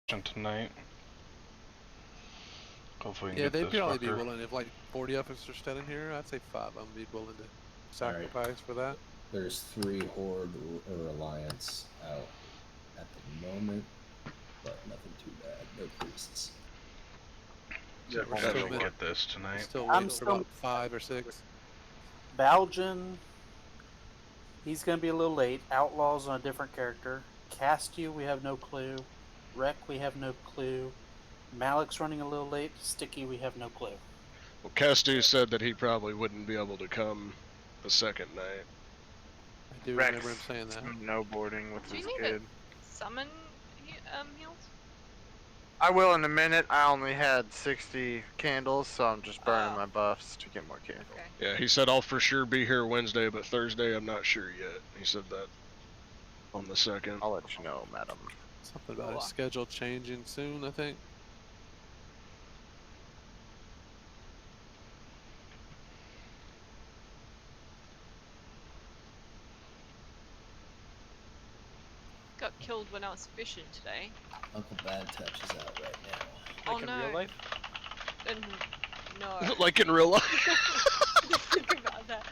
tonight. Hopefully we can Yeah, get they'd this probably be fucker. willing if like 40 of us are standing here. I'd say 5 of them be willing to sacrifice for that. There's 3 Horde or Alliance out at the moment, but nothing too bad. No priests. So we're Hopefully still we can get this tonight. Still I'm waiting for still- about 5 or 6. Belgian, he's going to be a little late. Outlaw's on a different character. Castiu, we have no clue. Rec, we have no clue. Malik's running a little late. Sticky, we have no clue. Well, Castu said that he probably wouldn't be able to come the second night. I do remember him saying that. No boarding with Do his you need kid. Summon heals? I will in a minute. I only had 60 candles, so I'm just burning my buffs to get more candles. Okay. Yeah, he said I'll for sure be here Wednesday, but Thursday I'm not sure yet. He said that on the 2nd. I'll let you know, madam. Something about his schedule changing soon, I think. Got killed when I was fishing today. Uncle Bad Touch is out right now. Oh Like in no. real life? No. Like in real life? Think about that.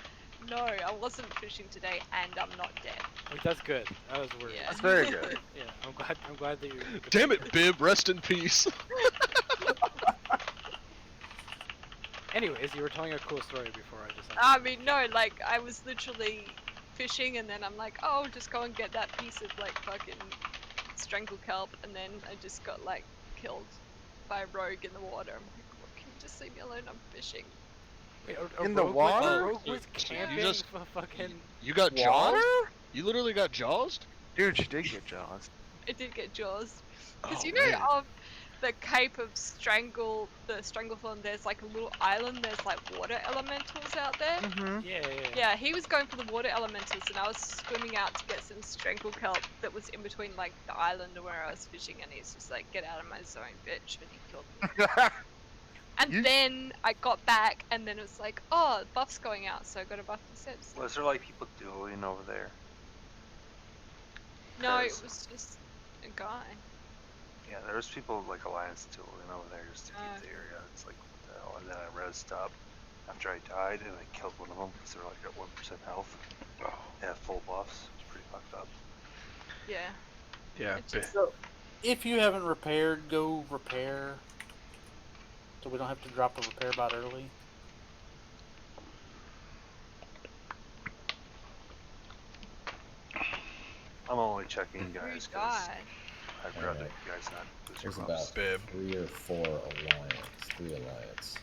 No, I wasn't fishing today, and I'm not dead. Like, that's good. I was worried. Yeah. That's very good. Yeah, I'm glad that you're. Damn it, Bib, rest in peace. Anyways, you were telling a cool story before I just. I mean, no, like, I was literally fishing, and then I'm like, oh, just go and get that piece of, like, fucking strangle kelp, and then I just got, like, killed by a rogue in the water. I'm like, well, can you just leave me alone? I'm fishing. Wait, In the water? A rogue was camping just- for fucking. You got Water? jawsed? You literally got jawsed? Dude, you did get jaws. I did get jaws. Because Oh, you know, man. the Cape of the Stranglethorn, there's like a little island, there's like water elementals out there. Mm-hmm. Yeah. Yeah, he was going for the water elementals, and I was swimming out to get some strangle kelp that was in between like the island and where I was fishing, and he's just like, get out of my zone, bitch, and he killed me. And then I got back, and then it was like, oh, buff's going out, so I got a buff instead. So. Was there like people dueling over there? No, it was just a guy. Yeah, there was people like Alliance dueling over there just to keep the area. It's like, what the hell? And then I rezzed up after I died, and I killed one of them because they're like at 1% health. They have full buffs. It's pretty fucked up. Yeah. Yeah. So, if you haven't repaired, go repair. So we don't have to drop a repair bot early. I'm only checking guys Who because died? I'd rather you guys not lose your There's buffs. about Bib. 3 or 4 Alliance. 3 Alliance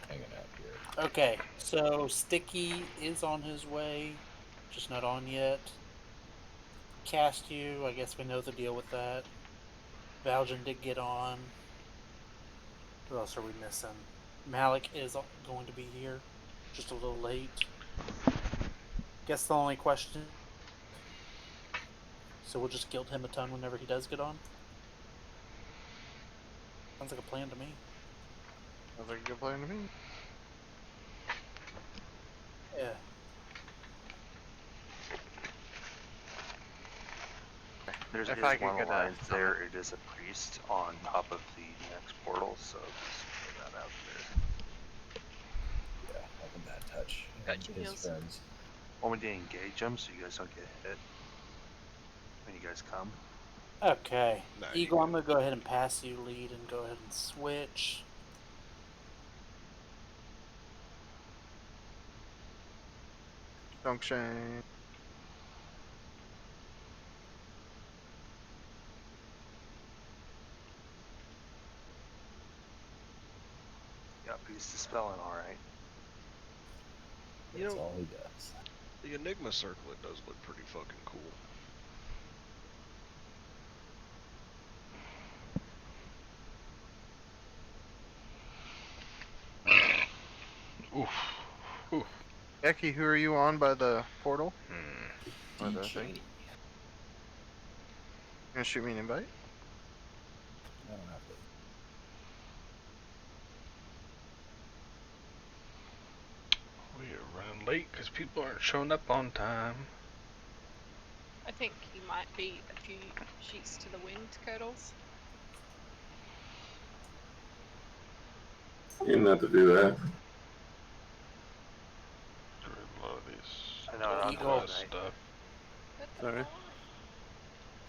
hanging out here. Okay, so Sticky is on his way, just not on yet. Cast you, I guess we know the deal with that. Valjean did get on. Who else are we missing? Malik is going to be here, just a little late. Guess the only question. So we'll just guilt him a ton whenever he does get on. Sounds like a plan to me. Sounds like a good plan to me. Yeah. There's If is I could one get a alliance there. It is a priest on top of the next portal, so just put that out there. Yeah, Uncle Bad Touch. Got And you, his heals. friends. Want me to engage them so you guys don't get hit when you guys come? Okay. Nah, you Eagle, I'm going to go ahead and pass you lead and go ahead and switch. Function. Yeah, he's dispelling alright. You That's know, all he does. the Enigma Circlet does look pretty fucking cool. Oof. Oof. Becky, who are you on by the portal? Or the DJ. thing? You gonna shoot me an invite? I don't have to. We are running late because people aren't showing up on time. I think he might be a few sheets to the wind, Curdles. You didn't have to do that. A lot of these I know, not Eagle. tonight. stuff. Sorry.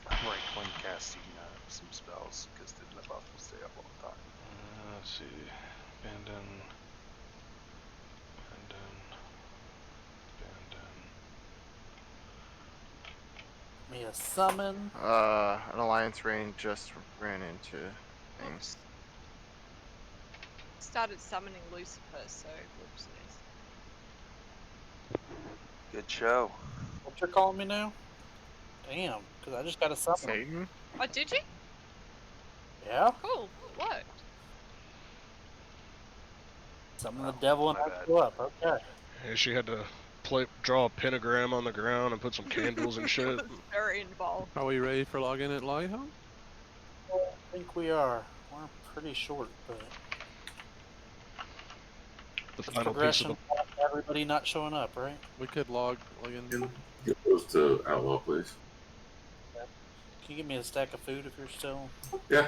I'm like one casting some spells because the buff will stay up all the time. Let's see. Abandon. Me a summon. An alliance rain just ran into things. Oops. Started summoning Lucifer, so whoopsies. Good show. What you're calling me now? Damn, because I just got a summon. Satan? Oh, did you? Yeah? Cool. It worked. Summon Oh, the devil and my I bad. go up. Okay. Yeah, she had to draw a pentagram on the ground and put some candles and shit. It was very involved. Are we ready for logging at Lighthouse? I think we are. We're pretty short, but The it's final piece of progression. Everybody not showing up, right? We could log in. Get those to Outlaw, please. Can you give me a stack of food if you're still? Yeah.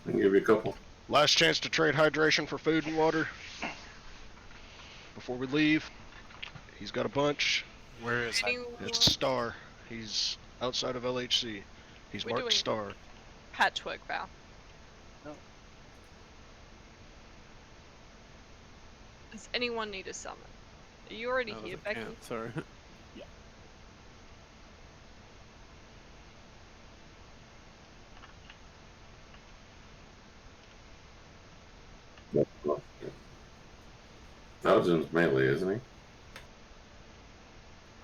I can give you a couple. last chance to trade hydration for food and water before we leave. He's got a bunch. Where is that? It's Star. He's outside of LHC. He's We're marked doing- Star. Patchwork, Val. No. Does anyone need a summon? Are you already No, here, I Becky? can't, sorry. Paladin's melee, isn't he?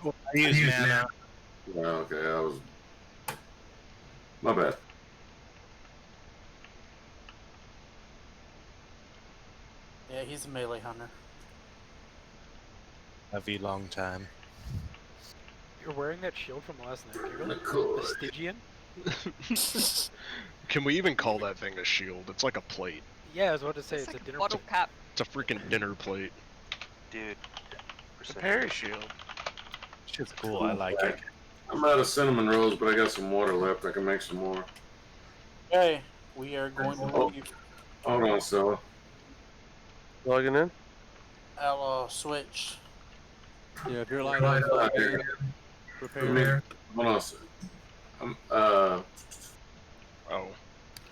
Well, I use mana. Yeah, okay, I was. My bad. Yeah, he's a melee hunter. Have you long time? You're wearing that shield from last night, Giggle? Cool. The Stygian? Can we even call that thing a shield? It's like a plate. Yeah, I was about to say It's it's like a dinner bottle plate. cap. It's a freaking dinner plate. Dude. It's a parry shield. Shit's cool. I like it. I'm out of cinnamon rolls, but I got some water left. I can make some more. Okay, we are going to leave. Hold on, Stella. Logging in? Outlaw switch. Yeah, if you're Lighthouse, log in. Prepare. Hold on. I'm, Oh.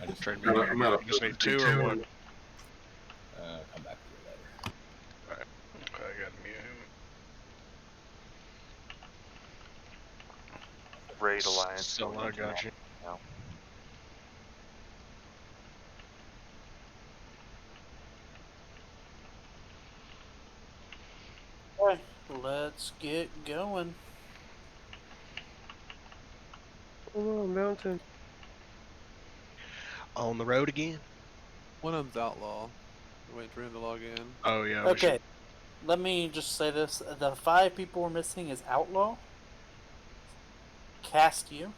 I just Trade me. I'm out of You just need two or one? come back to you later. Okay, I got mute him. Raid Alliance. So I got you. now. Okay, let's get going. Oh, mountain. On the road again? One of them's Outlaw. We're waiting for him to log in. Oh yeah. we Okay, should- let me just say this. The 5 people we're missing is Outlaw, Cast You,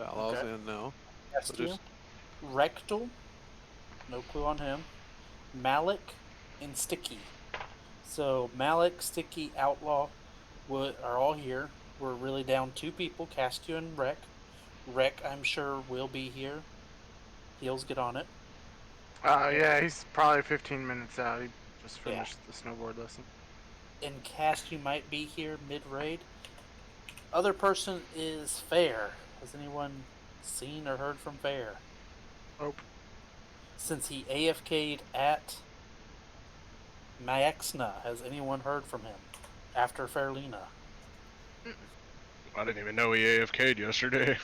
Outlaw's Okay. in now. Cast So You, just- Rectal, no clue on him, Malik, and Sticky. So Malik, Sticky, Outlaw are all here. We're really down 2 people, Cast You and Rec. Rec, I'm sure, will be here. Heels, get on it. Yeah, he's probably 15 minutes out. He just Yeah. finished the snowboard lesson. And Cast You might be here mid-raid. Other person is Fair. Has anyone seen or heard from Fair? Nope. Since he AFK'd at Naxxramas, has anyone heard from him after Fairlina? I didn't even know he AFK'd yesterday.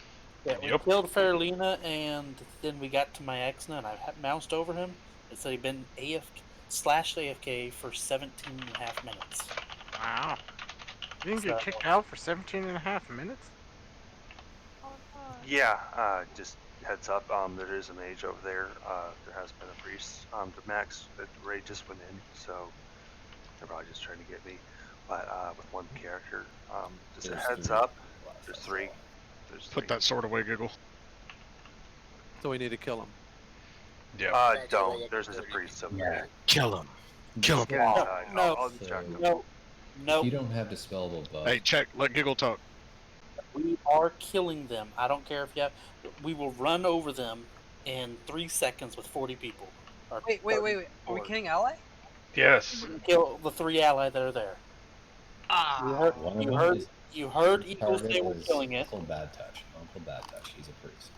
Yeah, we Yep. killed Fairlina, and then we got to Naxxramas, and I moused over him. It said he'd been AFK for 17 and a half minutes. Wow. You didn't get So- kicked out for 17 and a half minutes? Oh, no. Yeah, just heads up, there is a mage over there. There has been a priest. The max, the raid just went in, so they're probably just trying to get me. But with one character, just a There's heads 3 up, left, there's that's 3. all. There's Put 3. that sword away, Giggle. So we need to kill him. Yeah. Don't. There's a priest over there. Kill him. Kill him. Get No, inside. no. I'll distract him. No, no, If you don't have dispellable buff, Hey, check. Let Giggle talk. we are killing them. I don't care if you have. We will run over them in 3 seconds with 40 people. Or Wait. Are we 34. killing ally? Yes. Kill the 3 ally that are there. One of them is You heard his Eagle target say we're was killing it. Uncle Bad Touch. Uncle Bad Touch. He's a priest.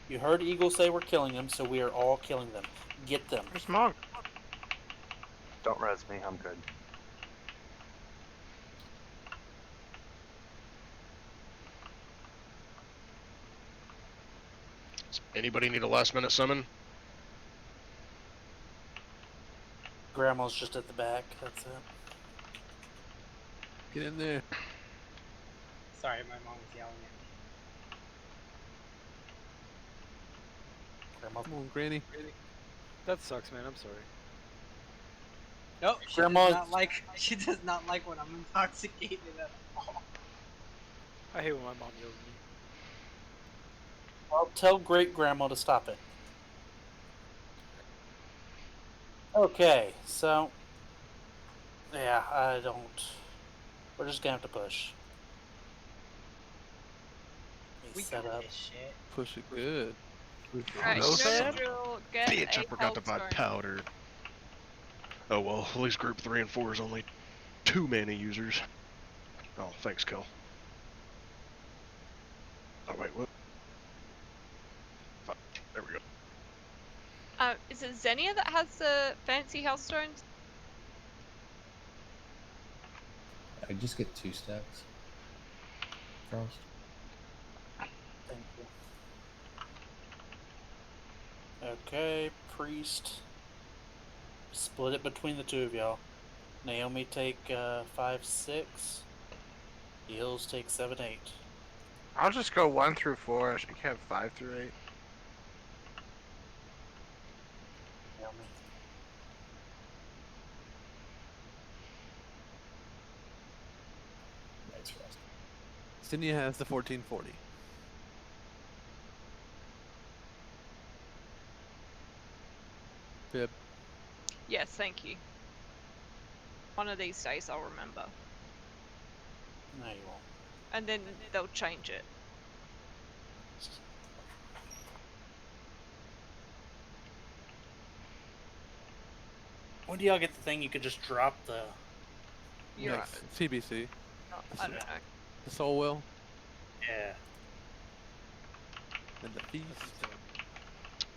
You heard Eagle say we're killing them, so we are all killing them. Get them. Where's Monk? Don't res me. I'm good. Does anybody need a last minute summon? Grandma's just at the back. That's it. Get in there. Sorry, my mom was yelling at me. Grandma. Come on, Granny. That sucks, man. I'm sorry. Nope, she does not like when I'm intoxicated at all. I hate when my mom yells at me. Well, tell great grandma to stop it. Okay, so yeah, I don't. We're just gonna have to push. We Set got up. this shit. Push it good. Right, No, no drill, get Bitch, I a forgot to buy Hellstone. powder. Oh well, at least group 3 and 4 is only 2 mana users. Oh, thanks, Kel. Oh wait, what? Fuck. There we go. Is it Xenia that has the fancy Hellstones? I just get 2 stacks. Frost. Thank you. Okay, priest. Split it between the 2 of y'all. Naomi take 5, 6. The Hills take 7, 8. I'll just go 1 through 4. I should have 5 through 8. Naomi. Thanks, Frost. Sydney has the 1440. Fib. Yes, thank you. One of these days I'll remember. No, you won't. And then they'll change it. When do y'all get the thing you could just drop the... You're Yeah, TBC. I don't know. The Soul Will Yeah. and the Feast.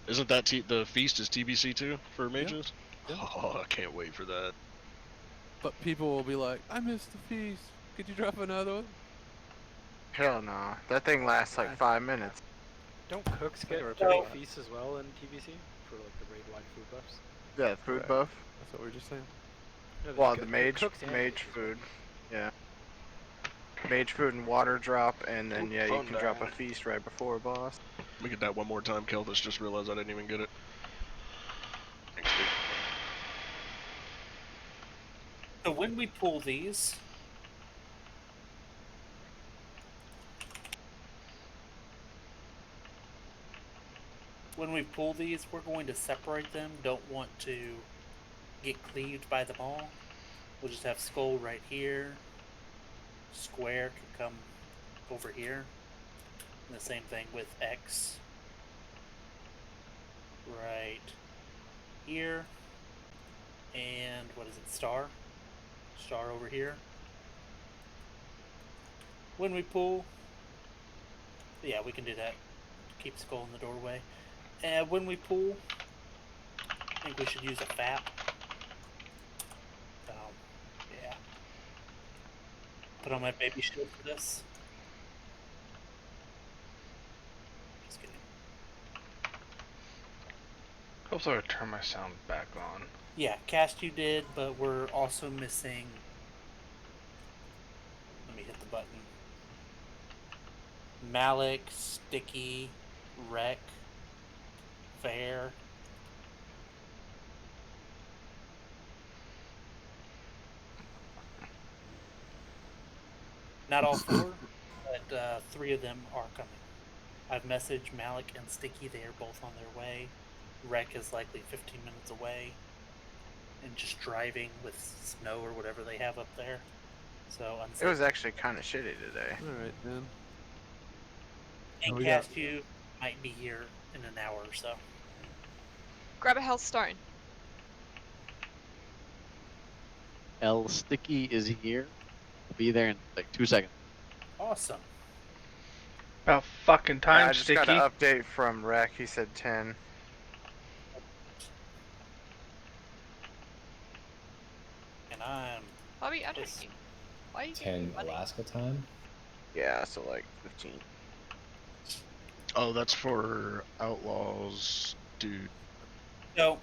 Isn't that the feast is TBC too for mages? Yeah. Oh, I can't wait for that. But people will be like, I missed the Feast. Could you drop another one? Hell no. That thing lasts like 5 minutes. Don't cooks get Like a big repair. feasts as well in TBC for like the raid-wide food buffs? Yeah, food Correct. buff. That's what we were just saying. No, Well, cook- the mage cooks and mage feasts as food. Yeah. Mage food and water drop, and then yeah, you can drop a feast right before a boss. Let me get that one more time, Kelvis. Just realized I didn't even get it. Thanks, dude. So when we pull these... When we pull these, we're going to separate them. Don't want to get cleaved by them all. We'll just have skull right here. Square can come over here. And the same thing with X. Right here. And what is it? Star. Star over here. When we pull, yeah, we can do that. Keep skull in the doorway. And when we pull, I think we should use a FAP. Yeah. Put on my baby shield for this. Just kidding. Hopefully I turn my sound back on. Yeah, cast you did, but we're also missing. Let me hit the button. Malik, Sticky, Wreck, Fair. Not all 4, but 3 of them are coming. I've messaged Malik and Sticky. They are both on their way. Wreck is likely 15 minutes away. And just driving with snow or whatever they have up there. So unsafe. It was actually kind of shitty today. Alright, then. And we cast you might be here in an hour or so. Grab a health stone. L Sticky is here. We'll be there in like 2 seconds. Awesome. About fucking time, I just Sticky. got an update from Rec. He said 10. And I'm. Bobby, I don't see. Why are you 10 Alaska time? Yeah, so like 15. Oh, that's for Outlaws, dude. So,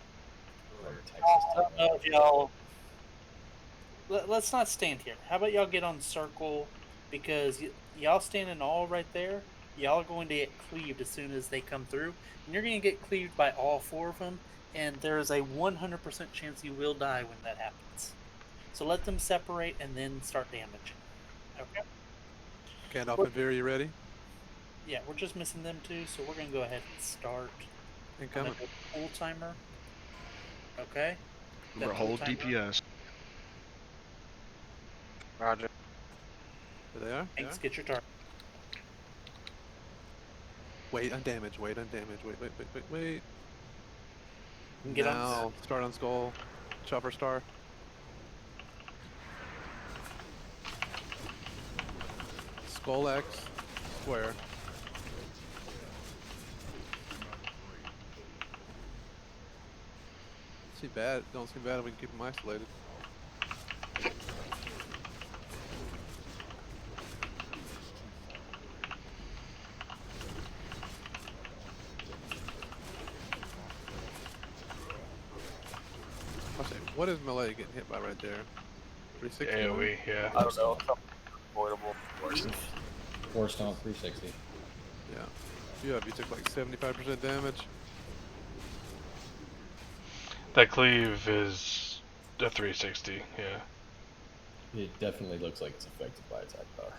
I don't know if y'all. Let's not stand here. How about y'all get on circle? Because y'all standing all right there, y'all are going to get cleaved as soon as they come through. And you're going to get cleaved by all 4 of them. And there is a 100% chance you will die when that happens. So let them separate and then start damaging. Okay? Gandalf and Veer, you ready? Yeah, we're just missing them too, so we're going to go ahead and start. Incoming. Full timer. Okay? Remember, hold DPS. Roger. There they are. Thanks, get your target. Wait on damage, wait on damage, wait. Get on. Now, start on skull. Chopper star. Skull X. Square. Don't seem bad if we can keep them isolated. What is melee getting hit by right there? 360? AoE, yeah. I don't know. Avoidable. 4 stomp 360. Yeah. You took like 75% damage. That cleave is a 360, yeah. It definitely looks like it's affected by attack power.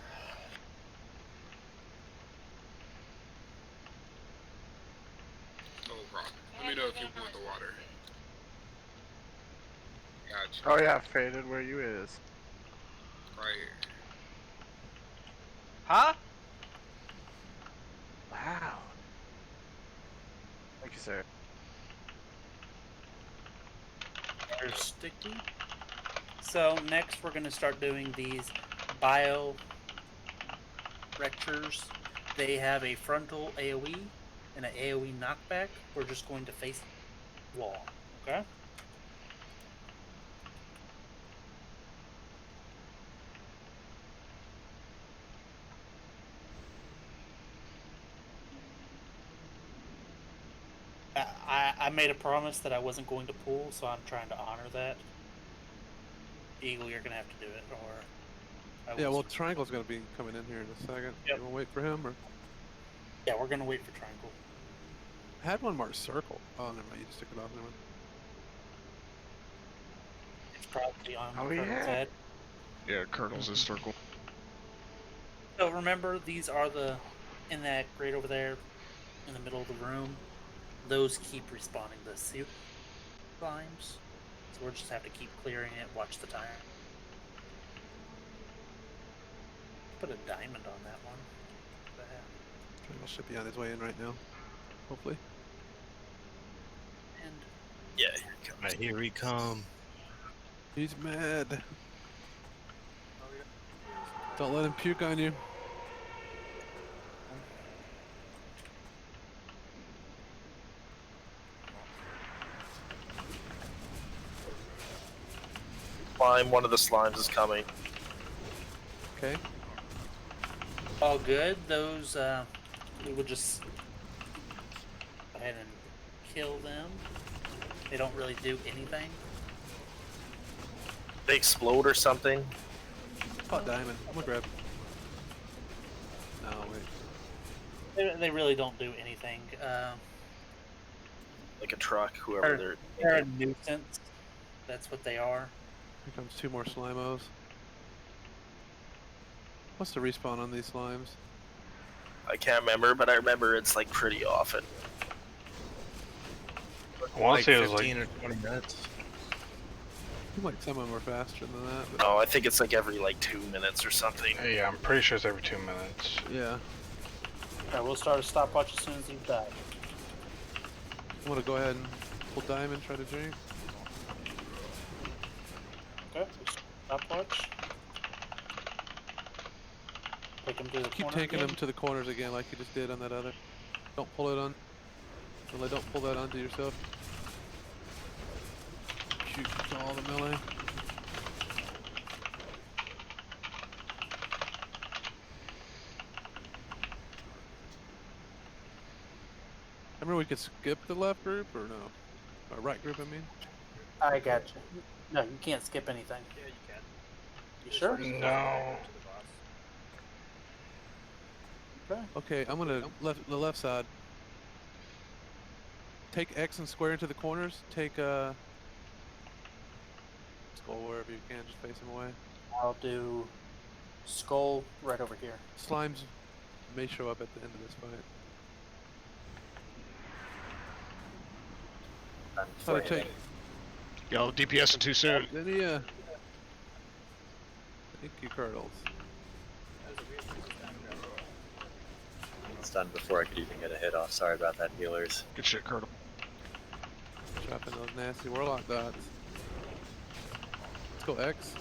No problem. Let me know if you want the water. Gotcha. Oh yeah, Faded, where you is? Right here. Huh? Wow. Thank you, sir. They're sticky. So next we're going to start doing these bio rectures. They have a frontal AoE and an AoE knockback. We're just going to face the wall. Okay? I made a promise that I wasn't going to pull, so I'm trying to honor that. Eagle, you're going to have to do it, or... Yeah, well, Triangle's going to be coming in here in a second. Yep. You want to wait for him, or...? Yeah, we're going to wait for Triangle. I had one marked circle. Oh, never mind. You just took it off. Never mind. It's probably on Oh, Colonel's yeah. head. Yeah, Colonel's is circle. So remember, these are the... in that grate over there, in the middle of the room. Those keep respawning the suit slimes. So we'll just have to keep clearing it, watch the time. Put a diamond on that one. Triangle should be on his way in right now. Hopefully. And Yeah, here he comes. Right, here we come. He's mad. Don't let him puke on you. One of the slimes is coming. Okay. all good. Those, we will just go ahead and kill them. They don't really do anything. They explode or something. Oh, diamond. I'm gonna grab. No, wait. They really don't do anything. Like a truck, whoever they're a nuisance. That's what they are. Here comes 2 more Slimos. What's the respawn on these slimes? I can't remember, but I remember it's like pretty often. I want Like to say it was 15 like or 20 minutes. I feel like some of them were faster than that. But... No, I think it's like every like 2 minutes or something. yeah, I'm pretty sure it's every 2 minutes. Yeah. Alright, we'll start a stopwatch as soon as you've died. I want to go ahead and pull diamond, try to drink. Okay, stopwatch. Take him to the Keep corner taking again. them to the corners again, like you just did on that other. Don't pull it on. Really, don't pull that onto yourself. Shoot all the melee. Remember we could skip the left group or no? Or right group, I mean. I got you. No, you can't skip anything. Yeah, you can. You sure? No. Okay. Okay, I'm gonna the left side. Take X and square into the corners. Take skull wherever you can. Just face him away. I'll do skull right over here. Slimes may show up at the end of this fight. How to take? Y'all DPSing too soon. Yeah. Thank you, Curdles. It's done before I could even get a hit off. Sorry about that, healers. Good shit, Curdle. Dropping those nasty warlock dots. Let's go X.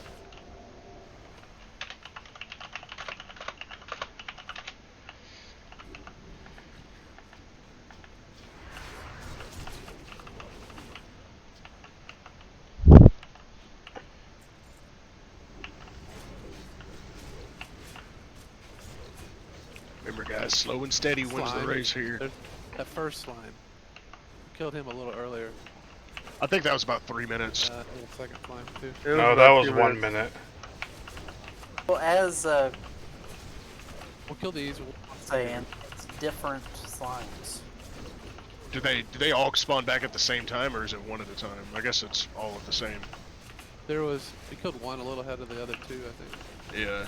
Remember, guys, slow and steady wins the race here. There's that first slime. Killed him a little earlier. I think that was about 3 minutes. The second slime too. No, that was 1 minute. Well, as we'll kill these. Saying it's different slimes. Do they all spawn back at the same time, or is it one at a time? I guess it's all of the same. There was we killed one a little ahead of the other two, I think. Yeah.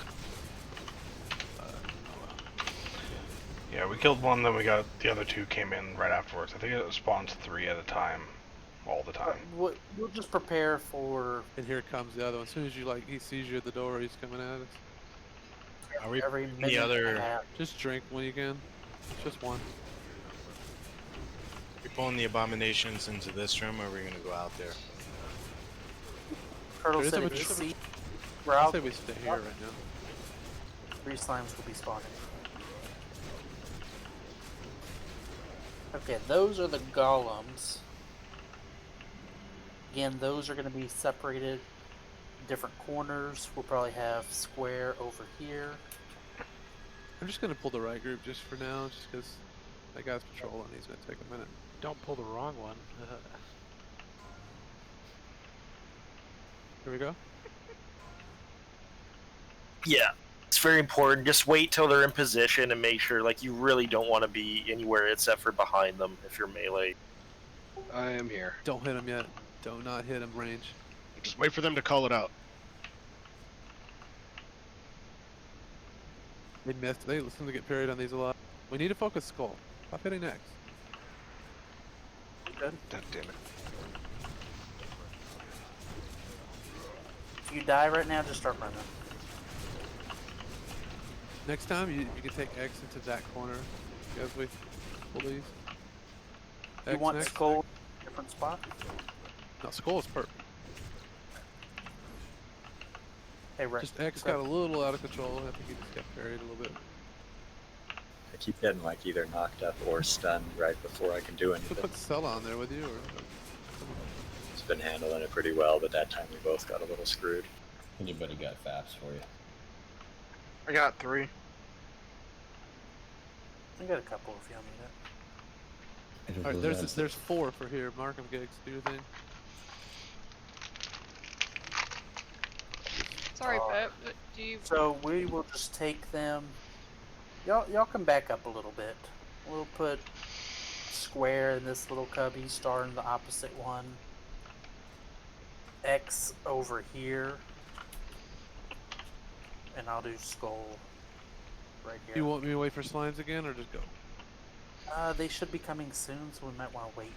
Yeah, we killed one, then we got the other two came in right afterwards. I think it spawns 3 at a time, all the time. We'll just prepare for. And here comes the other one. As soon as he sees you at the door, he's coming at us. Are we every any minute other? Just drink when you can. Just one. We pulling the abominations into this room, or are we gonna go out there? Turtle said if you see I Rob, say we stay here right now. 3 slimes will be spawning. Okay, those are the golems. Again, those are going to be separated different corners. We'll probably have square over here. I'm just gonna pull the right group just for now, just because that guy's patrolling. He's gonna take a minute. Don't pull the wrong one. Here we go. Yeah, it's very important. Just wait till they're in position and make sure, like, you really don't want to be anywhere except for behind them if you're melee. I am here. Don't hit him yet. Do not hit him range. Just wait for them to call it out. They missed. They listen to get parried on these a lot. We need to focus skull. Stop hitting next. Good. God damn it. If you die right now, just start running. Next time you can take X into that corner as we pull these. You want skull in a different spot? No, skull is perfect. Hey, Rick. Just X got a little out of control. I think he just got parried a little bit. I keep getting like either knocked up or stunned right before I can do So anything. put Stella on there with you, or It's been handling it pretty well, but that time we both got a little screwed. Anybody got FAPs for you? I got 3. I got a couple if y'all need it. all right, there's 4 for here. Mark them, gigs. Do your thing. Sorry, Bert, but do you... So we will just take them. Y'all can back up a little bit. We'll put square in this little cubby, star in the opposite one. X over here. And I'll do skull right here. Do you want me to wait for slimes again, or just go? They should be coming soon, so we might want to wait.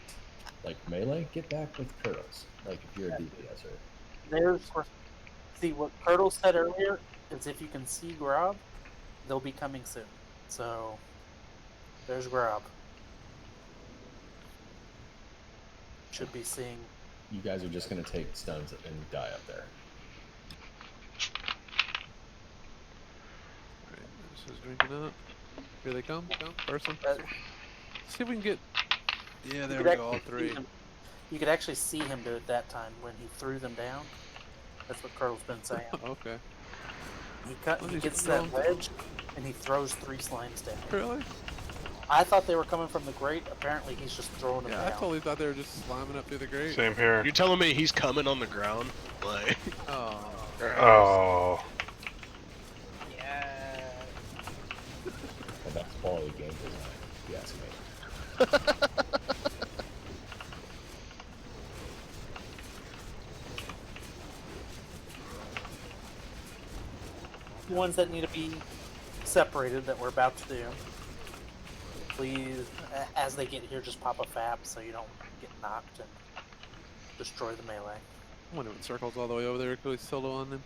Like melee, get back with turtles. Like if you're a DPSer. There's, see what Turtle said earlier is if you can see Grob, they'll be coming soon. So There's Grub. Should be seeing. You guys are just gonna take stuns and die up there. Alright, this is drinking up. Here they come. First one. See if we can get. Yeah, there we go. All three. You could actually see him do it that time when he threw them down. That's what Curdle's been saying. Okay. He gets that wedge, and he throws 3 slimes down. Really? I thought they were coming from the grate. Apparently, he's just throwing them down. I totally thought they were just slamming up through the grate. Same here. You're telling me he's coming on the ground? Like. Oh. Oh. Yeah. Well, that's quality game design, if you ask me. Ones that need to be separated that we're about to do. Please, as they get here, just pop a fab so you don't get knocked and destroy the melee. I wonder if it circles all the way over there. Could we solo on them?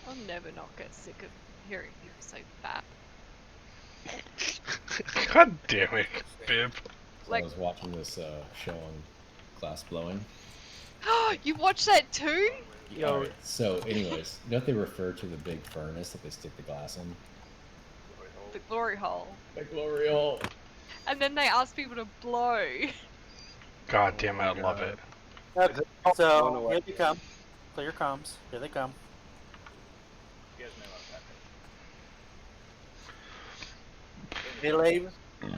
I'll never not get sick of hearing you say fap. God damn it, Bib. So I was watching this show on Glass Blowing. You watch that too? Alright, so anyways, you know what they refer to the big furnace that they stick the glass in? The glory hole. The glory hole. And then they ask people to blow. God damn it, I love it. Okay, so here they come. Clear comms. Here they come. Melee,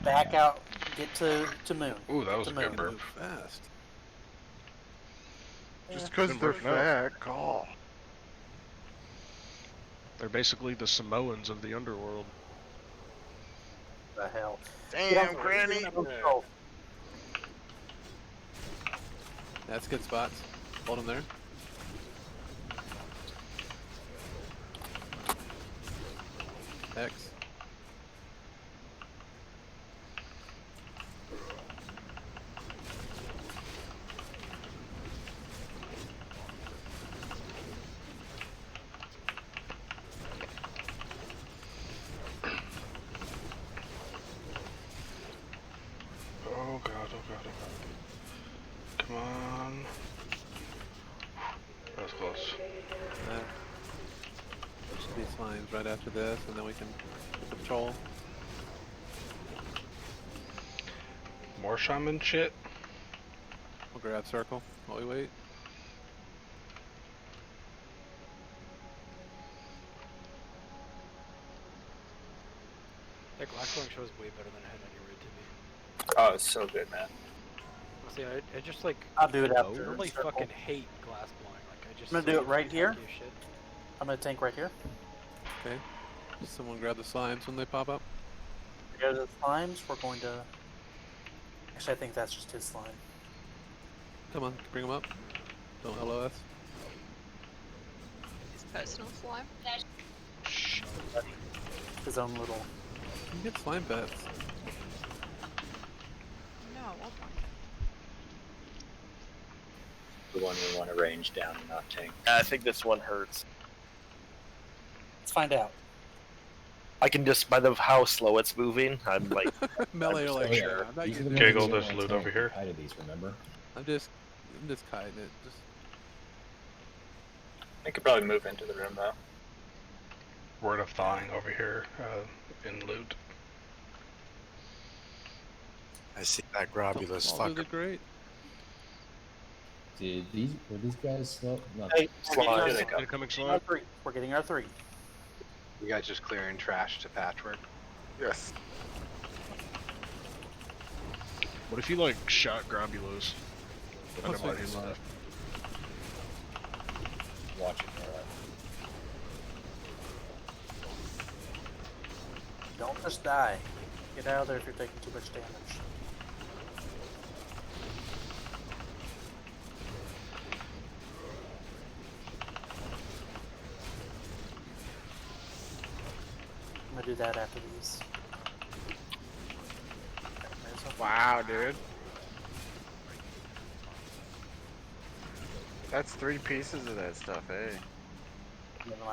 back out. Get to moon. Ooh, that was a good moon. burp. Fast. Just because they're fat, call. They're basically the Samoans of the underworld. The hell. Damn, Granny. That's good spots. Hold them there. X. Oh god, oh god, oh god. Come on. That was close. There should be slimes right after this, and then we can patrol. More shaman shit? We'll grab circle while we wait. That glass blowing show is way better than I had any right to be. Oh, it's so good, man. See, I just like. I'll do it I after. really circle. fucking hate glass blowing. Like I just. I'm gonna do it right here. Shit. I'm gonna tank right here. Okay. Someone grab the slimes when they pop up. Here's the slimes. We're going to. Actually, I think that's just his slime. Come on, bring them up. Don't LOS. His personal slime. His own little. You can get slime bets. No, I want one. The one we want to range down and not tank. I think this one hurts. Let's find out. I can just, by how slow it's moving, I'm like... Melee I'm like, just sure. I'm not These are using the it. ones Giggle, that there's you loot wanna over tank. here. Height of these, remember? I'm just kiting it. Just I could probably move into the room though. Word of thawing over here in loot. I see that grobulous all through the fucker. grate. Were these guys slow? Not Hey, Slime. we're They're coming getting our slime. 3. We're getting our 3. You guys just clearing trash to Patchwerk? Yes. What if you like shot Grobulos? Oh, Nobody sweet. left. Watch it, alright. Don't just die. Get out of there if you're taking too much damage. I'm gonna do that after these. Wow, dude. That's 3 pieces of that stuff, eh?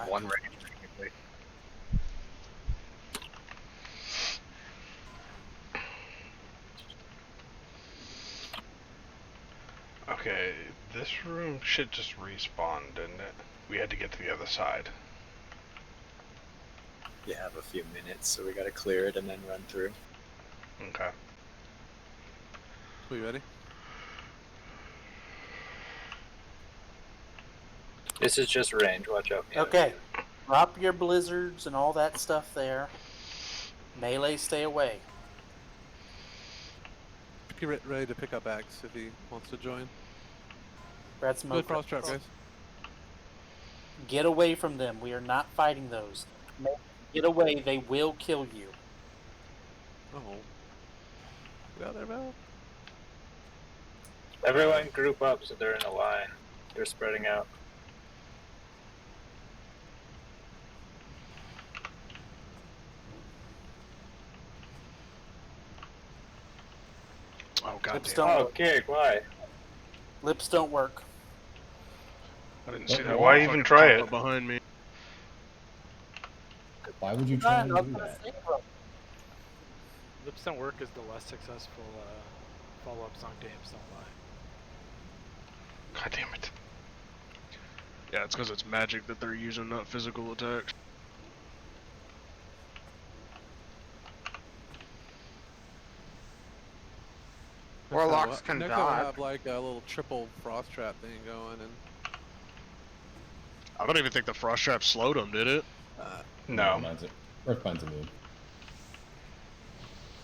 One range, technically. Okay, this room should just respawn, didn't it? We had to get to the other side. You have a few minutes, so we gotta clear it and then run through. Okay. We ready? This is just range, watch out. Okay. Drop your blizzards and all that stuff there. Melee, stay away. Get ready to pick up Axe if he wants to join. Grab some Good oak frost trap, rocks. guys. Get away from them. We are not fighting those. Get away. They will kill you. Oh. Get out there, Val. Everyone group up so they're in a line. They're spreading out. Oh god Lips damn. don't Oh, work. Kick, why? Lips don't work. I didn't see But that. why one even fucking try pop it? up behind me. Why would you try I and was do gonna that? say, bro. Lips Don't Work is the less successful follow-up song to Hips Don't Lie. God damn it. Yeah, it's because it's magic that they're using, not physical attacks. Warlocks can Next I dodge. have like a little triple frost trap thing going, and I don't even think the frost trap slowed them, did it? No. Earthbind's immune.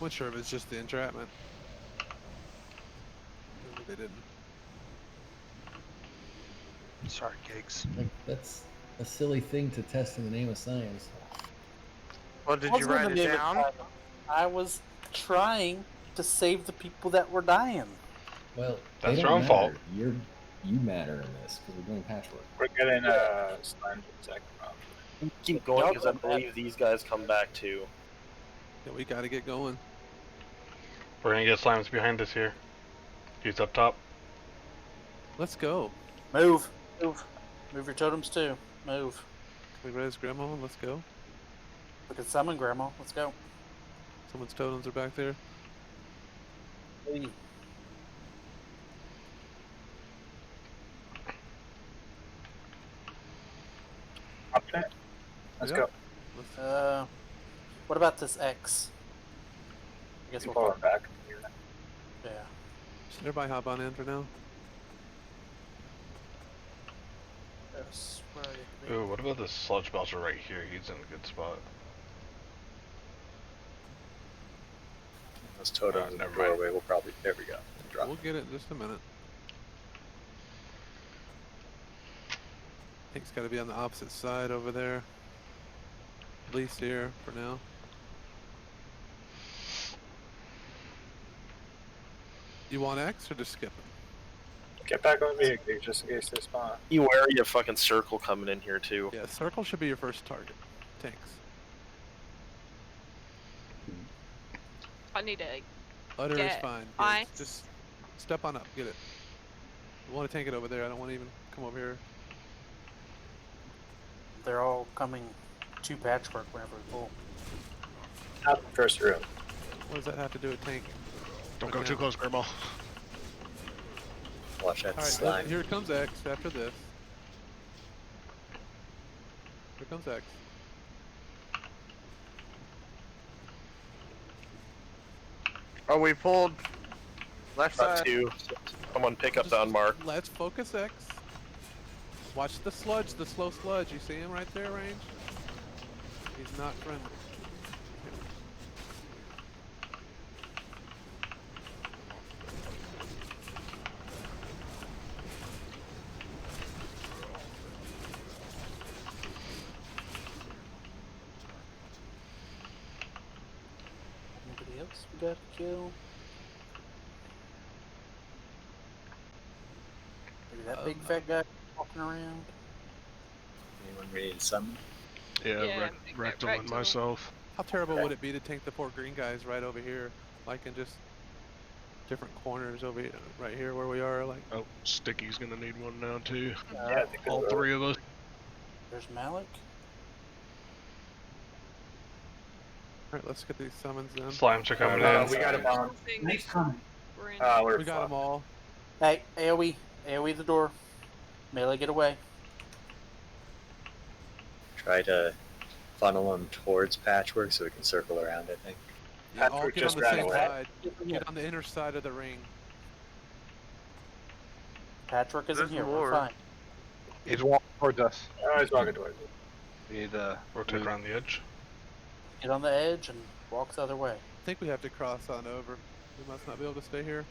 not sure if it's just the entrapment. Maybe they didn't. Sorry, gigs. Like, that's a silly thing to test in the name of science. Well, did you Wasn't write in it the name of down? time. I was trying to save the people that were dying. Well, That's they your don't own fault. matter. You matter in this because we're doing patchwork. We're getting slimed in second round. Keep going because I believe these guys come back too. Yeah, we gotta get going. We're gonna get slimes behind us here. He's up top. Let's go. Move. Move. Move your totems too. Move. Can we raise Grandma and let's go? We can summon Grandma. Let's go. Someone's totems are back there. Hey. Up there. Let's go. What about this X? I guess we'll Pull call it back. Yeah. Should everybody hop on in for now? Yes. Where are you? Ooh, what about this sludge belcher right here? He's in a good spot. Those totems in the never mind. doorway will probably. There we go. Drop. We'll get it in just a minute. I think it's got to be on the opposite side over there. At least here for now. You want X or just skip it? Get back over here, dude, just in case they spawn. You wary of fucking circle coming in here too. Yeah, circle should be your first target. Tanks. I need to Utter is get fine. ice. Just step on up. Get it. I want to tank it over there. I don't want to even come over here. They're all coming to Patchwerk whenever we pull. Out of the first room. What does that have to do with tanking? Don't go too close, Grandma. Watch that Alright, slime. here comes X after this. Here comes X. Oh, we pulled left Got side. two. Someone pick up the unmarked. Let's focus X. Watch the sludge, the slow sludge. You see him right there, range? He's not friendly. Anybody else we got to kill? Maybe that big fat guy walking around. Anyone ready to summon? Yeah, Yeah, Rectal Rectal. and myself. How terrible would it be to tank the 4 green guys right over here? Like in just different corners over here, right here where we are, like. Oh, Sticky's gonna need one now too. Yeah, I think All that's three of us. There's Malik. Alright, let's get these summons in. Slimes are coming We in. got a bomb. Nice comment. We're in. We're We got them all. Hey, AoE, AoE the door. Melee, get away. Try to funnel them towards Patchwerk so we can circle around, I think. Yeah, all Patchwerk get on just the ran same away. side. Get on the inner side of the ring. Patchwerk isn't There's here. more. We're fine. He's walking towards us. Oh, he's walking towards us. We need to Rotate around the edge. Get on the edge and walk the other way. I think we have to cross on over. We must not be able to stay here.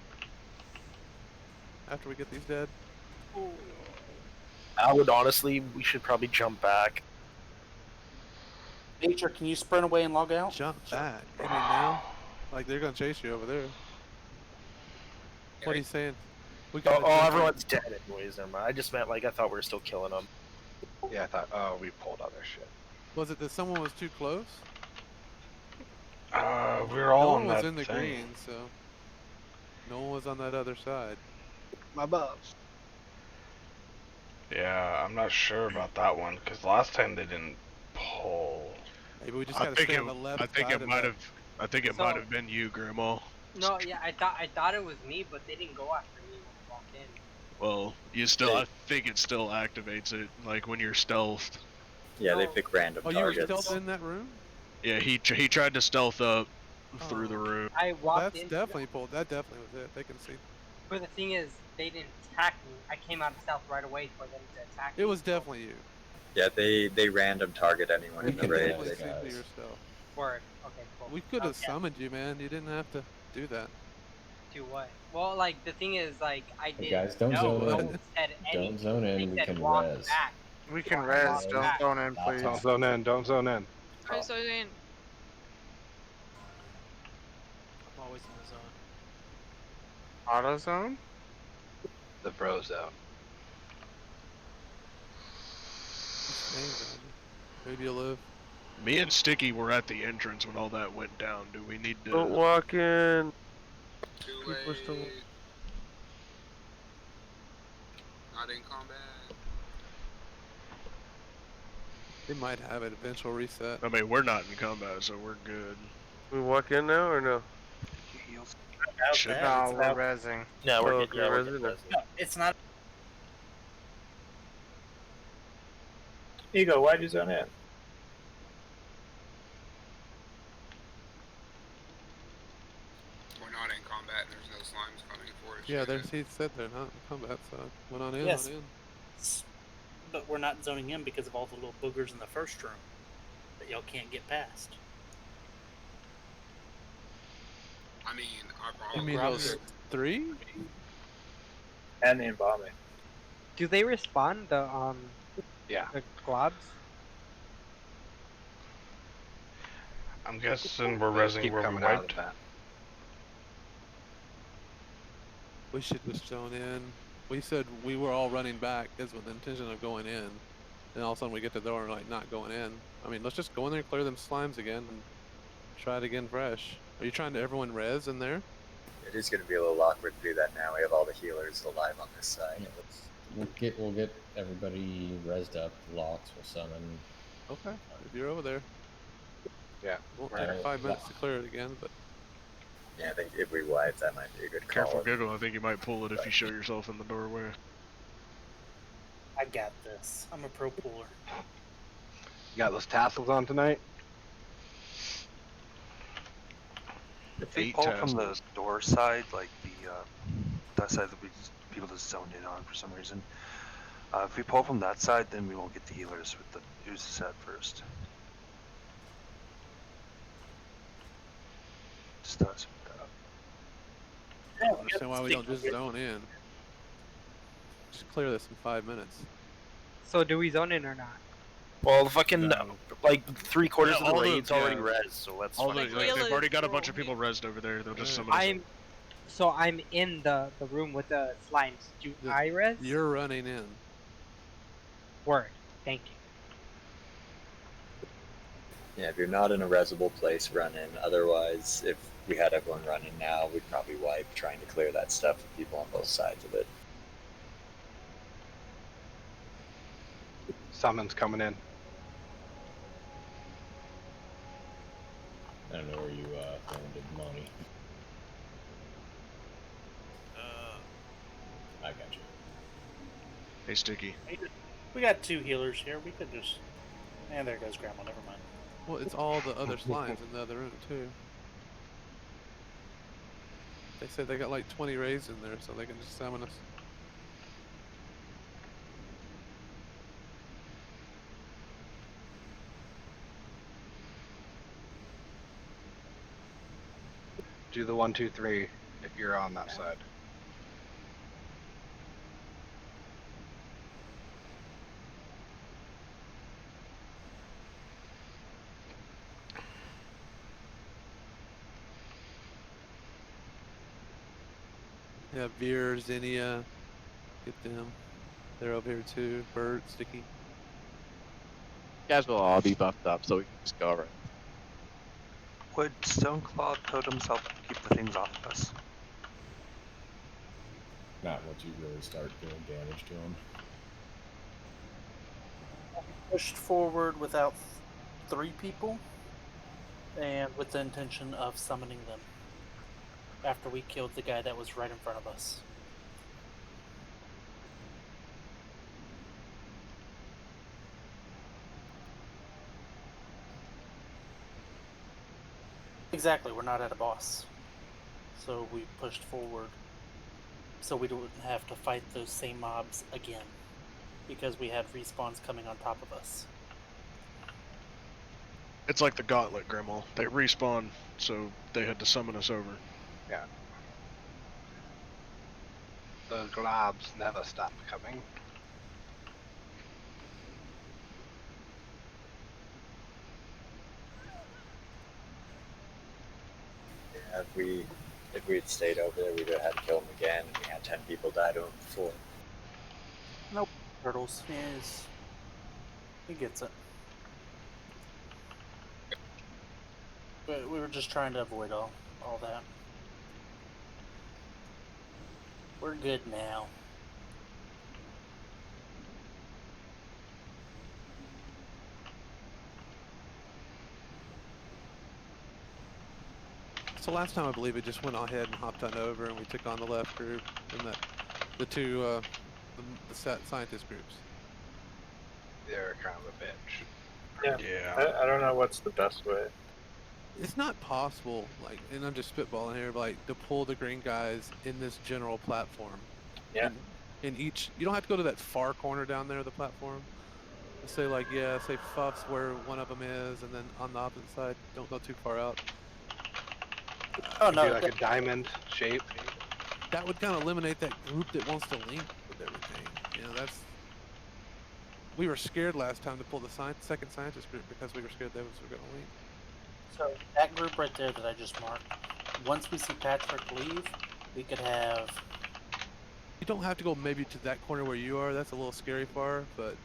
After we get these dead. I would honestly, we should probably jump back. Nature, can you sprint away and log out? Jump back. I mean now? Like they're gonna chase you over there. What are you saying? We Oh, gotta jump everyone's dead anyways. Never mind. I just meant like I thought we were still killing them. Yeah, I thought, oh, we pulled other shit. Was it that someone was too close? We were all no on one was that in the thing. green, so no one was on that other side. My buffs. Yeah, I'm not sure about that one because last time they didn't pull. Maybe we just gotta stay on the left I think side it of might that. have. I think it So- might have been you, Grandma. No, yeah, I thought it was me, but they didn't go after me when I walked in. Well, you still. I think it still activates it, like when you're stealthed. Yeah, they pick random Oh, you were targets. stealth in that room? Yeah, he tried to stealth up through the room. I walked That's in. definitely pulled. That definitely was it. They can see. But the thing is, they didn't attack me. I came out of stealth right away for them to attack me. It was definitely you. Yeah, they random target anyone in the raid. Definitely see through your stealth. Word. Okay, cool. We could have Okay. summoned you, man. You didn't have to do that. Do what? Well, like the thing is, like I did. guys, don't no zone one in. said anything. Don't zone in. They We said can walk res. back. We can Walk res. Don't back. zone in, please. Don't zone in. Don't zone in. I zone in. I'm always in the zone. Auto zone? The bro zone. Maybe you'll live. Me and Sticky were at the entrance when all that went down. Do we need to? Don't walk in. Too late. Not in combat. They might have it. Eventual reset. I mean, we're not in combat, so we're good. We walk in now or no? Should No, we're rezzing. No, we're Oh, getting, yeah, okay, we're rezzing getting now. resin. No, it's not. Ego, why'd you zone in? We're not in combat and there's no slimes coming for us. Yeah, there's. He said they're not in combat, so I went on in. Yes. On in. But we're not zoning in because of all the little boogers in the first room that y'all can't get past. I mean, I You probably mean those 3? And the embalming. Do they respawn the Yeah. the globs? I'm guessing we're resing Keep where we coming out of wiped. that. We should just zone in. We said we were all running back is with the intention of going in. And all of a sudden we get to the door and like not going in. I mean, let's just go in there and clear them slimes again and try it again fresh. Are you trying to everyone res in there? It is going to be a little awkward to do that now. We have all the healers alive on this side. We'll get everybody rezzed up. Locks will summon. Okay. If you're over there. Yeah. Won't Right. take 5 minutes to clear it again, but Yeah, I think if we wipe, that might be a good call. Careful, Giggle. I think you might pull it if you show yourself in the doorway. I got this. I'm a pro pooler. You got those tassels on tonight? If we 8 pull from the tassels. door side, like that side that people just zoned in on for some reason, if we pull from that side, then we won't get the healers with the oozes at first. Just us with that. I don't understand why we don't just zone in. Just clear this in 5 minutes. So do we zone in or not? Well, the fucking like 3/4 Yeah, of the all the- raid's already yeah. res, so let's. All the, fucking like, res. they've already got a bunch of people rezzed over there. They'll just summon us. I'm in the room with the slimes. Do I res? You're running in. Word. Thank you. Yeah, if you're not in a resable place, run in. Otherwise, if we had everyone running now, we'd probably wipe trying to clear that stuff with people on both sides of it. Summon's coming in. I don't know where you landed money. I got you. Hey, Sticky. We got 2 healers here. We could just. And there goes Grandma. Never mind. Well, it's all the other slimes in the other room too. They said they got like 20 rays in there, so they can just summon us. Do the 1, 2, 3 if you're on that side. Yeah, Veer, Zinnia, get them. They're over here too. Bird, Sticky. You guys will all be buffed up, so we can just go right. Would Stoneclaw totems help keep the things off of us? Not once you really start doing damage to them. Pushed forward without 3 people, and with the intention of summoning them after we killed the guy that was right in front of us. Exactly, we're not at a boss. So we pushed forward so we don't have to fight those same mobs again, because we had respawns coming on top of us. It's like the Gauntlet, Grandma. They respawn, so they had to summon us over. Yeah. The globs never stop coming. Yeah, if we had stayed over there, we'd have had to kill him again, and we had 10 people die to him before. Nope. Turtles is. He gets it. But we were just trying to avoid all that. We're good now. So last time I believe it just went ahead and hopped on over, and we took on the left group and the 2 the scientist groups. They're kind of a bitch. Yeah. I don't know what's the best way. It's not possible, like, and I'm just spitballing here, but like to pull the green guys in this general platform. Yeah. In each, you don't have to go to that far corner down there of the platform. Say like, yeah, say Fuff's where one of them is, and then on the opposite side, don't go too far out. Oh no, Be like a diamond shape. That would kind of eliminate that group that wants to link with everything. You know, that's. We were scared last time to pull the second scientist group because we were scared they were going to link. So that group right there that I just marked, once we see Patchwerk leave, we could have. You don't have to go maybe to that corner where you are. That's a little scary far, but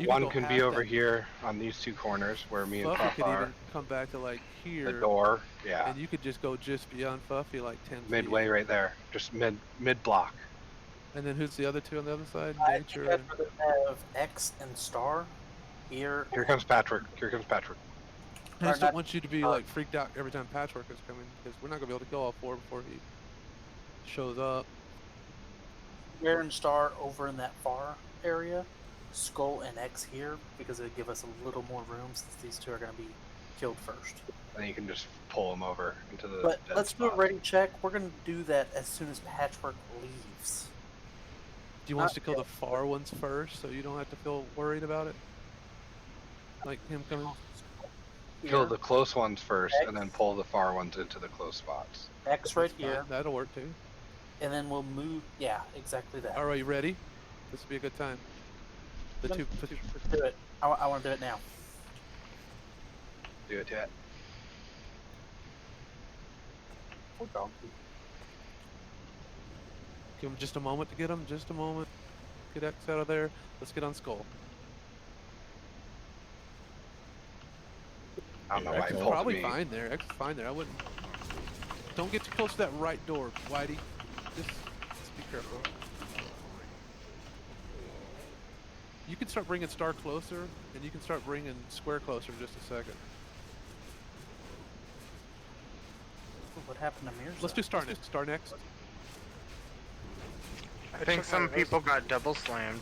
One can be over here on these 2 corners where me and Fuffy Puff could are. even come back to like here. The door, yeah. And you could just go just beyond Fuffy, like 10 Midway feet. right there, just mid block. And then who's the other 2 on the other side? I Nature. think I'd rather have X and Star here. Here comes Patchwerk. Here comes Patchwerk. I just don't want you to be like freaked out every time Patchwerk is coming, because we're not gonna be able to kill all 4 before he shows up. Here and Star over in that far area. Skull and X here, because it'd give us a little more room since these 2 are going to be killed first. And you can just pull them over into the. But let's do a ready check. We're going to do that as soon as Patchwerk leaves. Do you want us to kill the far ones first, so you don't have to feel worried about it? Like him coming. Kill the close ones first, and then pull the far ones into the close spots. X right here. That'll work too. And then we'll move. Yeah, exactly that. All right, you ready? This will be a good time. Let's do it. I want to do it now. Do it, Jet. Give him just a moment to get him. Just a moment. Get X out of there. Let's get on Skull. I don't know why X he is pulled probably me. fine there. X is fine there. I wouldn't. Don't get too close to that right door, Whitey. Just be careful. You can start bringing Star closer, and you can start bringing Square closer in just a second. What happened to Mirza? Let's do Star next. Star next. I think some people got double slammed.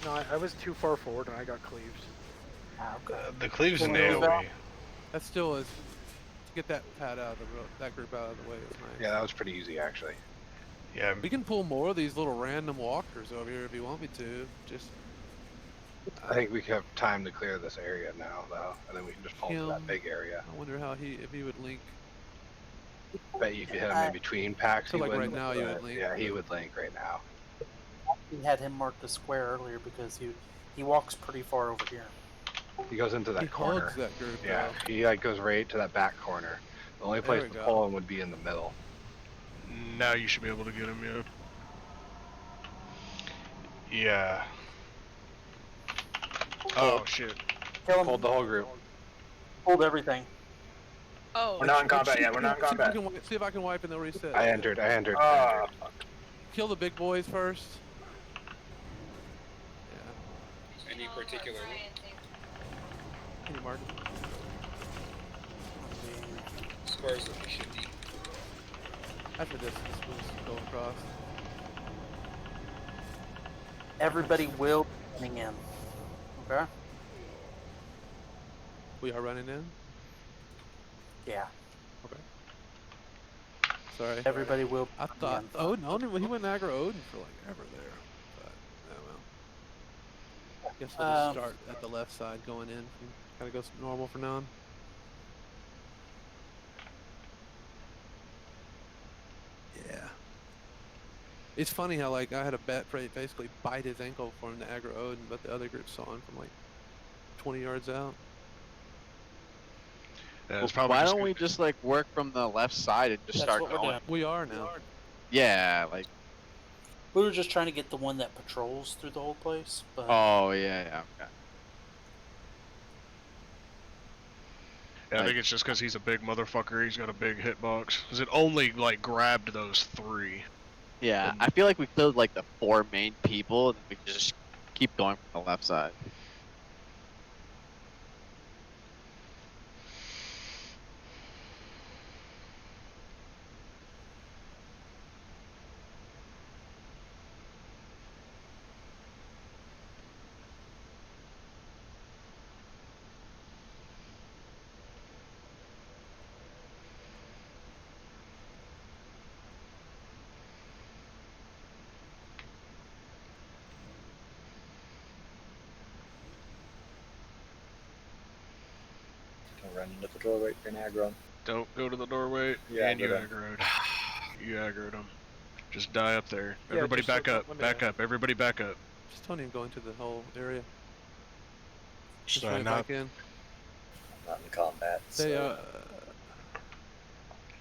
No, I was too far forward and I got cleaved. The cleave's an Move AoE. out. That still is to get that pad out of the that group out of the way is nice. Yeah, that was pretty easy actually. Yeah. We can pull more of these little random walkers over here if you want me to. Just I think we have time to clear this area now, though, and then we can just pull into that big area. I wonder how if he would link. Bet you could hit him in between packs. So he like right wouldn't, now you but would link. Yeah, he would link right now. We had him marked a square earlier because he walks pretty far over here. He goes into that He corner. hogs that group, Yeah, though. he like goes right to that back corner. The only place There we to go. pull him would be in the middle. Now you should be able to get him, yeah. Yeah. Oh, shit. Kill him. Pulled the whole group. Pulled everything. Oh. We're not in combat yet. We're not in combat. See if I can wipe and they'll reset. I entered. Kill the big boys first. Any particular one? Can you mark them? Squares that we should be. After this was go across. Everybody will be coming in. Okay? We are running in? Yeah. Okay. Sorry. Everybody will. I thought Odin he went aggro Odin for like ever there. But oh well. I guess we'll just start at the left side going in. Kind of goes normal for now on. Yeah. It's funny how like I had a bet basically bite his ankle for him to aggro Odin, but the other group saw him from like 20 yards out. Well, why don't we just like work from the left side and just start going? We are now. Yeah, like. We were just trying to get the one that patrols through the whole place. But... Oh yeah, okay. Yeah, I think it's just because he's a big motherfucker. He's got a big hitbox. Because it only like grabbed those 3. Yeah, I feel like we killed like the 4 main people, and we just keep going from the left side. Don't run into the doorway for an aggro. Don't go to the doorway, Yeah, and you but, aggroed. You aggroed him. Just die up there. Yeah, Everybody just back like up, back up, everybody back up. Just don't even go into the whole area. Just Starting right up. back in. Not in combat. So. They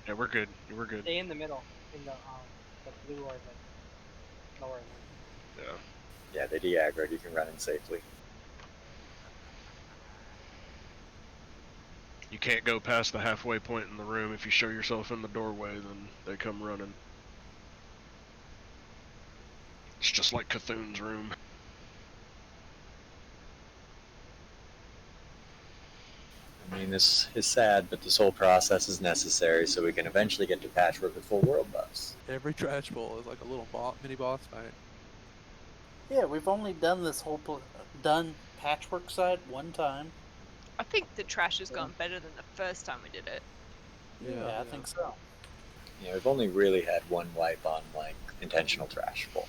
Yeah, we're good. We're good. Stay in the middle, in the blue or the lower one. Yeah. Yeah, they de-aggroed. You can run in safely. You can't go past the halfway point in the room. If you show yourself in the doorway, then they come running. It's just like Cthulhu's room. I mean, this is sad, but this whole process is necessary so we can eventually get to Patchwerk with full world buffs. Every trash bowl is like a little mini boss fight. Yeah, we've only done this whole done Patchwerk side one time. I think the trash has gone better than the first time we did it. Yeah, I think so. Yeah, we've only really had one wipe on, like, intentional trash bowl.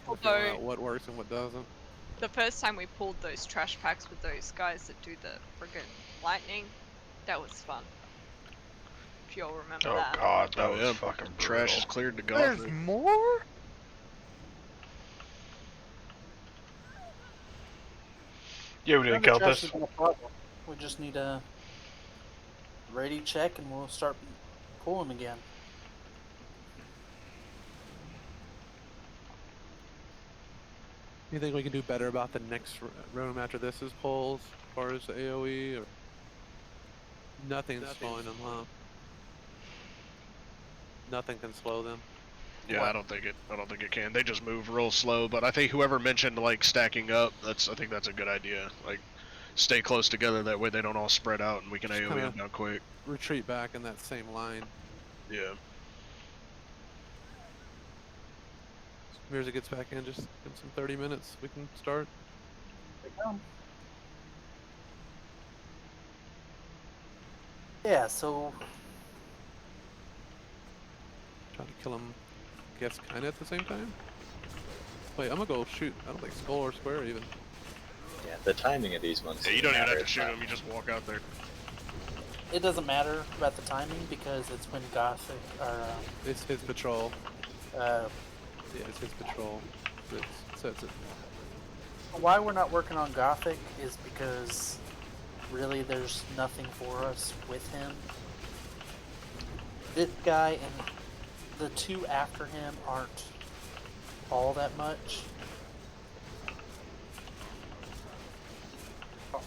Although What works and what doesn't. the first time we pulled those trash packs with those guys that do the friggin' lightning, that was fun. If you all remember Oh that. god, that was fucking trash is cleared to There's Gotham. more? Yeah, we didn't kill this. We just need a ready check and we'll start pulling again. You think we can do better about the next room after this is pulls, as far as the AoE, or nothing's slowing them, huh? Nothing can slow them. Yeah, I don't think it can. They just move real slow, but I think whoever mentioned like stacking up, I think that's a good idea. Like stay close together, that way they don't all spread out and we can Just AoE kinda them down quick. Retreat back in that same line. Yeah. Mirza gets back in, just give him some 30 minutes. We can start. Here they come. Yeah, so Trying to kill him, I guess, kind of at the same time. Wait, I'm gonna go shoot. I don't think skull or square even. Yeah, the timing of these ones. Yeah, you don't even have to shoot them. You just walk out there. it doesn't matter about the timing because it's when Gothic or it's his patrol. Yeah, it's his patrol. It sets it. Why we're not working on Gothic is because really there's nothing for us with him. This guy and the two after him aren't all that much.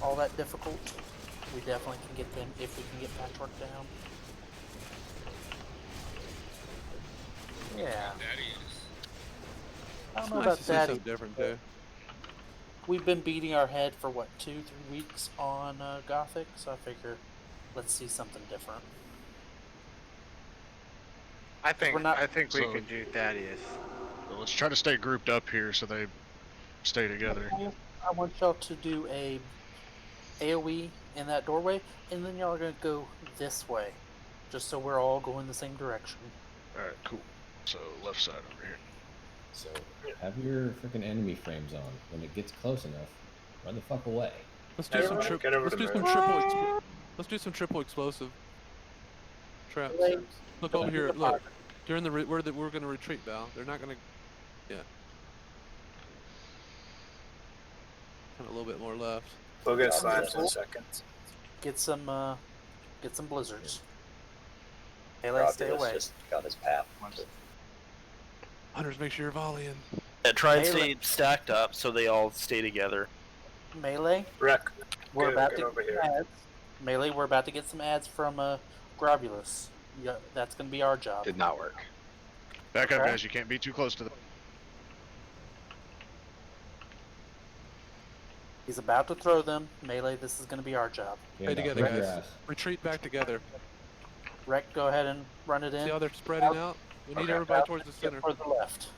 All that difficult. We definitely can get them if we can get Patchwerk down. Yeah. I don't know about that. Something different too. We've been beating our head for what, 2-3 weeks on Gothic, so I figure let's see something different. I think we So- could do Thaddeus. Well, let's try to stay grouped up here so they stay together. I want y'all to do a AoE in that doorway, and then y'all are gonna go this way, just so we're all going the same direction. Alright, cool. So, left side over here. So, have your freaking enemy frames on. When it gets close enough, run the fuck away. Let's do some triple explosive traps. Wait. Look over here. Look, during the we're gonna retreat, Val. They're not gonna. Yeah. Kind of a little bit more left. We'll get slimes in seconds. Get some blizzards. Hey, let's stay away. Just got his path. Hunters, make sure you're volleying. Yeah, try and Melee. stay stacked up so they all stay together. Melee. Wreck. We're Get about over to get here. ads. Melee. We're about to get some ads from Grobulus. Yeah, that's gonna be our job. Did not work. Back up, Okay. guys. You can't be too close to the... He's about to throw them. Melee. This is gonna be our job. Stay together, guys. Retreat back together. Wreck, go ahead and run it in. See how they're spreading out? We need everybody towards the center. For the left.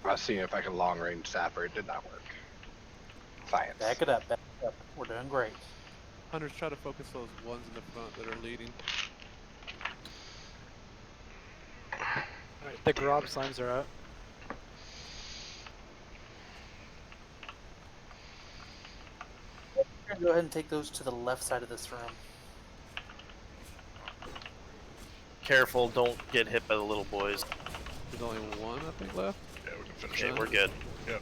I was seeing if I could long range sapper. It did not work. Science. Back it up. Back it up. We're doing great. Hunters, try to focus those ones in the front that are leading. Alright, the Grob slimes are out. We're gonna go ahead and take those to the left side of this room. Careful, don't get hit by the little boys. There's only one, I think, left. Yeah, we can finish Okay, it. we're good. Yep.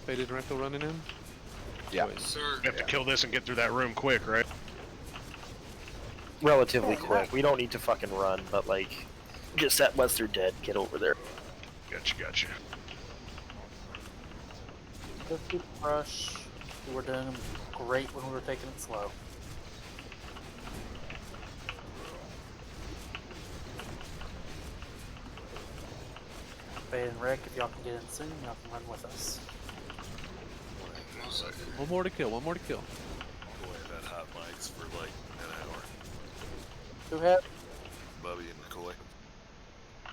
Faded Rectal running in? Yeah. Wait. Sir. We have to kill this and get through that room quick, right? Relatively quick. We don't need to fucking run, but like, just that once they're dead, get over there. Gotcha. Let's keep rush. We were doing great when we were taking it slow. Fade and Rick, if y'all can get in soon, y'all can run with us. One more to kill, one more to kill. Boy, I've had hot mics for like an hour. Who had? Bubby and McCoy. I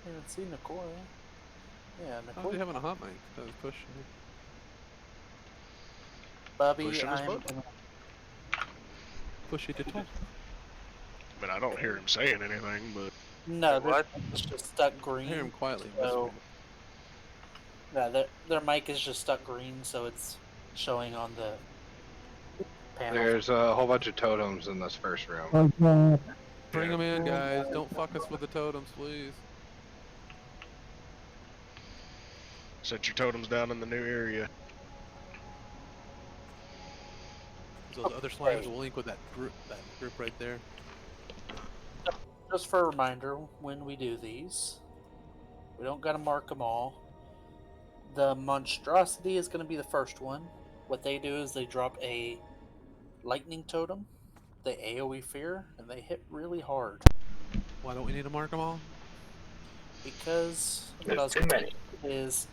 haven't seen Nicole. Yeah, How's Nicole. he having a hot mic? That was pushing. Bubby, Pushing his I'm button. Pushy to talk. But I don't hear him saying anything, but... no, What? it's just stuck green. I hear him quietly. So, yeah, their mic is just stuck green, so it's showing on the panel. There's a whole bunch of totems in this first room. Bring them in, guys. Don't fuck us with the totems, please. Set your totems down in the new area. Those other slimes will link with that group right there. Just for a reminder, when we do these, we don't gotta mark them all. The monstrosity is gonna be the first one. What they do is they drop a lightning totem, they AoE fear, and they hit really hard. Why don't we need to mark them all? Because what There's I was too gonna many. say is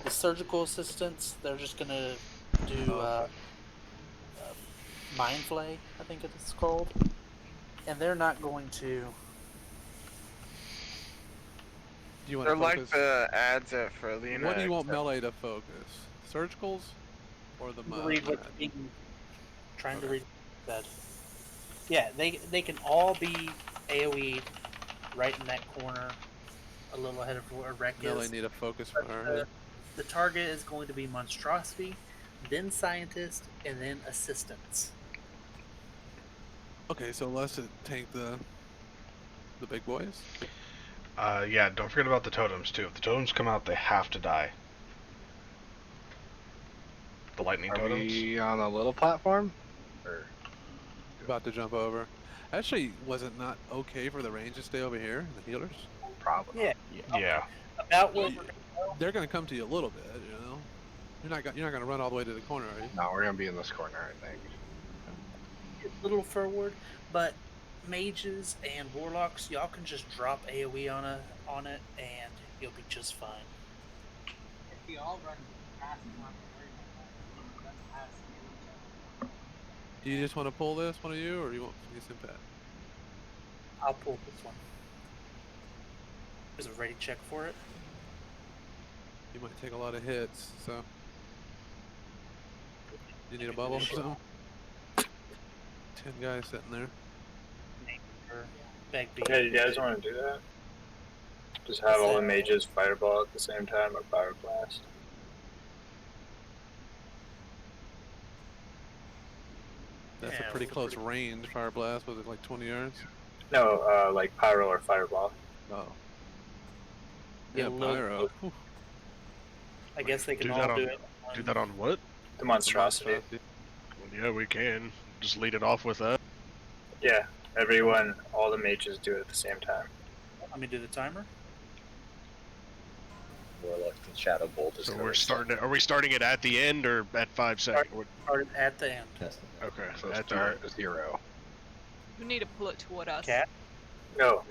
the surgical assistants, they're just gonna do mind flay, I think it's called. and they're not going to. Do you want They're to like focus? the ads at Frelina. What do you want except- melee to focus? Surgicals or the Read what's mad? being, trying to Okay. read that. Yeah, they can all be AoE'd right in that corner, a little ahead of where Wreck Melee is. need a focus But fire. the target is going to be Monstrosity, then Scientist, and then Assistants. Okay, so let's tank the big boys. Yeah, don't forget about the totems too. If the totems come out, they have to die. The lightning Are totems. we on a little platform? Or About to jump over. Actually, was it not okay for the range to stay over here, the healers? probably. Yeah. Yeah. About where They're gonna come to you a little bit, you know. You're not gonna run all the way to the corner, are you? No, we're gonna be in this corner, I think. a little forward, but mages and warlocks, y'all can just drop AoE on it, and you'll be just fine. If we all run past, we'll have to worry about that. Run past each other. Do you just want to pull this, one of you, or do you want this impact? I'll pull this one. There's a ready check for it. You might take a lot of hits, so. You need a bubble or something? 10 guys sitting there. Yeah, you guys want to do that? Just have all the mages fireball at the same time or fire blast. That's a pretty close range fire blast. Was it like 20 yards? No, like pyro or fireball. Oh. Yeah, Yeah, low- pyro. I guess they can Do all that on. do it. Do that on what? The monstrosity. Yeah, we can. Just lead it off with that. Yeah, everyone, all the mages do it at the same time. Let me do the timer. Warlock and Shadow Bolt is So gonna we're reset. starting. Are we starting it at the end or at 5 seconds? Start at the end. Okay, So at the start end. 0. We need to pull it toward us. Cat? No.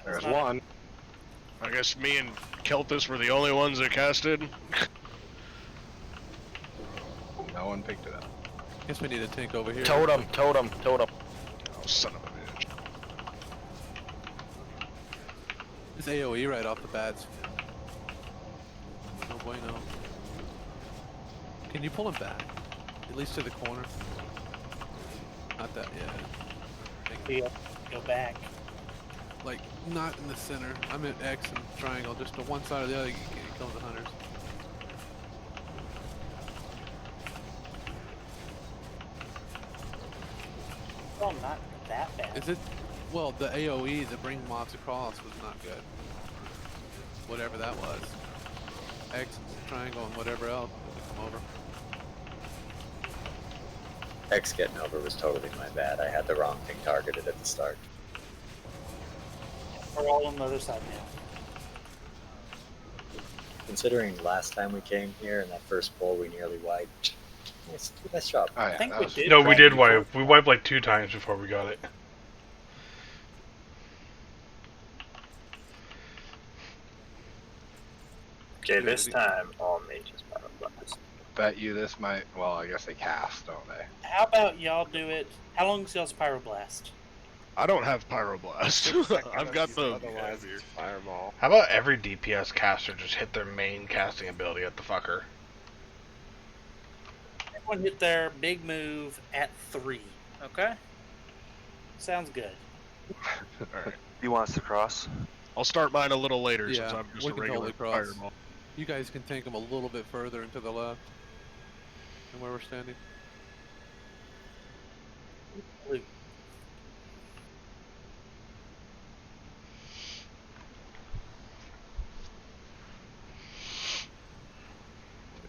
There's one. I guess me and Keltis were the only ones that casted. No one picked it up. Guess we need a tank over here. Totem. Oh, son of a bitch. This AoE right off the bat. No bueno. Can you pull him back? At least to the corner? Not that, yeah. Go back. Like, not in the center. I'm at X and triangle, just to one side or the other, you can't kill the hunters. Well, not that bad. Is it? Well, the AoE to bring mobs across was not good. Whatever that was. X and triangle and whatever else would come over. X getting over was totally my bad. I had the wrong thing targeted at the start. We're all on the other side now. Considering last time we came here and that first pull we nearly wiped. Nice job. Oh, yeah, I think we did. No, we did wipe. We wiped like 2 times before we got it. Okay, this time all mages fire blast. Bet you this might. Well, I guess they cast, don't they? How about y'all do it? How long is y'all's pyroblast? I don't have pyroblast. I've got the. Otherwise, it's fireball. How about every DPS caster just hit their main casting ability at the fucker? Everyone hit their big move at 3. Okay? Sounds good. Alright. You want us to cross? I'll start mine a little later since Yeah, I'm just we a can regular totally cross. fireball. You guys can tank them a little bit further and to the left. And where we're standing.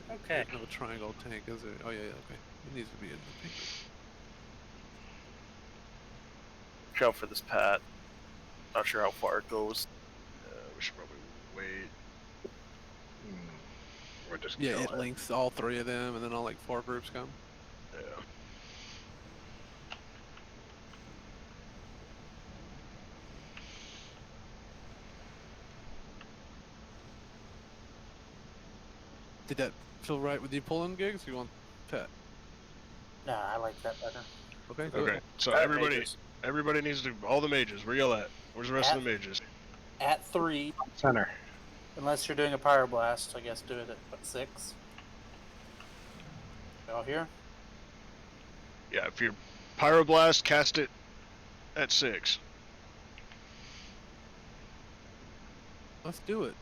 Okay. There's no triangle tank, is there? Oh yeah, okay. It needs to be in the tank. Watch out for this Pat. Not sure how far it goes. We should probably wait. We're just Yeah, killing it links all 3 of them, and then all like 4 groups come. Yeah. Did that feel right with you pulling gigs? You want Pet? Nah, I like that better. Okay. Do Okay. it. So Alright, everybody, mages. everybody needs to all the mages. Where y'all at? Where's the rest of the mages? At 3, Center. unless you're doing a pyroblast, I guess do it at what, 6? Y'all here? Yeah. If you're pyroblast, cast it at 6. Let's do it.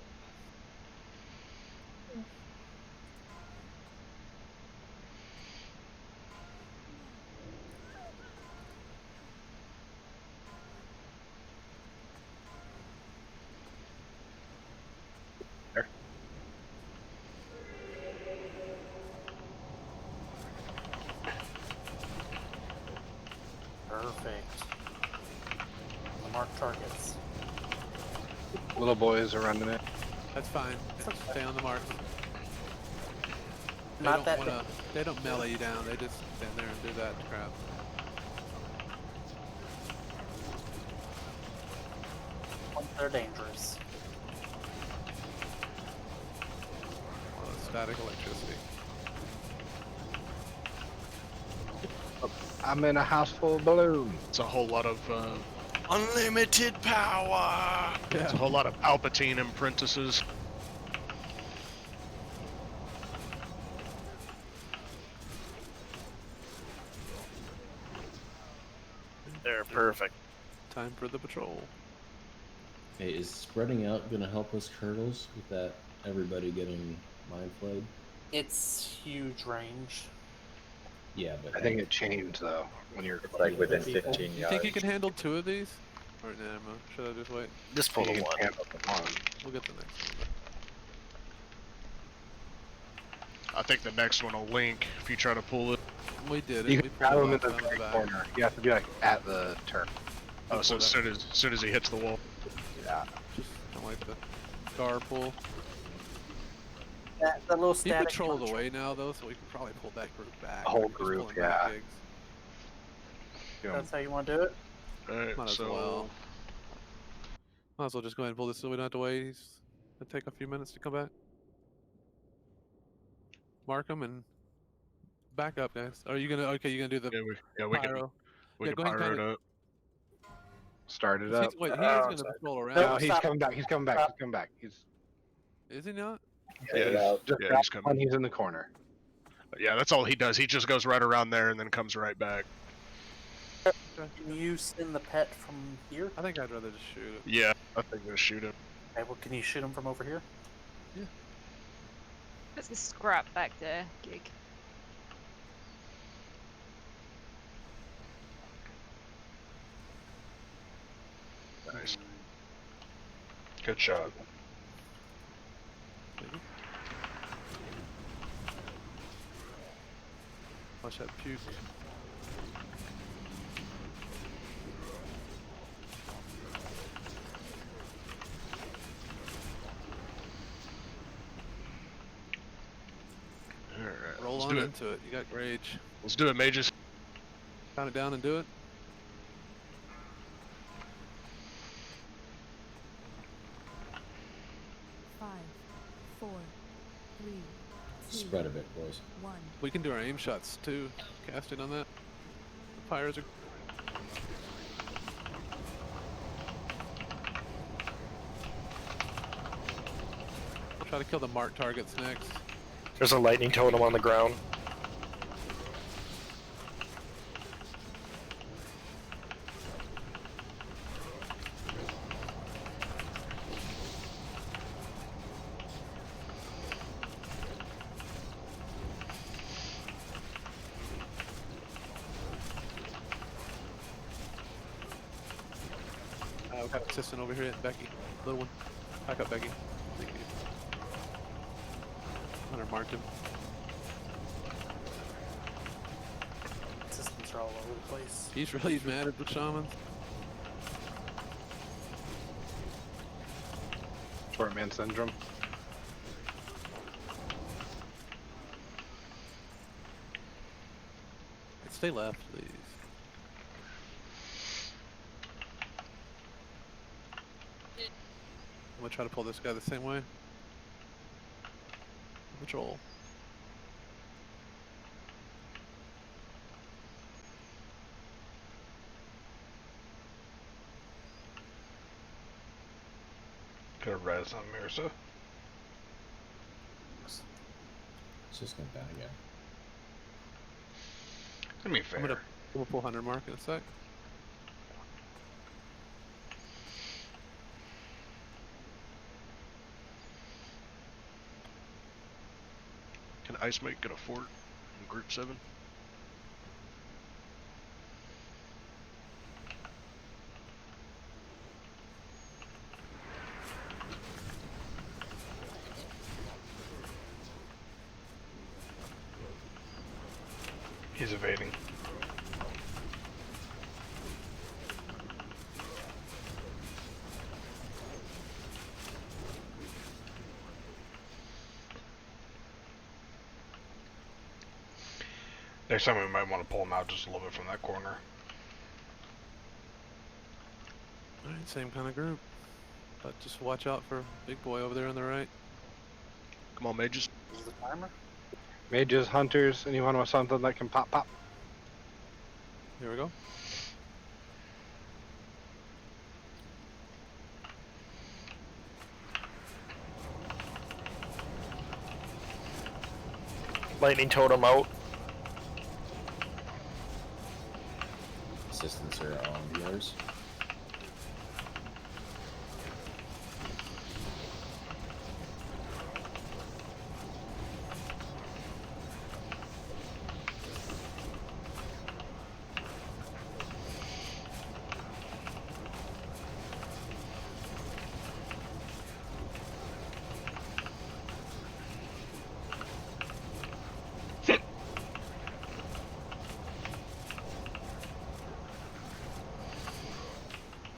Perfect. The marked targets. Little boys are running it. That's fine. Stay on the mark. They Not don't that wanna. They don't melee you down. They just stand there and do that crap. They're dangerous. Oh, static electricity. I'm in a house full of balloons. It's a whole lot of Unlimited power. it's a whole lot of Palpatine apprentices. They're perfect. Time for the patrol. Hey, is spreading out gonna help us Turtles with that everybody getting mind flayed? It's huge range. Yeah, but I think it changed though when you're like within people. 15 You yards. think you can handle 2 of these? Or nah, should I just wait? Just pull the You can one. handle the one. We'll get the next one. I think the next one will link if you try to pull it. We did it. You We can pulled grab him in last the time very back. corner. You have to be like at the turn. Oh, so as soon as he hits the wall. Yeah. Just kind of like the scar pull. That little He static. patrolled punch. away now though, so we can probably pull that group back. The whole Just group, pulling back yeah. gigs. That's how you want to do it? Alright, Might as so well. Might as well just go ahead and pull this so we don't have to wait. It'll take a few minutes to come back. Mark them and back up, guys. Are you gonna? Okay, you're gonna do the we pyro. can go ahead and pyro kinda, it up. Start it up. Wait, he is gonna patrol around. No, he's coming back. He's coming back. He's coming back. Is he not? Yeah, he's coming. When he's in the corner. Yeah, that's all he does. He just goes right around there and then comes right back. Can you send the pet from here? I think I'd rather just shoot it. Yeah, I think just shoot him. Okay, well, can you shoot him from over here? Yeah. There's a scrap back there, gig. Nice. Good shot. Watch that puke. Alright. Roll let's on do it. into it. You got rage. Let's do it, mages. Count it down and do it. Spread a bit, boys. We can do our aim shots too. Casting on that. The pyros are. I'll try to kill the marked targets next. There's a lightning totem on the ground. We've got assistant over here and Becky. Little one. Back up, Becky. Thank you. Hunter marked him. Systems are all over the place. He's really mad at the shamans. Short man syndrome. Stay left, please. I'm gonna try to pull this guy the same way. Patrol. could have res on Mirza. It's just gonna die again. I mean, fair. I'm gonna pull 100 mark in a sec. Can Ice Mate get a fort in Group 7? He's evading. Next time we might want to pull him out just a little bit from that corner. Alright, same kind of group. But just watch out for big boy over there on the right. Come on, mages. Is the timer? Mages, hunters, anyone with something that can pop. Here we go. Lightning totem out. Assistants are on yours.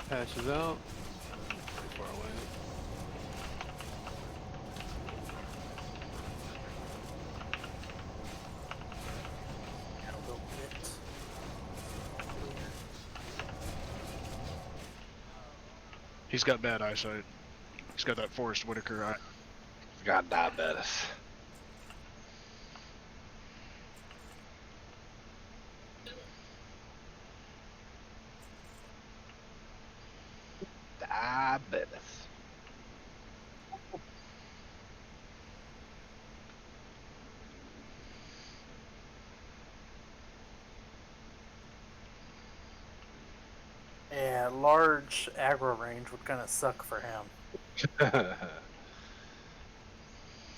Pashes out. Far away. He's got bad eyesight. He's got that Forrest Whitaker eye. He's got diabetes. Diabetes. Yeah, large aggro range would kind of suck for him.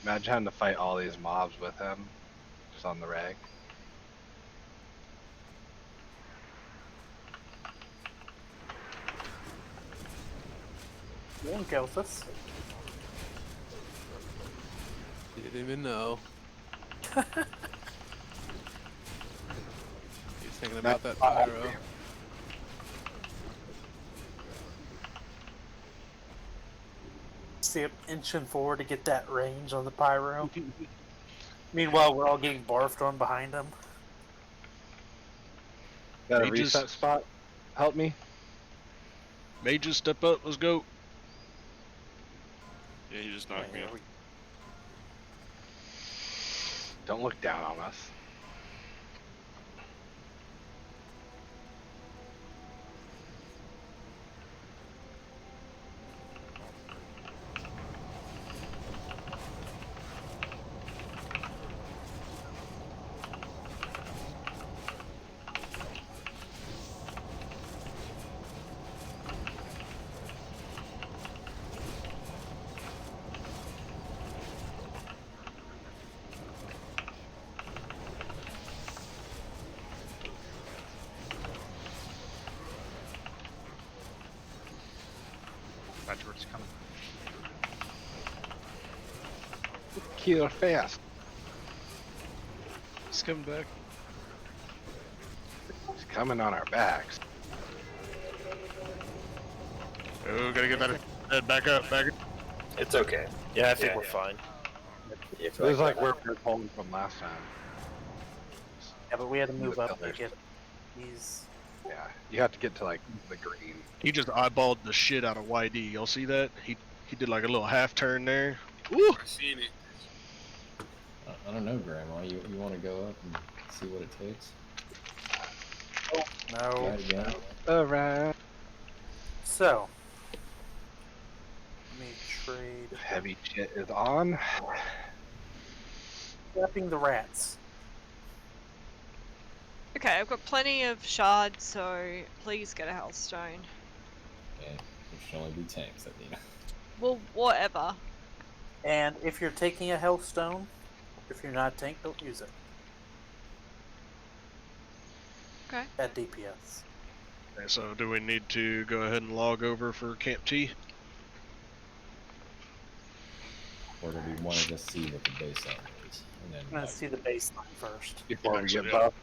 Imagine having to fight all these mobs with him, just on the rag. You won't go with us. Didn't even know. He's thinking about that pyro. See him inching forward to get that range on the pyro. Meanwhile, we're all getting barfed on behind him. Got a Mages. reset spot? Help me. Mages, step up. Let's go. Yeah, he just knocked me up. Don't look down on us. Patchwerk's coming. Kill fast. He's coming back. He's coming on our backs. Oh, gotta get that back up, back up. It's okay. Yeah, I think we're fine. It was like where we were pulling from last time. Yeah, but we had to move up to get these. Yeah, you have to get to like the green. He just eyeballed the shit out of YD. Y'all see that? He did like a little half turn there. Woo! I seen it. I don't know, Grandma. You want to go up and see what it takes? No. Try it again. Alright. So, let me trade. Heavy shit is on. Trapping the rats. Okay, I've got plenty of shards, so please get a hellstone. And there should only be tanks that need. Well, whatever. And if you're taking a hellstone, if you're not a tank, don't use it. Okay. At DPS. Okay, so do we need to go ahead and log over for Camp T? Or do we want to just see what the baseline is? And then, Let's see the baseline first. Before we Actually, get buffed.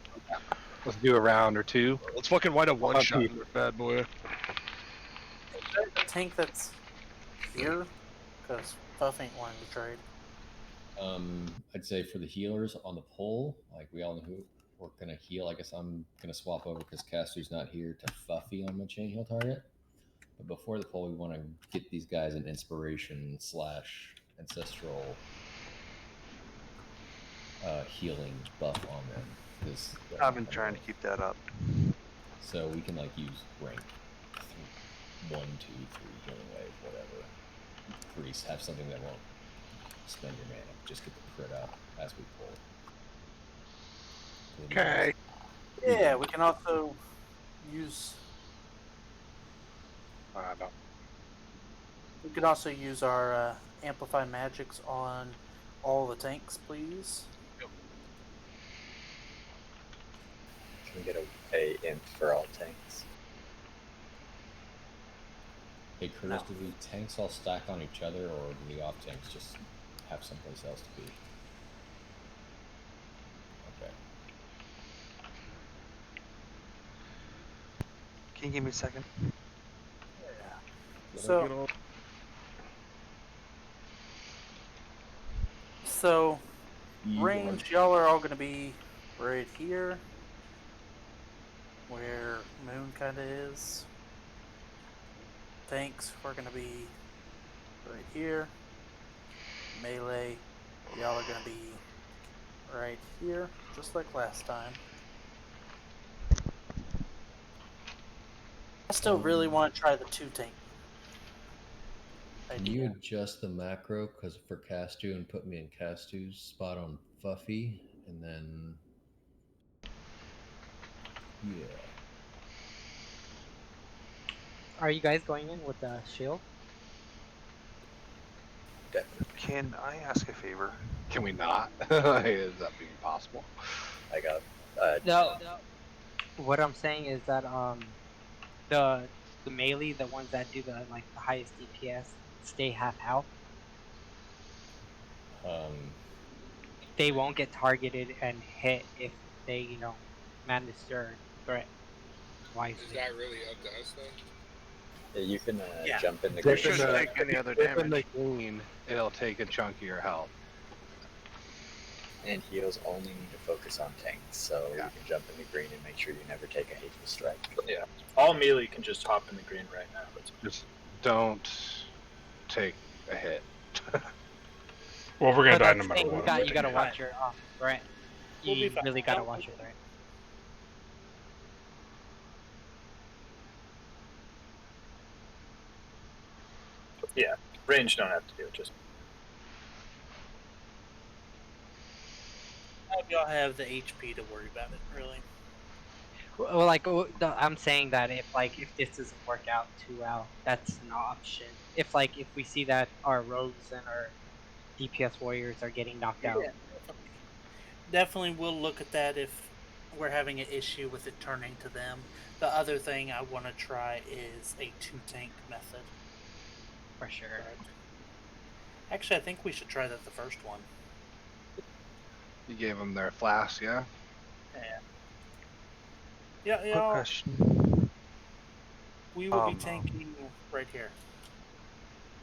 Let's do a round or two. Let's fucking white a Come on, one-shot people. this bad boy. Is there a tank that's here? Because Puff ain't wanting to trade. I'd say for the healers on the pole, like we all know who we're gonna heal. I guess I'm gonna swap over because Caster's not here to Fuffy on my chain heal target. But before the pole, we want to get these guys an inspiration / ancestral healing buff on them because I've been trying to keep that up. So we can like use rank 1, 2, 3 healing wave, whatever. Priest have something that won't spend your mana. Just get the crit up as we pull. Okay. Yeah, we can also use. We could also use our amplify magics on all the tanks, please. Can we get a imp for all tanks? Hey Curtis, do the tanks all stack on each other, or do the off tanks just have someplace else to be? Okay. Can you give me a second? So range, y'all are all going to be right here, where Moon kind of is. Tanks are going to be right here. Melee, y'all are going to be right here, just like last time. I still really want to try the 2 tank. Can you adjust the macro because for Castu and put me in Castu's spot on Fuffy, and then yeah. Are you guys going in with the shield? Can I ask a favor? Can we not? Is that being possible? I got. No. What I'm saying is that the melee, the ones that do the highest DPS, stay half health. They won't get targeted and hit if they manage their threat wisely. Is that really up to us though? Yeah, you can jump in the Dip green. in take any other dip in damage. the green, it'll take a chunk of your health. And heals only need to focus on tanks, so you can jump in the green and make sure you never take a hateful strike. Yeah, all melee can just hop in the green right now. Just don't take a hit. Well, we're gonna But die that's no the matter thing, what. you gotta watch your threat. We'll be You fine. really gotta watch your threat. Yeah, range don't have to do it. Just Y'all have the HP to worry about it, really. Well, I'm saying that if this doesn't work out too well, that's an option. If we see that our rogues and our DPS warriors are getting knocked out. Yeah, definitely we'll look at that if we're having an issue with it turning to them. The other thing I want to try is a 2 tank method. For sure. Actually, I think we should try that the first one. You gave them their flask, yeah? Yeah, Quick question. we will be tanking right here.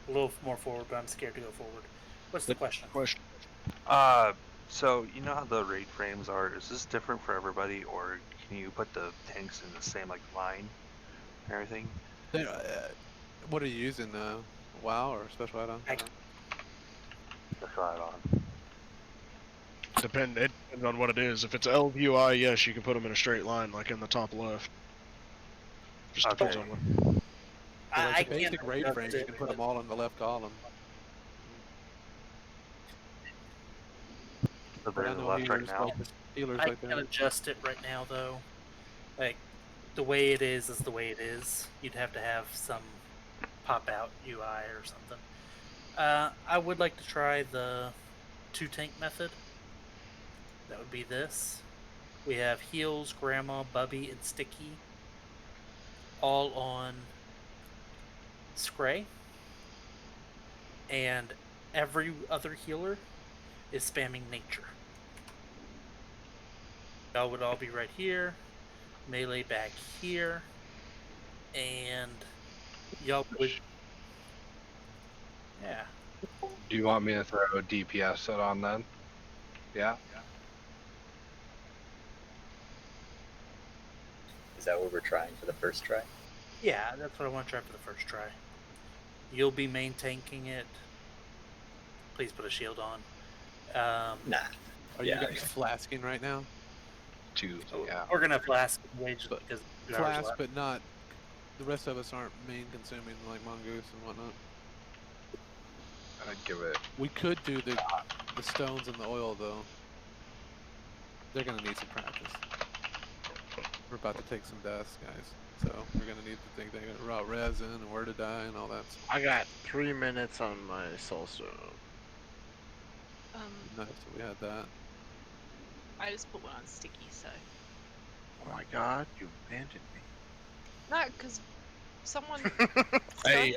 A little more forward, but I'm scared to go forward. What's the question? So you know how the raid frames are? Is this different for everybody, or can you put the tanks in the same line and everything? What are you using? WoW or special add-on? Special add-on. It depends on what it is. If it's LUI, yes, you can put them in a straight line, like in the top left. Just depends on what. So the basic raid frames, you can put them all in the left column. So But they're I to the know left right healers now. like the healers I like can that. adjust it right now though. Like the way it is the way it is. You'd have to have some pop out UI or something. I would like to try the 2-tank method. That would be this. We have Heals, Grandma, Bubby, and Sticky all on Scray. And every other healer is spamming Nature. Y'all would all be right here. Melee back here. And y'all would... Yeah. Do you want me to throw a DPS set on then? Yeah. Is that what we're trying for the first try? Yeah, that's what I want to try for the first try. You'll be main tanking it. Please put a shield on. Nah. Are you guys flasking right now? Yeah. We're gonna flask wage because Flask, but not. The rest of us aren't main consuming like Mongoose and whatnot. I'd give it. We could do the stones and the oil though. They're gonna need some practice. We're about to take some dust, guys. So we're gonna need to think about resin and where to die and all that stuff. I got 3 minutes on my soulstone. Nice, so we had that. I just put one on Sticky, so. Oh my god, you abandoned me. No, because someone. Hey,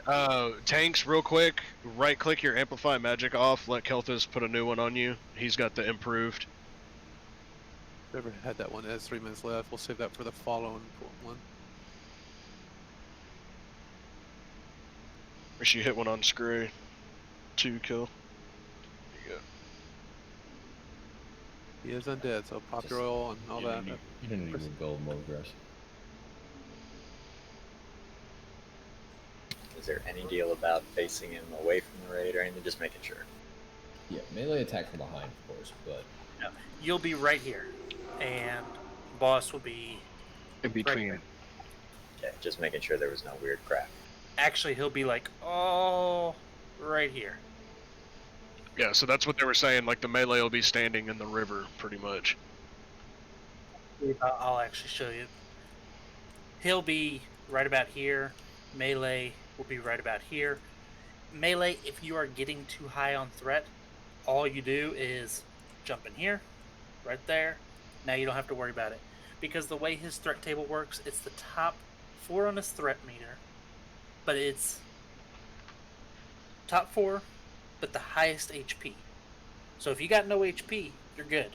tanks, real quick. Right click your amplify magic off. Let Kelthus put a new one on you. He's got the improved. Whoever had that one has 3 minutes left. We'll save that for the following one. Or she hit one on Screw. 2 kill. There you go. He is undead, so pop your oil and all that. You didn't need to go more aggressive. Is there any deal about facing him away from the raid or anything? Just making sure. Yeah, melee attack from behind, of course, but No, you'll be right here, and boss will be in between. Right Okay, just making sure there was no weird crap. Actually, he'll be like, right here. Yeah, so that's what they were saying. Like the melee will be standing in the river, pretty much. I'll actually show you. He'll be right about here. Melee will be right about here. Melee, if you are getting too high on threat, all you do is jump in here, right there. Now you don't have to worry about it. Because the way his threat table works, it's the top 4 on his threat meter, but it's top 4, but the highest HP. So if you got no HP, you're good.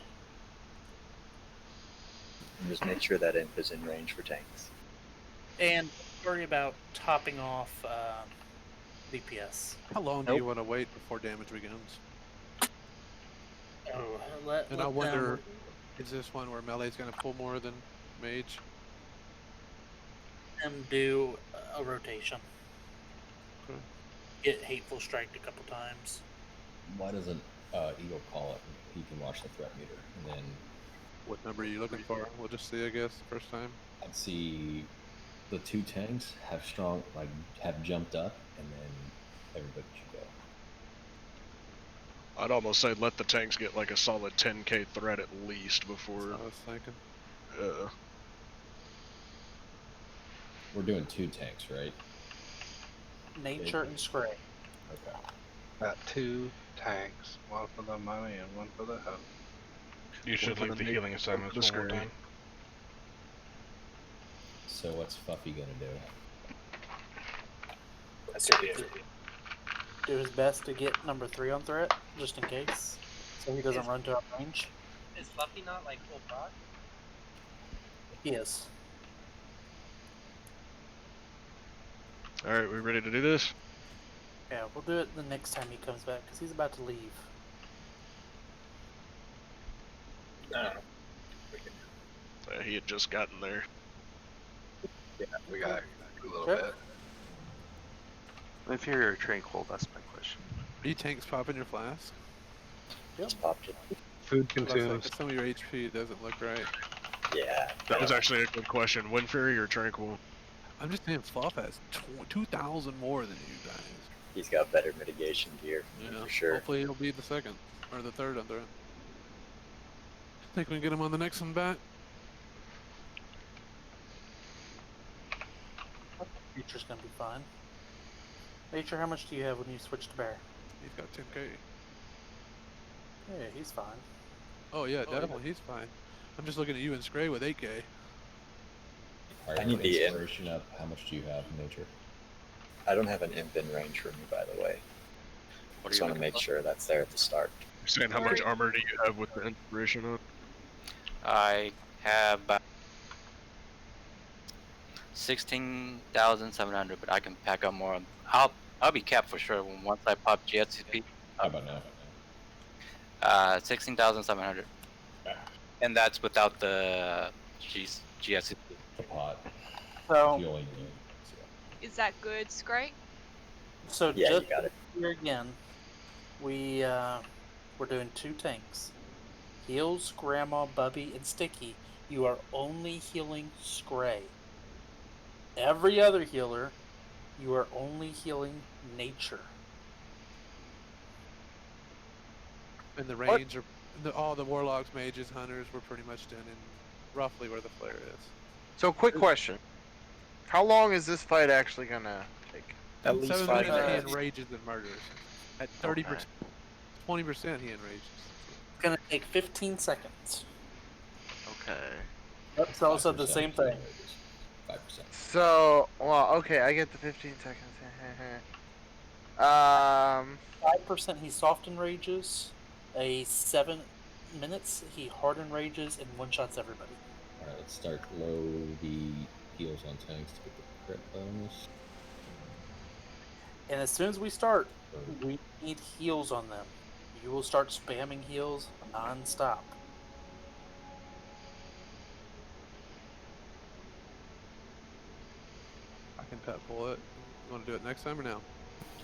And just make sure that imp is in range for tanks. And worry about topping off DPS. How long do you want to wait before damage begins? And I wonder, is this one where melee's going to pull more than mage? Them do a rotation. Okay. Get Hateful Strike a couple times. why doesn't Eagle call it? He can watch the threat meter, and then what number are you looking for? We'll just see, I guess, the first time. I'd see the 2 tanks have jumped up, and then everybody should go. I'd almost say let the tanks get like a solid 10k threat at least before. That's what I was thinking. We're doing 2 tanks, right? Nature and Scray. Okay. Got 2 tanks, one for the money and one for the health. You should leave the healing assignments one more time. So what's Fuffy gonna do? That's the idea. Do his best to get number 3 on threat, just in case, so he doesn't run to our range. Is Fluffy not like full proc? He is. Alright, we ready to do this? Yeah, we'll do it the next time he comes back, because he's about to leave. He had just gotten there. Yeah, we got a little Sure. bit. Inferior or tranquil, that's my question. Are you tanks popping your flask? Just popped it. Food Looks consumes. like some of your HP doesn't look right. Yeah. That was actually a good question. Winfury or tranquil? I'm just saying Fluff has 2,000 more than you guys. He's got better mitigation gear, Yeah, for sure. Hopefully he'll be the second or the third on threat. Think we can get him on the next one back? Nature's gonna be fine. Nature, how much do you have when you switch to bear? He's got 10k. Yeah, he's fine. Oh yeah, definitely, he's fine. I'm just looking at you and Scray with 8k. Alright, I need the inspiration up. How much do you have in nature? I don't have an imp in range for me, by the way. Just want to make sure that's there at the start. You're saying how much armor do you have with the inspiration on? I have about 16,700, but I can pack up more. I'll be capped for sure once I pop GSCP. How about now? 16,700. And that's without the GSCP. The pot. So, Is that good, Scray? so Yeah, just you got it. here again, we're doing 2 tanks. Heals, Grandma, Bubby, and Sticky. You are only healing Scray. Every other healer, you are only healing Nature. And the range are all the warlocks, mages, hunters were pretty much done in roughly where the flare is. So, quick question: how long is this fight actually gonna take? At least 7 5 minutes. He minutes. enrages and murders. At 30%, 20% he enrages. It's gonna take 15 seconds. Okay. That's also the same thing. 5%. So, well, okay, I get the 15 seconds. 5% he soft enrages. A 7 minutes he hard enrages and one-shots everybody. Alright, let's start low the heals on tanks to get the crit bonus. And as soon as we start, we need heals on them. You will start spamming heals non-stop. I can pet pull it. You want to do it next time or now?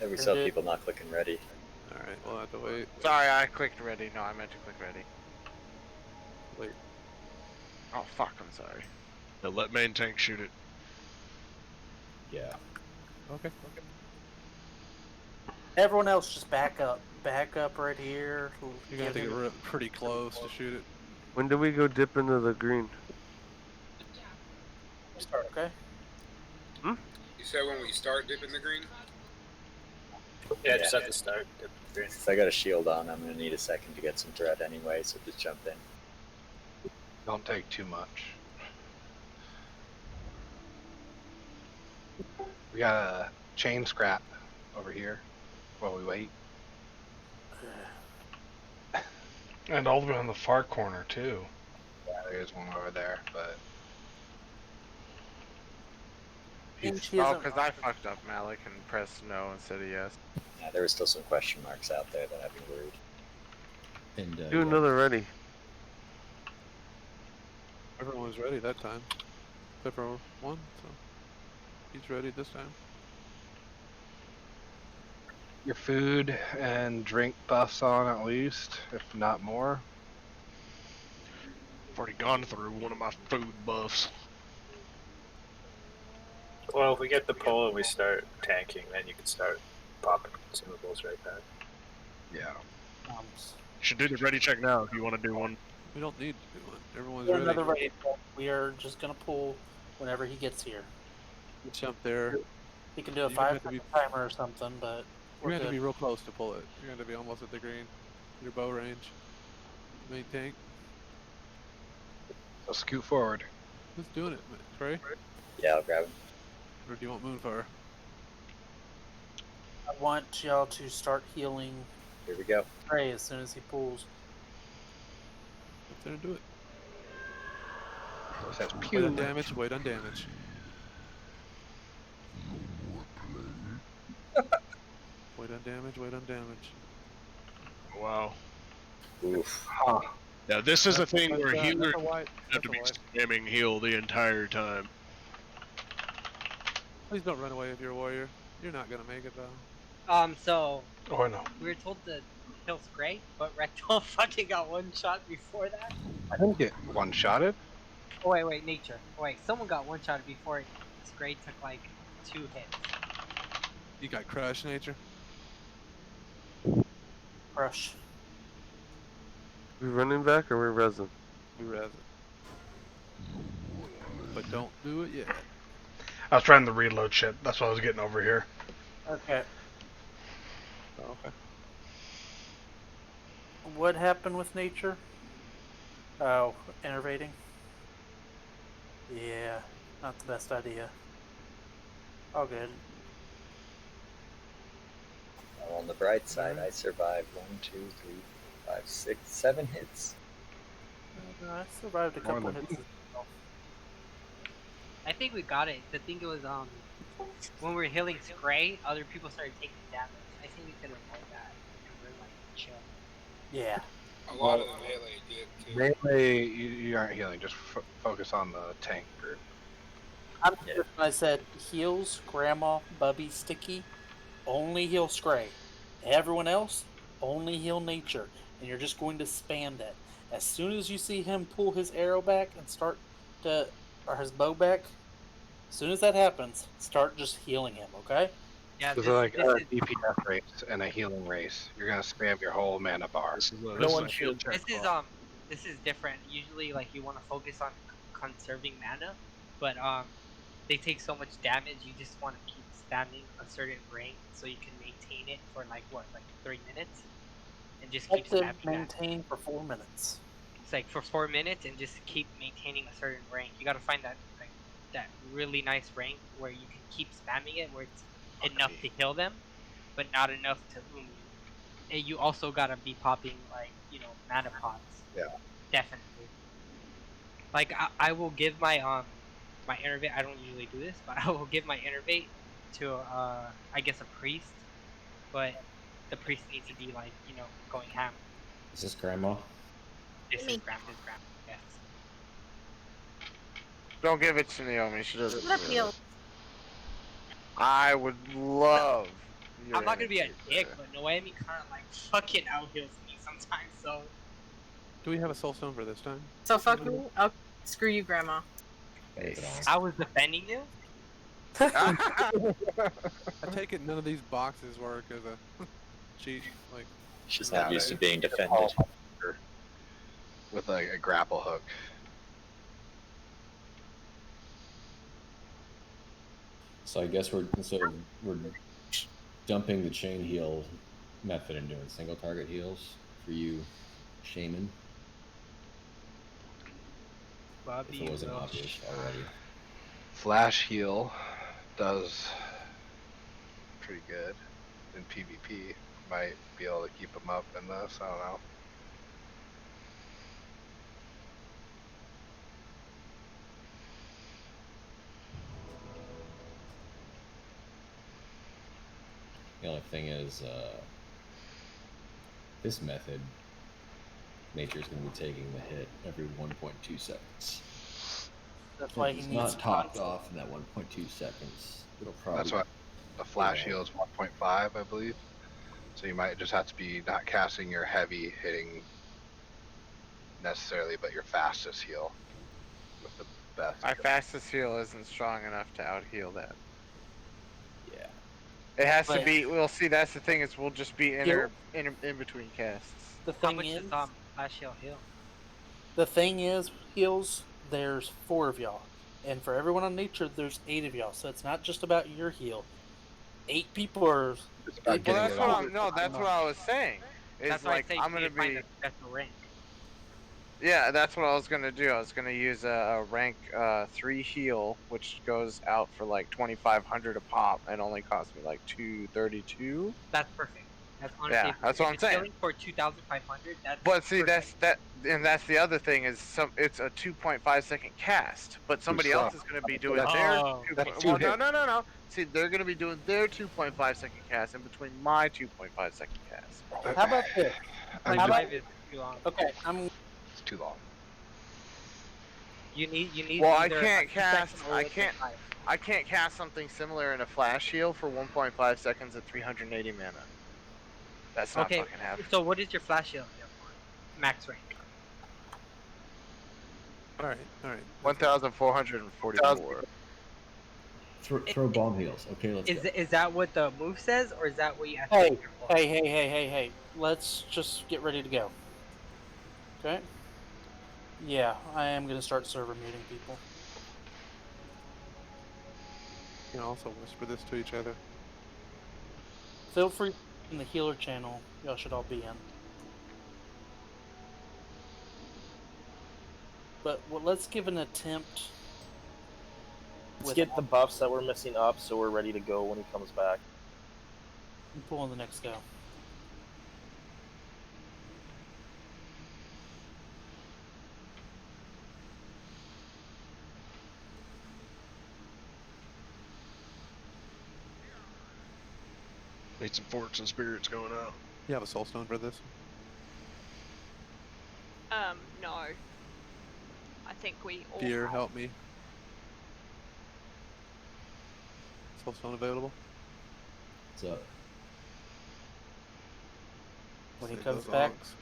Yeah, we saw people not clicking ready. Alright, we'll have to wait. Sorry, I clicked ready. No, I meant to click ready. Wait. Oh, fuck, I'm sorry. Yeah, let main tank shoot it. Yeah. Okay. Everyone else just back up. Back up right here. You're gonna have to get pretty close to shoot it. When do we go dip into the green? Start, okay? You said when we start dipping the green? Yeah, just at the start. Since I got a shield on, I'm going to need a second to get some threat anyway, so just jump in. Don't take too much. We got a chain scrap over here while we wait. And all the way on the far corner too. Yeah, there's one over there, but Oh, because I fucked up, Malik, and pressed no instead of yes. Yeah, there were still some question marks out there that had me worried. And Do another ready. Everyone was ready that time. Except for one, so he's ready this time. your food and drink buffs on at least, if not more. I've already gone through one of my food buffs. Well, if we get the pull and we start tanking, then you can start popping consumables right back. Yeah. You should do the ready check now if you want to do one. We don't need to do one. Everyone's We're ready. another ready check. We are just gonna pull whenever he gets here. Jump there. He can do a You 5-second timer or something, but You're we're going to good. be real close to pull it. You're going to be almost at the green. Your bow range. Main tank. So scoot forward. Who's doing it? Trey? Yeah, I'll grab him. Or do you want Moonfire? I want y'all to start healing Here we go. Trey as soon as he pulls. Get there and do it. It says Wait on damage, wait on damage. Wait on damage, wait on damage. Wow. Oof. Huh. Yeah, this is a thing That's where a- healers that's a white- have to be that's spamming heal the entire time. Please don't run away with your warrior. You're not gonna make it though. So Oh, I know. we were told to kill Scray, but Rectal fucking got one shot before that. I didn't get one-shotted. Oh wait, Nature. Oh, wait, someone got one shot before Scray took like 2 hits. You got crushed, Nature. Crush. We running back or we're resin? res it. But don't do it yet. I was trying to reload shit. That's what I was getting over here. Okay. Oh, okay. What happened with nature? Oh, innervating? Yeah, not the best idea. All good. Well, on the bright side, I survived 1, 2, 3, 5, 6, 7 hits. I survived a More couple than hits. I think we got it. The thing was, when we were healing Scray, other people started taking damage. I think we could avoid that if we're like chill. Yeah. A lot of the melee did too. Melee, you aren't healing. Just focus on the tank group. I said heals, Grandma, Bubby, Sticky, only heal Scray. Everyone else, only heal nature. And you're just going to spam that. As soon as you see him pull his arrow back and start to, or his bow back, as soon as that happens, start just healing him, okay? Yeah, This is like a DPS race and a healing race. You're gonna spam your whole mana bar. This is different. Usually, like you want to focus on conserving mana, but they take so much damage. You just want to keep spamming a certain rank so you can maintain it for like 3 minutes, and just keep spamming that. Maintain for 4 minutes. It's like for 4 minutes and just keep maintaining a certain rank. You gotta find that that really nice rank where you can keep spamming it, where it's enough to heal them, but not enough to you. And you also gotta be popping mana pots. Yeah. Definitely. Like I will give my my innervate. I don't usually do this, but I will give my innervate to I guess a priest, but the priest needs to be like going ham. Is this grandma? This is grandma. Yes. Don't give it to Naomi. She doesn't. What up, Neil? I would love. I'm not gonna be a dick, but Noemi kind of like fucking out heals me sometimes. So. Do we have a soul stone for this time? So fuck me. I'll screw you, Grandma. I was defending you. I take it none of these boxes work as a cheat. Like she's not used to being defended. With like a grapple hook. So I guess we're dumping the chain heal method and doing single target heals for you, Shaman. Bobby, if it wasn't obvious already. Flash heal does pretty good in PvP. Might be able to keep them up in this. I don't know. The only thing is, this method, nature's going to be taking the hit every 1.2 seconds. That's why it's not topped off in that 1.2 seconds. It'll probably. That's why the flash heal is 1.5, I believe. So you might just have to be not casting your heavy hitting necessarily, but your fastest heal with the best. My fastest heal isn't strong enough to out heal that. Yeah. It has to be. We'll see. That's the thing is we'll just be in between casts. The How thing much is, does flash heal heal? the thing is, heals. There's 4 of y'all, and for everyone on nature, there's 8 of y'all. So it's not just about your heal. 8 people are. Well, that's what I'm. No, that's what I was saying. Is That's like why I say I'm gonna you find be. a special rank. Yeah, that's what I was gonna do. I was gonna use a rank 3 heal, which goes out for like 2,500 a pop, and only cost me like 232. That's perfect. That's honestly. Yeah, that's what I'm saying. Healing for 2,500. That's. But see, perfect. that's the other thing is it's a 2.5 second cast, but somebody else is gonna be doing their. No. See, they're gonna be doing their 2.5 second cast in between my 2.5 second cast. How about this? How about, It's too long. okay, It's too long. You need. Well, I either can't a cast. second or I a can't. five. I can't cast something similar in a flash heal for 1.5 seconds at 380 mana. That's not Okay, fucking happening. so what is your flash heal? Max rank. all right. 1,444. Throw bomb heals. Okay, let's go. Is that what the move says, or is that what you have to Hey, make your for? hey. Let's just get ready to go. Okay. Yeah, I am gonna start server muting people. You can also whisper this to each other. Feel free in the healer channel. Y'all should all be in. But let's give an attempt. Let's get the buffs that we're missing up so we're ready to go when he comes back. And pull on the next go. Need some forks and spirits going out. You have a soul stone for this? No. I think we all Dear, have. help me. Soul stone available? What's up? When he Save comes those back. onks.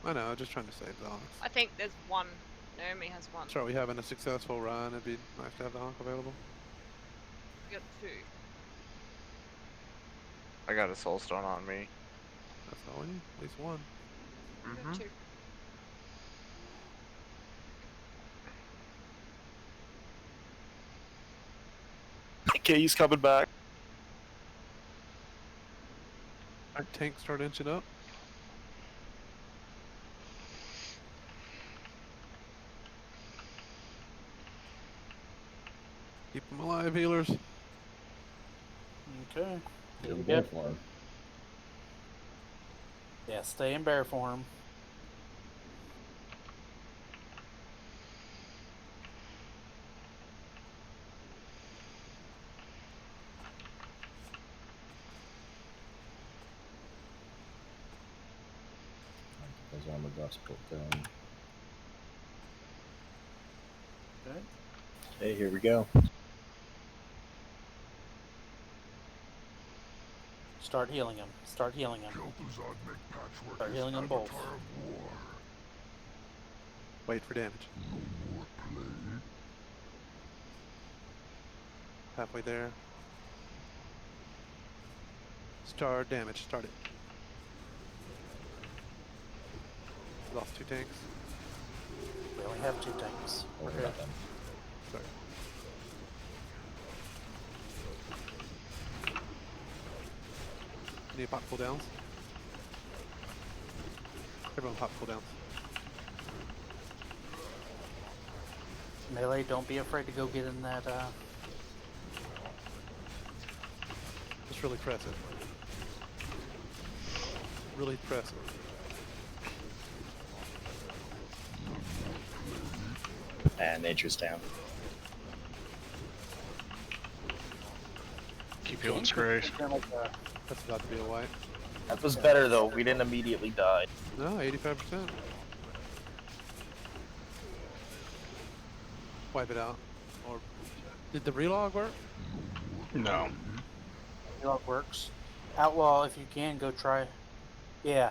I know, just trying to save the onks. I think there's one. Naomi has one. So are we having a successful run? It'd be nice to have the onk available. We got two. I got a soul stone on me. That's all we need. At least one. We got two. Okay, he's coming back. Our tank start inching up. Keep them alive, healers. Okay. You're we bear go. form. Yeah, stay in bear form. Those armor buffs put down. Okay. Hey, here we go. Start healing him. Start healing him. Start healing them both. Wait for damage. Halfway there. Start damage. Start it. Lost 2 tanks. We only have 2 tanks. Oh, We're we good. got them. Sorry. Need pop cooldowns. Everyone pop cooldowns. Melee, don't be afraid to go get in that, Just really press it. Really press it. And nature's down. Keep healing Scray. That's about to be a wipe. That was better though. We didn't immediately die. No, 85%. Wipe it out. Or did the relog work? No. Relog works. Outlaw, if you can, go try. Yeah.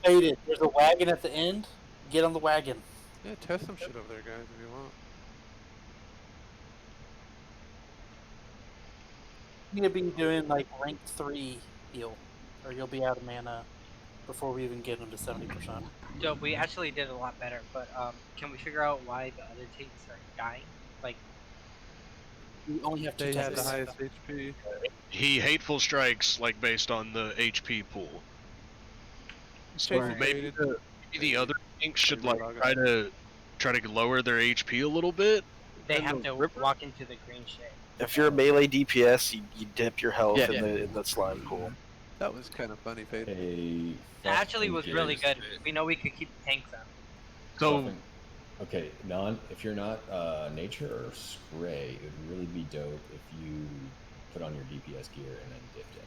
Faded. There's a wagon at the end. Get on the wagon. Yeah, test some shit over there, guys, if you want. You need to be doing like rank 3 heal, or you'll be out of mana before we even get them to 70%. So we actually did a lot better, but can we figure out why the other tanks are dying? Like, we only have 2 They had tanks. the highest HP. He hateful strikes like based on the HP pool. So Chasing maybe faded. the other tanks should like Relog try to lower their HP a little bit. they have to walk into the green shade. If you're a melee DPS, you dip your health Yeah. in the slime pool. That was kind of funny, Fade. Hey, That actually was really James. good. We know we could keep the tanks out. So Okay, if you're not nature or Scray, it would really be dope if you put on your DPS gear and then dipped it.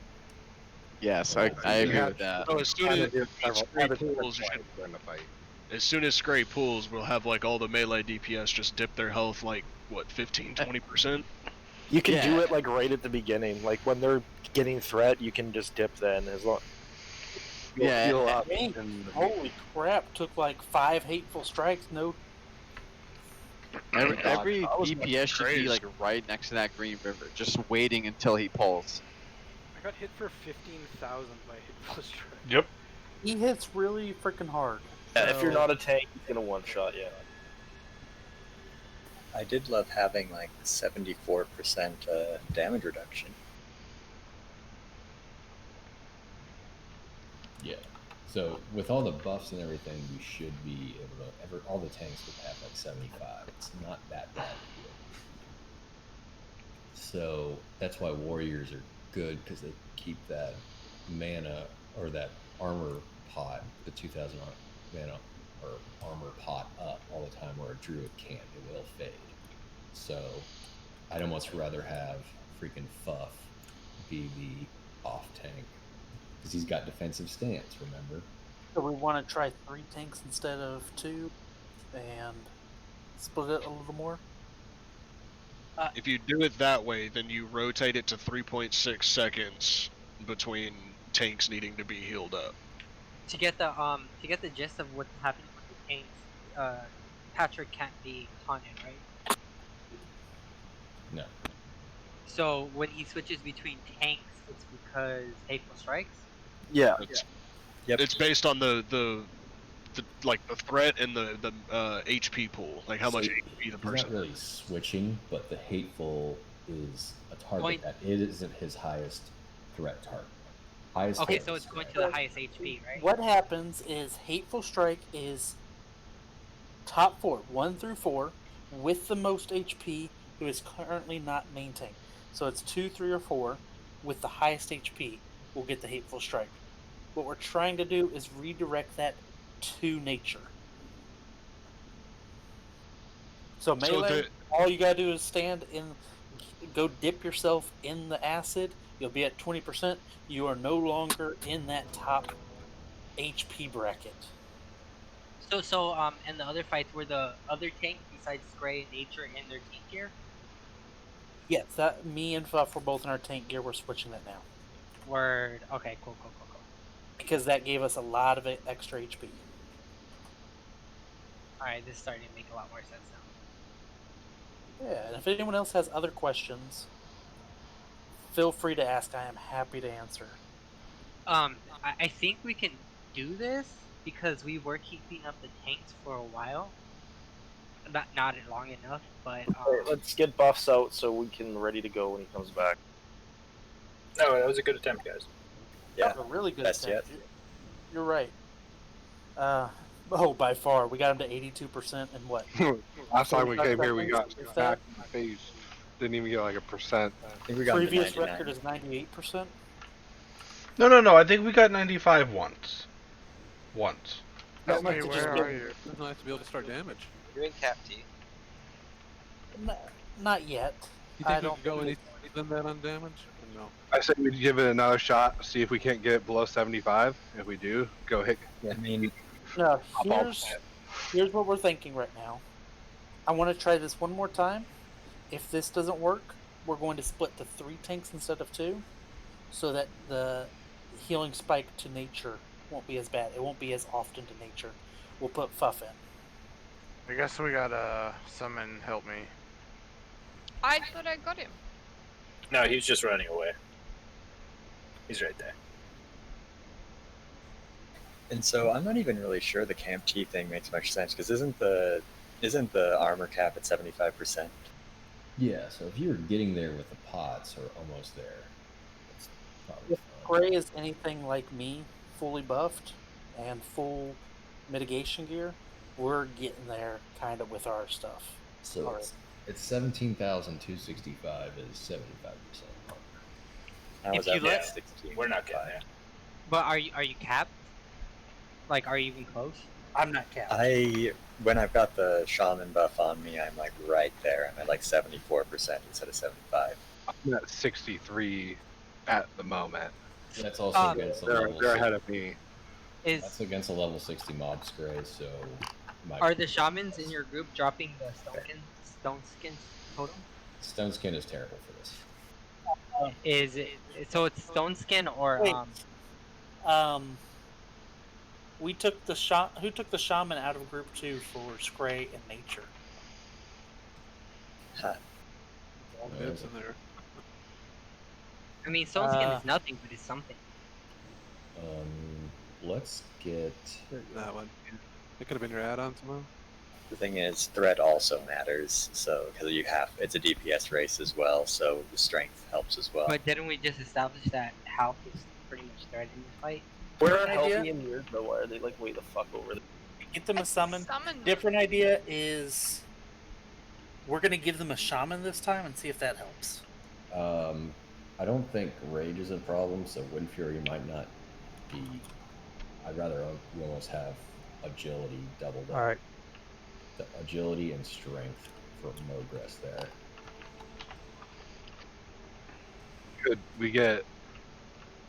Yes, I agree with that. So as soon as Scray pools, as soon as Scray pools, we'll have like all the melee DPS just dip their health like what 15-20%. You can do it like right at the beginning, like when they're getting threat. You can just dip then as long. You'll Yeah, heal up Dang, and holy crap! Took like 5 hateful strikes. No. Every that was DPS should be crazy. like right next to that green river, just waiting until he pulls. I got hit for 15,000 by Hateful Strike. Yep. He hits really freaking hard. Yeah, if you're So- not a tank, he's gonna one shot you. I did love having like 74% damage reduction. Yeah. So with all the buffs and everything, we should be able to. All the tanks would have like 75. It's not that bad to heal. So that's why warriors are good, because they keep that mana or that armor pot, the 2,000 mana or armor pot up all the time, where a druid can't. It will fade. So I'd almost rather have freaking Fuff be the off tank, because he's got defensive stance, remember? So we want to try 3 tanks instead of 2, and split it a little more. If you do it that way, then you rotate it to 3.6 seconds between tanks needing to be healed up. To get the gist of what's happening with the tanks, Patchwerk can't be taunted, right? No. So when he switches between tanks, it's because Hateful Strikes? Yeah. It's based on the like the threat and the HP pool, like how much HP the He's person. not really switching, but the hateful is a target that it isn't his highest threat target. Okay, so it's going to the highest HP, right? What happens is Hateful Strike is top 4, 1 through 4, with the most HP, who is currently not main tank. So it's 2, 3, or 4 with the highest HP will get the Hateful Strike. What we're trying to do is redirect that to nature. So melee, all you gotta do is stand in, go dip yourself in the acid. You'll be at 20%. You are no longer in that top HP bracket. So in the other fights, were the other tanks besides Scray and Nature in their tank gear? Yes, that me and Fuff were both in our tank gear. We're switching that now. Word. Okay, cool. Because that gave us a lot of extra HP. Alright, this is starting to make a lot more sense now. Yeah, and if anyone else has other questions, feel free to ask. I am happy to answer. I think we can do this because we were keeping up the tanks for a while. Not long enough, but Okay, let's get buffs out so we can ready to go when he comes back. No, that was a good attempt, guys. Yeah, that was a really good best attempt. You're right. By far, we got him to 82% and what? Last time we came here, we got Is that- back in the face. Didn't even get like a percent. I think we got Previous record is 98%. No. I think we got 95 once. That might Hey, have where just are been- you? It's nice to be able to start damage. You're in Cap T. Not yet. You I think we don't could go think any than that on damage? Or no. I say we give it another shot, see if we can't get below 75. If we do, go hit. I mean, No, here's what we're thinking right now. I want to try this one more time. If this doesn't work, we're going to split to 3 tanks instead of 2, so that the healing spike to nature won't be as bad. It won't be as often to nature. We'll put Fuff in. I guess we gotta summon help me. I thought I got him. No, he's just running away. He's right there. and so I'm not even really sure the Camp T thing makes much sense, because isn't the armor cap at 75%? Yeah, so if you're getting there with the pots or almost there, it's probably If Gray is anything like me, fully buffed and full mitigation gear, we're getting there kind of with our stuff. So All right. it's 17,265 is 75%. I was If you at let- 16. We're not getting there. But are you capped? Like, are you even close? I'm not capped. When I've got the shaman buff on me, I'm like right there. I'm at like 74% instead of 75. I'm at 63 at the moment. That's also against a level. They're ahead of me. That's against a level 60 mob Scray, so. Are the shamans in your group dropping the stone skin totem? Stone Skin is terrible for this. Is it so? It's stone skin or Wait. We took the who took the shaman out of group 2 for Scray and nature? Huh. All bits in there. I mean, stone skin is nothing, but it's something. Let's get that one. It could have been your add-on somehow. The thing is, threat also matters, so because it's a DPS race as well, so the strength helps as well. But didn't we just establish that health is pretty much threat in this fight? Where are Different idea? Healthy and Weird though? Why are they like way the fuck over there? Get them a summon. Summon. Different idea is we're gonna give them a shaman this time and see if that helps. I don't think rage is a problem, so Wind Fury might not be. I'd rather we almost have agility doubled up. All right. The agility and strength for Mogress there. Could we get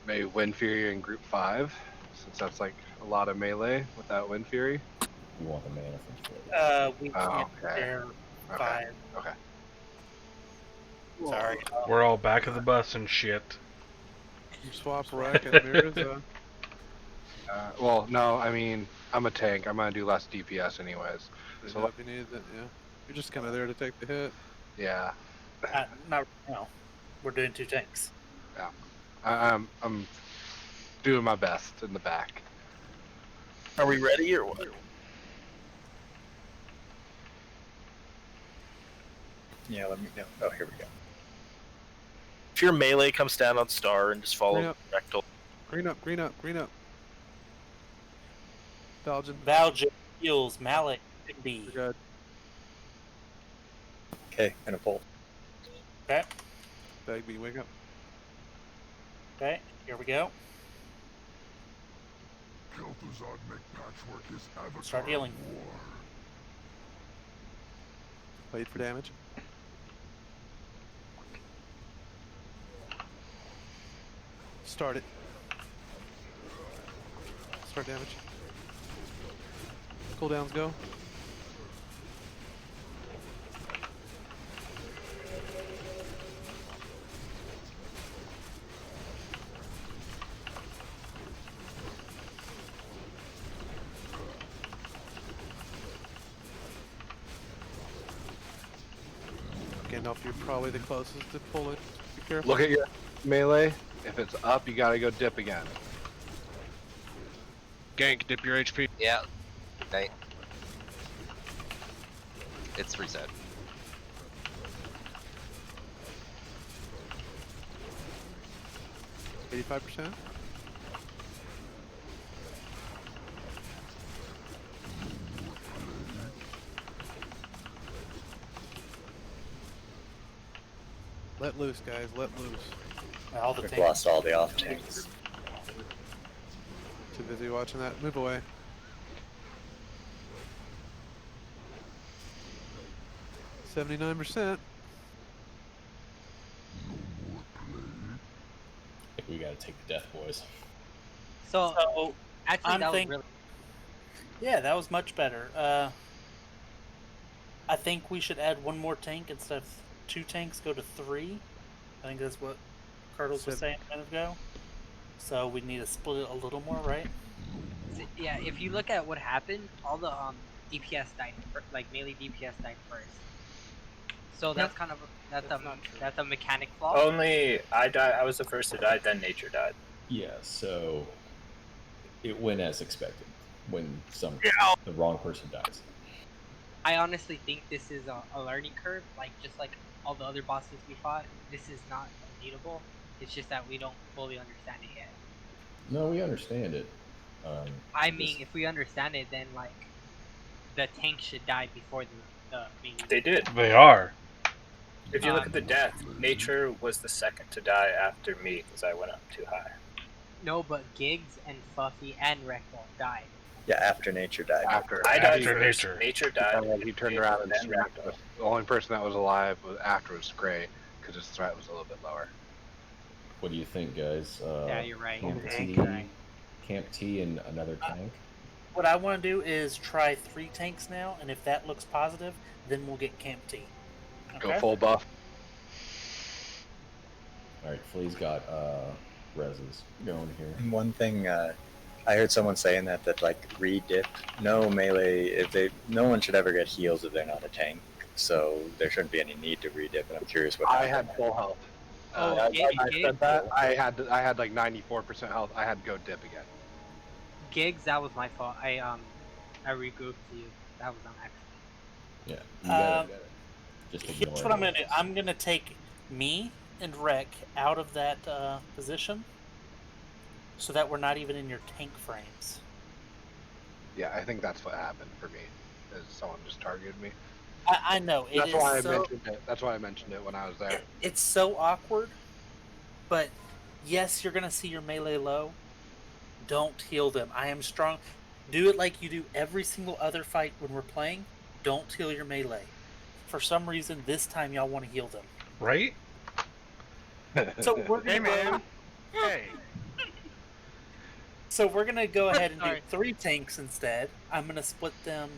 maybe Wind Fury in Group 5, since that's like a lot of melee without Wind Fury? You want the mana from Fury. We can't share 5. Okay. Sorry. We're all back of the bus and shit. You swap rack and mirrors. Well, no, I mean, I'm a tank. I'm gonna do less DPS anyways. So if you need that, yeah. You're just kind of there to take the hit. Yeah. Not no. We're doing 2 tanks. Yeah. I'm doing my best in the back. Are we ready or what? Yeah, let me know. Oh, here we go. If your melee comes down on star and just Green follow up. rectal. Green up, green up, green up. Belgian. Valja, heals, Malik, Big B. Good. Okay, gonna pull. Okay. Bagby, wake up. Okay, here we go. Start healing. Wait for damage. Start it. Start damage. Cooldowns go. Gandalf, you're probably the closest to pull it. Be careful. Look at your melee. If it's up, you gotta go dip again. Gank, dip your HP. Yeah. Okay. It's reset. $85%. Let loose, guys. Let loose. All the We've tanks. lost all the off tanks. Too busy watching that. Move away. $79%. I think we gotta take the death, boys. So actually, I'm that was think- really. Yeah, that was much better. I think we should add 1 more tank instead of 2 tanks. Go to 3. I think that's what Cardles was saying a minute ago. So we need to split it a little more, right? Yeah, if you look at what happened, all the DPS died, like melee DPS died first. So that's kind of that's a mechanic flaw. Only I died. I was the first to die. Then nature died. Yeah, so it went as expected when the wrong person dies. I honestly think this is a learning curve, like just like all the other bosses we fought. This is not unbeatable. It's just that we don't fully understand it yet. No, we understand it. I mean, if we understand it, then like the tank should die before the main. They did. They are. If you look at the death, nature was the second to die after me because I went up too high. No, but Giggs and Fluffy and Rectal died. Yeah, after nature died. I died After first. nature. Nature died. And then he turned around and then smacked us. The only person that was alive was after was Gray, because his threat was a little bit lower. What do you think, guys? Yeah, you're right. Camp T and another tank? What I want to do is try 3 tanks now, and if that looks positive, then we'll get Camp T. Go full buff. Alright, Flea's got reses going here. And one thing I heard someone saying that like re-dip, no melee, no one should ever get heals if they're not a tank. So there shouldn't be any need to re-dip. And I'm curious what I happened. had full health. Oh, I said that. I had like 94% health. I had to go dip again. Giggs, that was my fault. I regrouped you. That was on accident. Yeah, you gotta just Here's ignore what I'm gonna those. do. I'm gonna take me and Rek out of that position, so that we're not even in your tank frames. Yeah, I think that's what happened for me. Is someone just targeted me. I know it That's is why I so. mentioned it. That's why I mentioned it when I was there. It's so awkward, but yes, you're gonna see your melee low. Don't heal them. I am strong. Do it like you do every single other fight when we're playing. Don't heal your melee. For some reason, this time y'all want to heal them. Right? So we're gonna Hey, man. go. Hey. So we're gonna go ahead and do Sorry. 3 tanks instead. I'm gonna split them.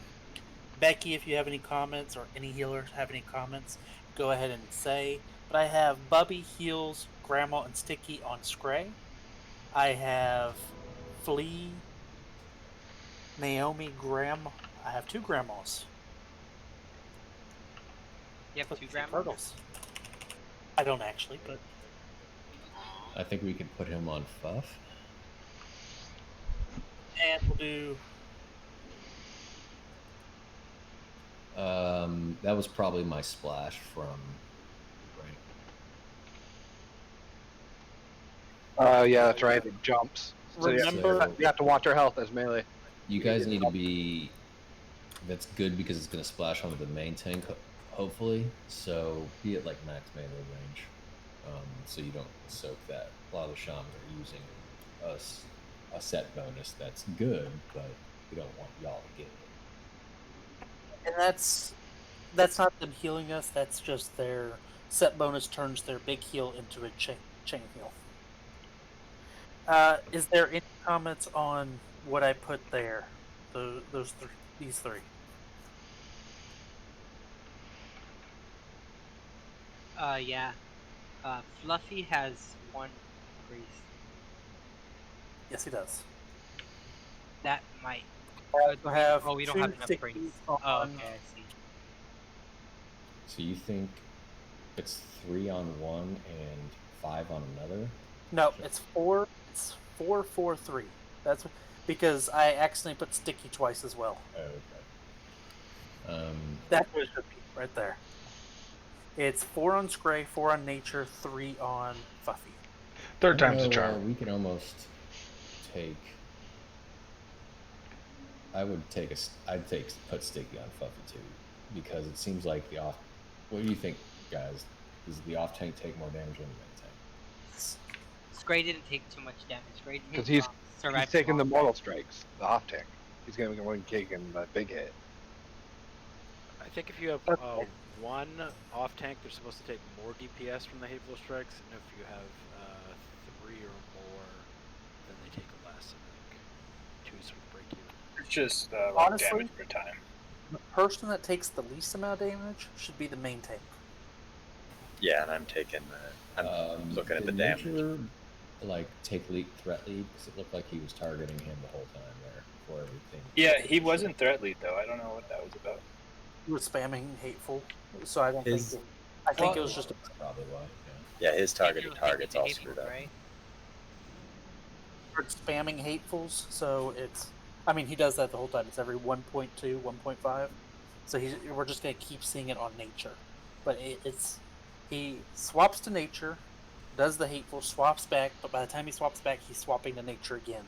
Becky, if you have any comments, or any healers have any comments, go ahead and say. But I have Bubby, Heals, Grandma, and Sticky on Scray. I have Flea, Naomi, Grandma. I have 2 grandmas. You have 2 Two grandmas? turtles. I don't actually, but I think we could put him on Fuff. and we'll do. That was probably my splash from. Yeah, that's right. It jumps. So Remember, you have to watch our health as melee. You guys need to be. That's good because it's going to splash onto the main tank, hopefully. So be at like max melee range, so you don't soak that. A lot of the shamans are using a set bonus that's good, but we don't want y'all to get it. and that's not them healing us. That's just their set bonus turns their big heal into a chain heal. Is there any comments on what I put there? These 3. Yeah. Fluffy has 1 priest. Yes, he does. That might. I have oh, we don't 2 have enough priests. stickies Oh, on- okay, I see. So you think it's 3 on one and 5 on another? No, it's 4. It's 4, 4, 3. That's because I accidentally put sticky twice as well. Oh, okay. That's what it should be right there. It's 4 on Scray, 4 on Nature, 3 on Fuffy. Third time's the charm. We could almost take. I'd put Sticky on Fuffy too, because it seems like the off. What do you think, guys? Does the off tank take more damage than the main tank? Scray didn't take too much damage. Scray Because he's survived taking the long mortal strikes, the off tank. He's going to go and taking the big hit. I think if you have one off tank, they're supposed to take more DPS from the Hateful Strikes, and if you have 3 or more, then they take less. I think 2 sort of break even. It's just Honestly, damage per time. The person that takes the least amount of damage should be the main tank. Yeah, and I'm taking the. I'm looking at the damage. Nature, like take lead, threat lead, because it looked like he was targeting him the whole time there before everything. Yeah, he wasn't threat lead though. I don't know what that was about. He was spamming hateful, so I don't His- think. I think it was just. Probably why. Yeah, his targeted target's all screwed up. right? Spamming hatefuls, so it's. I mean, he does that the whole time. It's every 1.2, 1.5. So we're just gonna keep seeing it on Nature, but it's he swaps to Nature, does the hateful, swaps back, but by the time he swaps back, he's swapping to Nature again.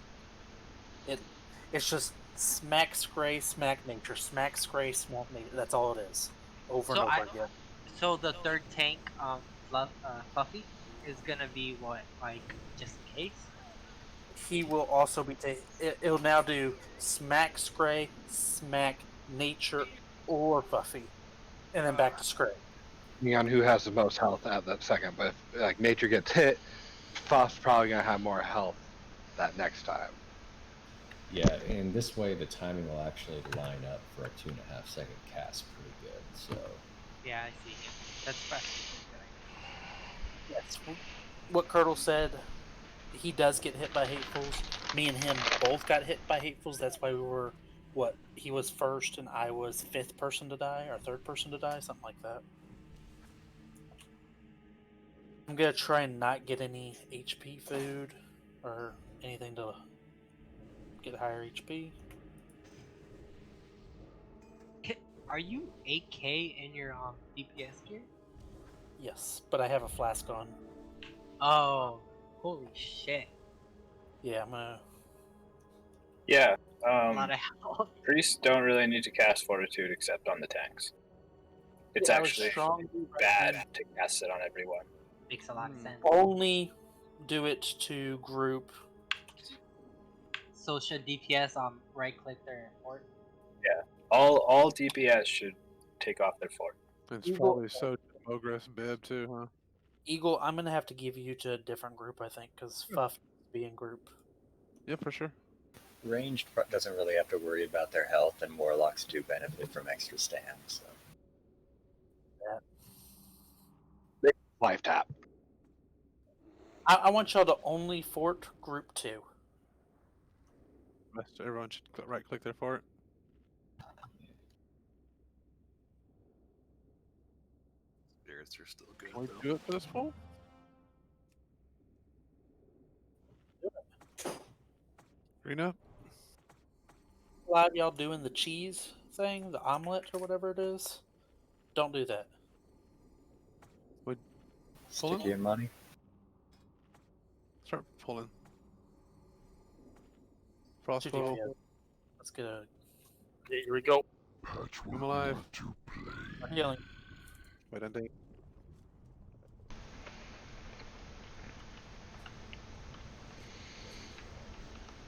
It's just smack Scray, smack Nature, smack Scray, smack Nature. That's all it is, over and over again. So the third tank, Fluffy, is gonna be what, like, just in case? He will also be it'll now do smack Scray, smack Nature, or Buffy, and then back to Scray. Depending on who has the most health at that second, but if like Nature gets hit, Fuff's probably going to have more health that next time. Yeah, and this way the timing will actually line up for a 2.5 second cast pretty good. So. Yeah, I see. That's fast. Yes. What Curdle said, he does get hit by hatefuls. Me and him both got hit by hatefuls. That's why we were, he was first and I was 5th person to die, or 3rd person to die, something like that. I'm going to try and not get any HP food or anything to get higher HP. Are you 8K in your DPS gear? Yes, but I have a flask on. Oh, holy shit! Yeah, I'm gonna. Yeah. A lot of health. Priests don't really need to cast Fortitude except on the tanks. It's Yeah, I was actually strong bad to cast it on everyone. Makes a lot of sense. Only do it to group. So should DPS right click their fort? Yeah. All DPS should take off their fort. It's Eagle- probably so Ogres Bib too, huh? Eagle, I'm gonna have to give you to a different group, I think, because Fuff be in group. Yeah, for sure. Ranged doesn't really have to worry about their health, and Warlocks do benefit from extra stand. So. Life tap. I want y'all to only fort group 2. Everyone should right click their fort. Spirits are still good. Can we though. do it for this poll? Green up. A lot of y'all doing the cheese thing, the omelet or whatever it is. Don't do that. Sticky and money. Start pulling. Frostbow. Let's get a. Here we go. I'm alive. I'm healing. Wait, I think.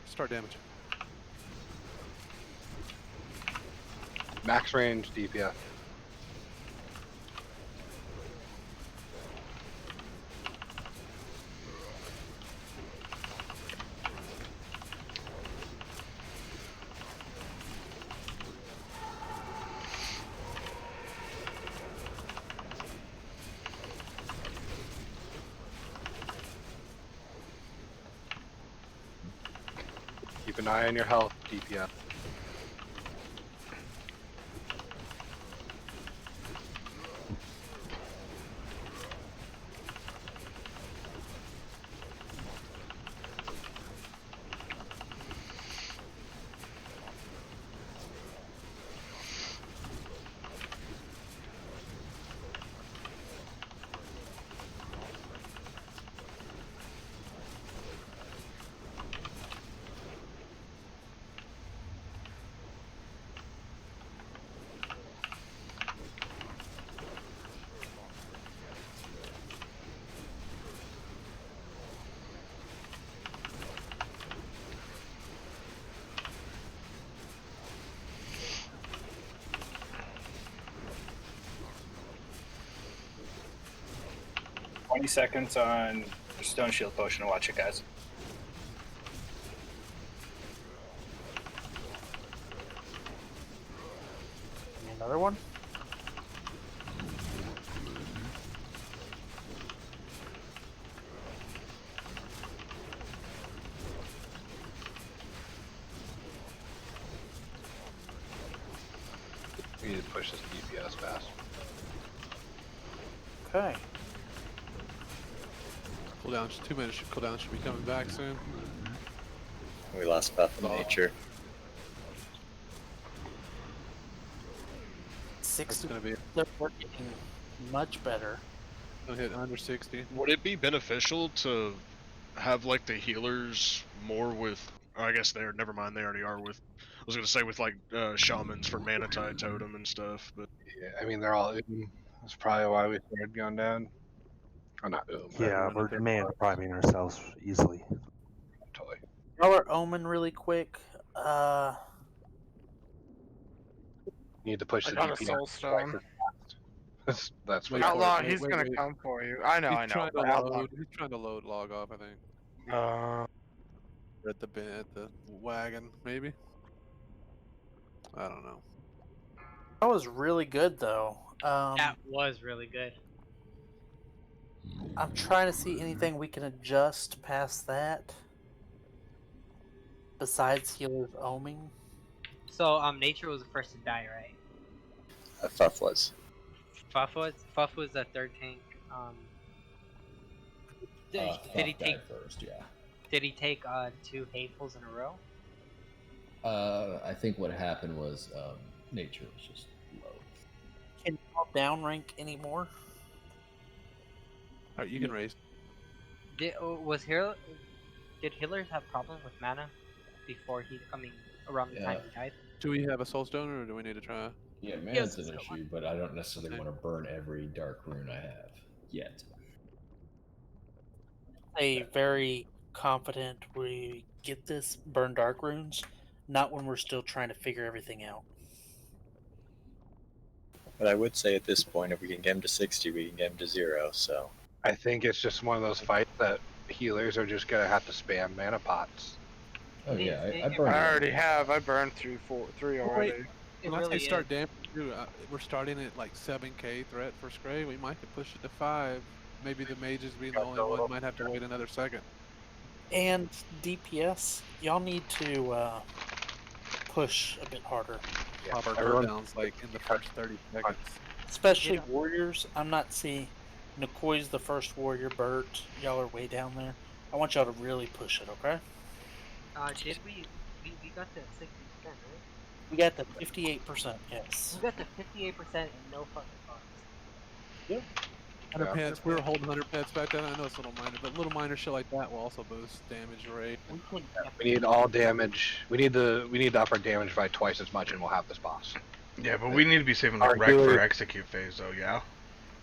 Start damage. Max range DPS. Keep an eye on your health, DPS. Seconds on Stone Shield Potion to watch it, guys. Another one? We need to push this DPS fast. Okay. Cooldown, 2 minutes. Cooldown should be coming back soon. We lost Buff in nature. 60. Gonna be. They're working much better. Gonna hit under 60. Would it be beneficial to have like the healers more with? Oh, I guess they're. Never mind. They already are with. I was gonna say with like shamans for mana tide totem and stuff, but yeah, I mean they're all in. That's probably why we started going down. Or not. Yeah, we're man priming ourselves easily. Totally. Y'all are Omen really quick. You need to push I the got a DPS soul stone. That's Wait what for it. Outlaw, Wait, he's wait, gonna wait. come for you. I know, He's I know. trying to But Outlaw, load. He's trying to load log off, I think. At the wagon, maybe. I don't know. That was really good though. That was really good. I'm trying to see anything we can adjust past that. Besides healers oming. So nature was the first to die, right? Fuff was. Fuff was the third tank. Did he take first? Yeah. Did he take 2 hatefuls in a row? I think what happened was nature was just low. down rank anymore? Alright, you can raise. Did healers have problems with mana before around the time he died? Do we have a soulstone, or do we need to try? Yeah, mana's an issue, but I don't necessarily want to burn every dark rune I have yet. Very confident we get this burn dark runes, not when we're still trying to figure everything out. But I would say at this point, if we can get him to 60, we can get him to 0. So I think it's just one of those fights that healers are just gonna have to spam mana pots. Oh yeah, I I burned. already have. I burned through 3 already. When I say start damage, we're starting at like 7k threat for Scray. We might could push it to 5. Maybe the mages being the only one might have to wait another second. And DPS, y'all need to push a bit harder. Pop our cooldowns like in the first 30 seconds. Especially warriors. I'm not seeing Nikoi's the first warrior. Bert, y'all are way down there. I want y'all to really push it, okay? Did we got to 60%, right? We got the 58%, yes. We got the 58% and no fucking cards. Yep. 100 pets, we were holding 100 pets back then. I know it's a little minor, but little minor shit like that will also boost damage rate. We need all damage. We need to up our damage by twice as much, and we'll have this boss. Yeah, but we need to be saving like wreck for execute phase, though. Yeah.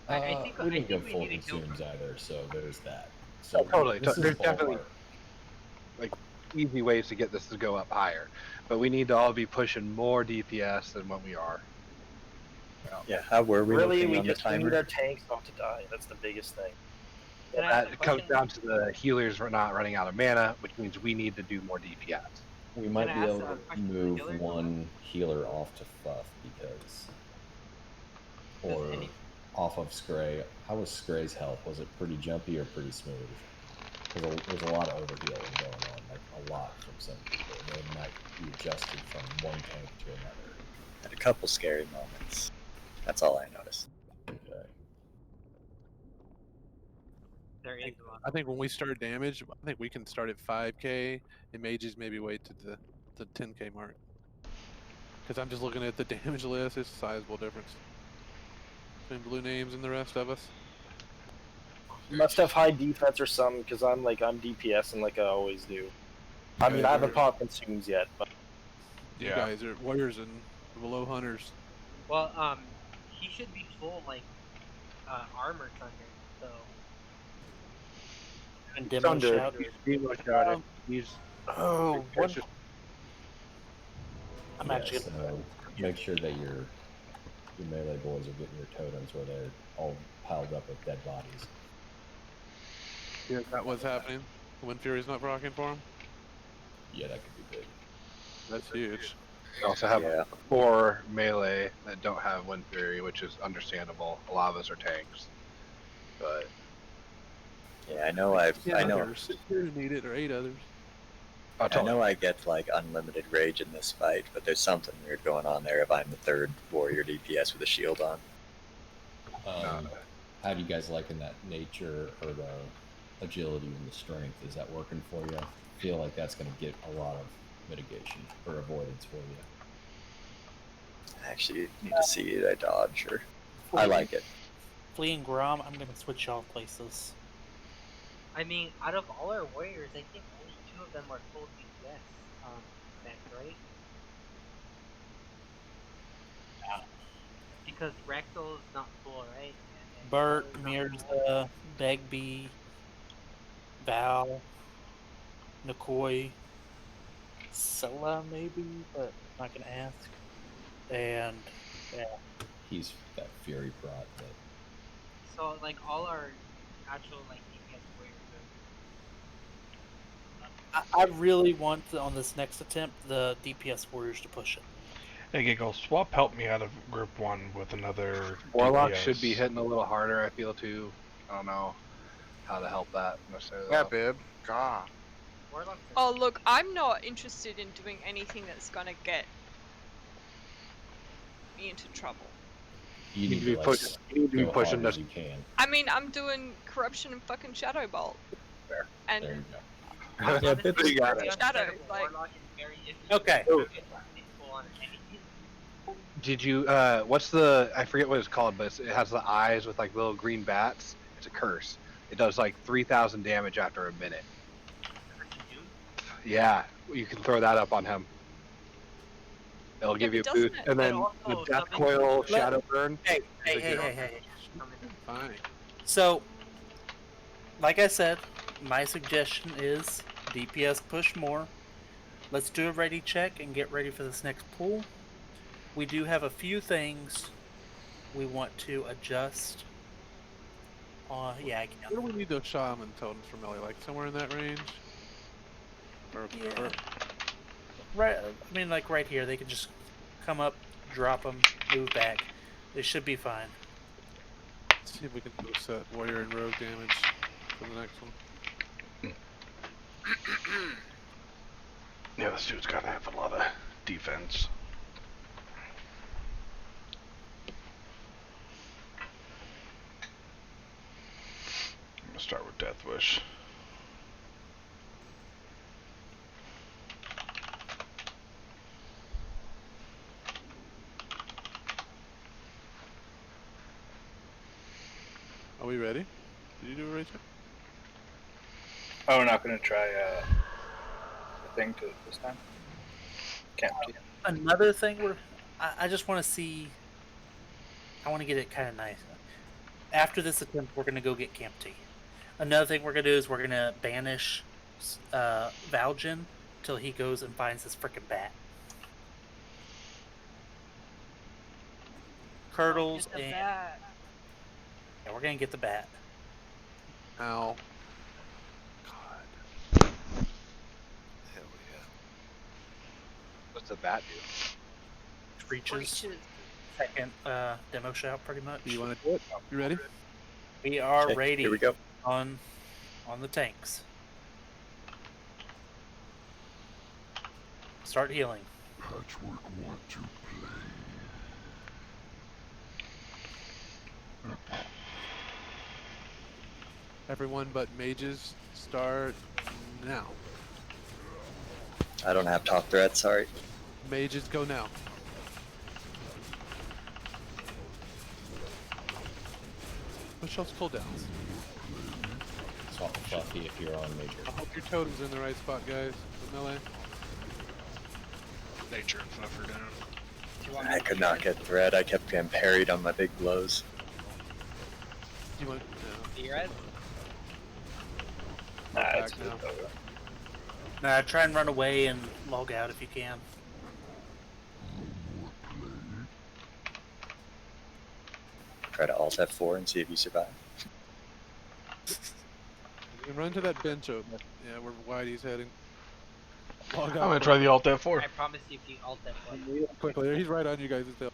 We didn't go full consumes either, so there's that. So totally, this is there's ballpark. definitely like easy ways to get this to go up higher, but we need to all be pushing more DPS than what we are. Yeah, how were we Really, looking we on the just need timer? our tanks not to die. That's the biggest thing. That comes down to the healers not running out of mana, which means we need to do more DPS. We might be able to move one healer off to Fuff because, or off of Scray. How was Scray's health? Was it pretty jumpy or pretty smooth? Because there's a lot of overhealing going on, like a lot from some people. They might be adjusted from one tank to another. Had a couple scary moments. That's all I noticed. Okay. I think when we start damage, I think we can start at 5k, and mages maybe wait to the 10k mark. Because I'm just looking at the damage list, it's a sizable difference between blue names and the rest of us. You must have high defense or something, because I'm DPSing like I always do. I mean, I haven't popped consumes yet, but You guys are warriors and below hunters. Well, he should be full armor thunder, so. And demo shout. He's oh, one. I'm actually. So make sure that your melee boys are getting your totems where they're all piled up with dead bodies. Yeah, that was happening when Fury's not rocking for him. Yeah, that could be big. That's huge. We also have 4 melee that don't have Wind Fury, which is understandable. A lot of us are tanks, but Yeah, I know. I know. Others. You need it, or 8 others. I know I get like unlimited rage in this fight, but there's something weird going on there if I'm the 3rd warrior DPS with a shield on. How do you guys liking that nature or the agility and the strength? Is that working for you? I feel like that's going to get a lot of mitigation or avoidance for you. I actually need to see it. I dodge or I like it. Flea and Grom, I'm gonna switch y'all places. I mean, out of all our warriors, I think only 2 of them are full DPS. Max, right? Yeah. Because Rectal's not full, right? Bert, Mirza, Begbie, Val, Nikoi, Scylla maybe, but I'm not gonna ask. And yeah. He's that Fury prot. So, like, all our actual, like, DPS warriors I really want on this next attempt the DPS warriors to push it. Hey Giggle, swap help me out of group 1 with another Warlock DPS. should be hitting a little harder, I feel, too. I don't know how to help that necessarily. Yeah, Bib. God. Oh look, I'm not interested in doing anything that's gonna get me into trouble. You need to be pushing this. You can. I mean, I'm doing corruption and fucking shadow bolt. There. And There you go. Yeah, Bib, you got it. shadow, like. Okay. Did you? What's the? I forget what it's called, but it has the eyes with like little green bats. It's a curse. It does like 3,000 damage after a minute. Yeah, you can throw that up on him. It'll give you a boost, and then the death coil, shadow burn. Hey. Fine. So, like I said, my suggestion is DPS push more. Let's do a ready check and get ready for this next pool. We do have a few things we want to adjust. Yeah, I can. Where do we need those shaman totems from, Ellie? Like somewhere in that range? Or Right. I mean, like right here, they can just come up, drop them, move back. They should be fine. Let's see if we can set warrior and rogue damage for the next one. Yeah, this dude's gotta have a lot of defense. I'm gonna start with Death Wish. Are we ready? Did you do a raid check? Oh, we're not going to try the thing this time? Can't. Another thing I just want to see. I want to get it kind of nice. After this attempt, we're going to go get Camp T. Another thing we're going to do is we're going to banish Valjen till he goes and finds this frickin' bat. Curdles and... bat. Yeah, we're going to get the bat. Ow. Hell yeah. What's the bat do? Reaches. Second demo shout, pretty much. You want to do it? You ready? We are Okay, ready. here we go. On the tanks. Start healing. Patchwerk want to play. Everyone but mages start now. I don't have top threat, sorry. Mages go now. Push those cooldowns. Swap a Fluffy if you're on major. I hope your totem's in the right spot, guys. In melee. Nature and Fluffer down. I could not get thread. I kept getting parried on my big blows. Do you want Do you red? It's Nah, try and run away and log out if you can. Try to alt F4 and see if you survive. You can run to that bench over there. Yeah, where Whitey's heading. Log I'm gonna try the Alt F4. I promise you if you alt F4. Quickly, he's right on you guys' tail.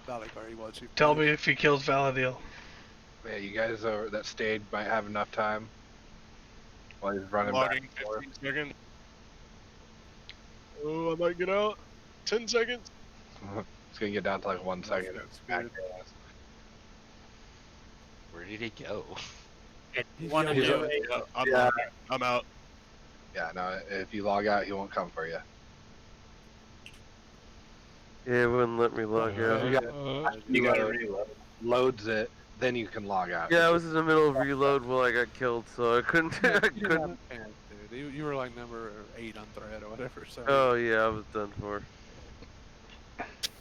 Valikar, he wants you. Tell me if he kills Valadiel. Yeah, you guys that stayed might have enough time while he's running Logging back and forth. 15 seconds. Oh, I might get out. 10 seconds. It's gonna get down to like 1 second. Where did he go? You want to do it? I'm out. Yeah, no, if you log out, he won't come for you. Yeah, it wouldn't let me log out. You gotta reload. Loads it, then you can log out. Yeah, I was in the middle of reload while I got killed, so I couldn't. I couldn't. Dude. You were like number 8 on thread or whatever. So. Oh yeah, I was done for.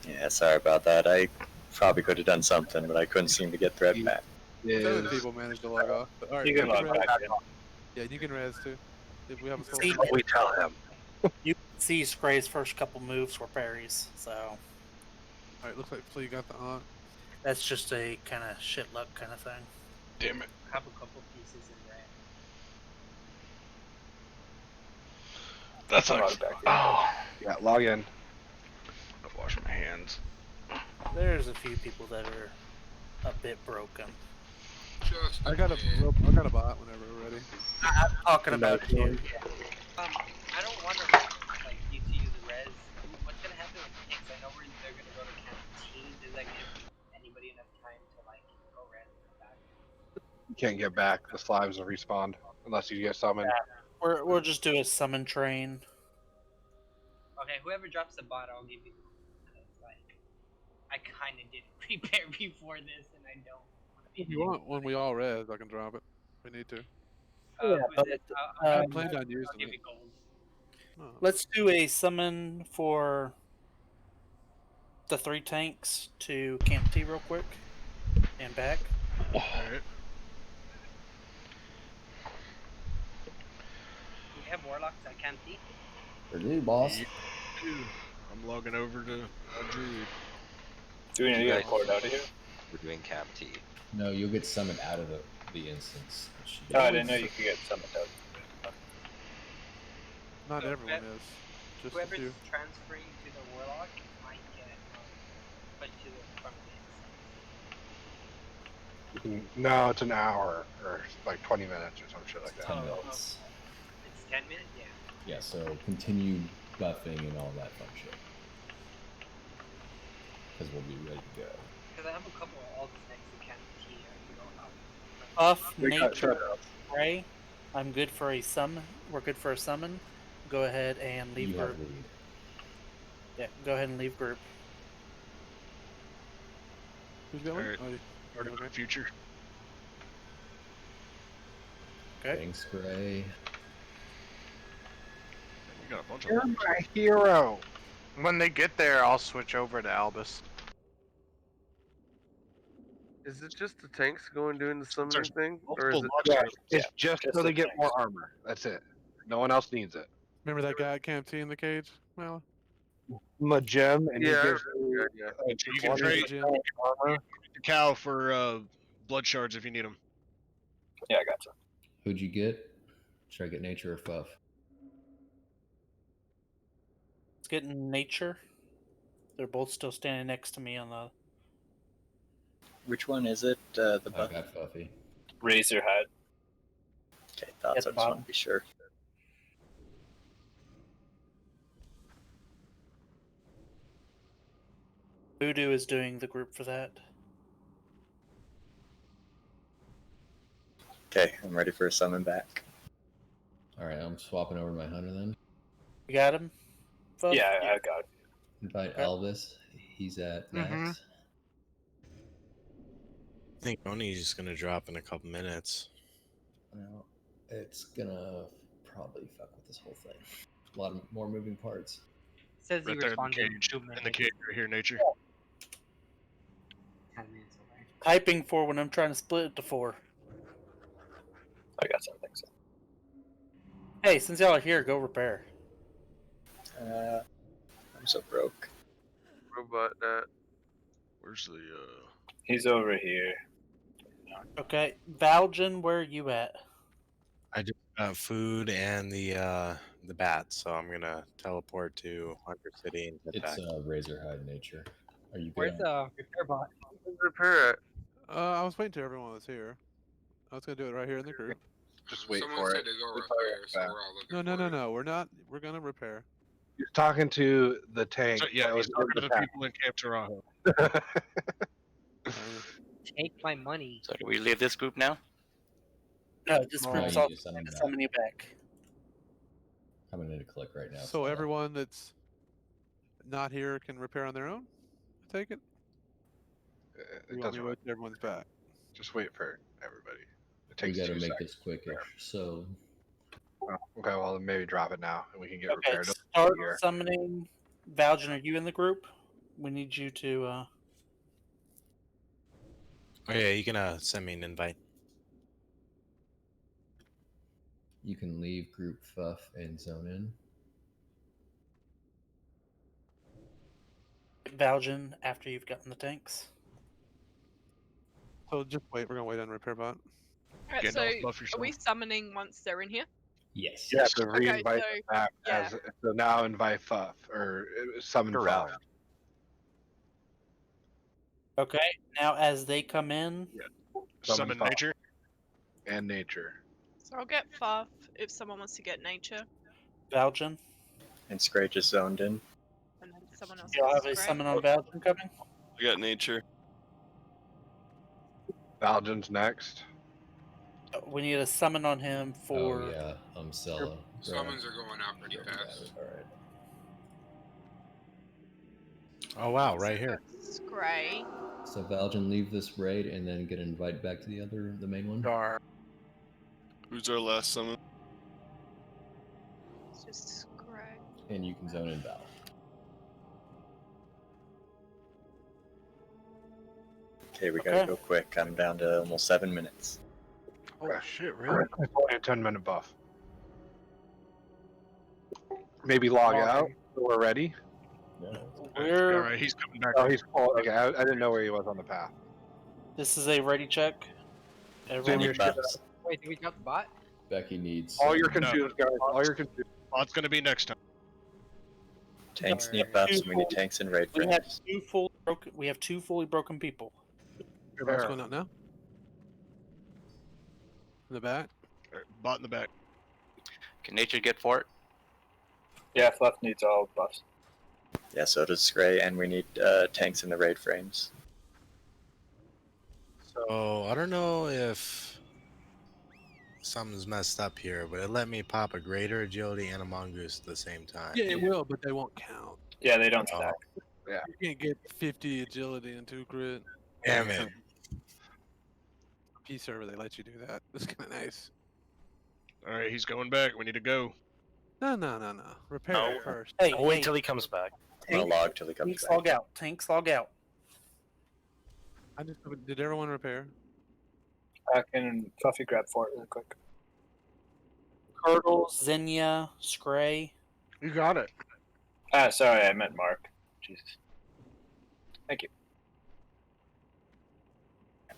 Yeah, sorry about that. I probably could have done something, but I couldn't seem to get thread back. Other people managed to log off. But, all right, You can log res. back in. Yeah, you can res too. If we have a See, soul. We tell him. You can see Scray's first couple moves were parries, so Alright, looks like Flea got the aunt. that's just a kind of shit luck kind of thing. Damn it. Have a couple pieces in red. That's like. Oh. Yeah, log in. I'll wash my hands. There's a few people that are a bit broken. I got a bot whenever we're ready. I'm talking about you. I don't wonder, like, you to use the res. What's gonna happen with tanks? I know they're gonna go to canteen. Does that give anybody enough time to, like, go res and come back? You can't get back. The slimes will respawn unless you get summoned. Yeah. We'll just do a summon train. Okay, whoever drops the bot, I'll give you the I kind of did prepare before this, and I don't want to be. If you want, when we all res, I can drop it. We need to. Yeah, Who's it? I planned on using I'll give it. you gold. Oh. Let's do a summon for the 3 tanks to Camp T real quick and back. Alright. You have warlocks at Camp T? For you, boss. Yeah, I'm logging over to Druid. Do we need to get Cord out of here? We're doing Camp T. No, you'll get summoned out of the instance. Oh, I didn't know you could get summoned out. Not So everyone is. Just a Whoever's few. transferring to the warlock might get put to the front of the No, it's an hour or like 20 minutes or some shit like that. 10 minutes. It's 10 minutes? Yeah. Yeah, so continue buffing and all that fun shit. Because we'll be ready to go. Because I have a couple of alts next to Camp T. You know, Buff, We got nature, shut up. spray. I'm good for a summon. We're good for a summon. Go ahead and leave You have group. lead. Yeah, go ahead and leave group. Who's going? Alright. Oh, Art of the Future. Okay. Bang spray. We got a bunch You're of them. my hero. When they get there, I'll switch over to Albus. Is it just the tanks going doing the summoning thing, or is multiple it? lots. It's just so they get more armor. That's it. No one else needs it. Remember that guy at Camp T in the cage? Well, I'm a gem, and Yeah, he gives you You can trade armor. the cow for blood shards if you need them. Yeah, I got you. Who'd you get? Should I get nature or fuff? Let's get nature. They're both still standing next to me on the. Which one is it? The I buff? got Fuffy. Razorhead. Okay, thought At so. the Just want bottom. to be sure. Voodoo is doing the group for that. Okay, I'm ready for a summon back. Alright, I'm swapping over to my hunter then. You got him? Fuff? Yeah, I got it. Invite Okay. Elvis. He's at Nax. I think Oni's gonna drop in a couple minutes. Well, it's gonna probably fuck with this whole thing. A lot more moving parts. Says Right he there in the responded in cage. 2 minutes. In the cage right here, nature. 10 minutes away. Typing for when I'm trying to split it to 4. I got something. So. Hey, since y'all are here, go repair. I'm so broke. Robot that. Where's the He's over here. Okay, Valjan, where are you at? I just got food and the bat, so I'm gonna teleport to Hunter City and get It's back. Razorhide nature. Are you good? Where's the repair bot? Repair it. I was waiting till everyone was here. I was gonna do it right here in the group. Just wait Someone for said it. to go We'll repair, tell so you we're all looking No, for no, you. no. We're not. We're gonna repair. He's talking to the tank. So, yeah, that he's was talking to in the the people in Camp Taurajo. Take my money. So do we leave this group now? No, this No, group's you all need to summon back. summon you back. I'm gonna need to click right now. So everyone that's not here can repair on their own? I take it? It You want me doesn't to wait till everyone's back? Just wait for everybody. It We takes gotta 2 make seconds. this quickish. So Oh, okay, well then maybe drop it now and we can get Okay, repaired. start Here. summoning. Valjan, are you in the group? We need you to. Oh yeah, you can send me an invite. you can leave group fuff and zone in. Valjan after you've gotten the tanks. So just wait. We're gonna wait on repair bot. Alright, Getting so off buff are yourself. we summoning once they're in here? Yes. You have to Okay, re-invite so, them back yeah. so now invite Fuff or summon Around. Fuff. Okay, now as they come in, Summon Fuff nature. and nature. So I'll get Fuff if someone wants to get nature, Valjan. And Scray just zoned in. and then someone else You'll have gets a Scray. summon on Valjan coming. I got nature. Valjan's next. We need a summon on him for. Oh yeah, Sella. Summons are going out pretty fast. Alright. Oh wow, right here. Scray. So Valjan, leave this raid and then get an invite back to the main one. Darn. Who's our last summon? It's just Scray. And you can zone in Val. Okay, we gotta go quick. I'm down to almost 7 minutes. Oh shit! Really? It's only a 10-minute buff. Maybe log out. So we're ready. All right, he's coming back. Oh, he's cool. Okay, I didn't know where he was on the path. This is a ready check. Everyone. Wait, did we drop the bot? Becky needs. All your consumed, guys. All your consumed. Bot's gonna be next time. Tanks need buffs. We need tanks and raid We have frames. two fully broken people. What's going on now? In the back? Bot in the back. Can nature get for it? Yeah, Fluff needs all buffs. Yeah, so does Scray, and we need tanks in the raid frames. So I don't know if something's messed up here, but it let me pop a greater agility and a mongoose at the same time. Yeah, it will, but they won't count. Yeah, they don't stack. Yeah. You can't get 50 agility and 2 crit. Damn it. P server, they let you do that. That's kind of nice. All right, he's going back. We need to go. No. Repair it first. Hey, I'll wait till he comes back. I'm gonna log till he comes Tanks back. log out. Tanks log out. Did everyone repair? I can Fluffy grab for it real quick. Curdle, Xenia, Scray. You got it. Ah, sorry, I meant Mark. Jesus. Thank you.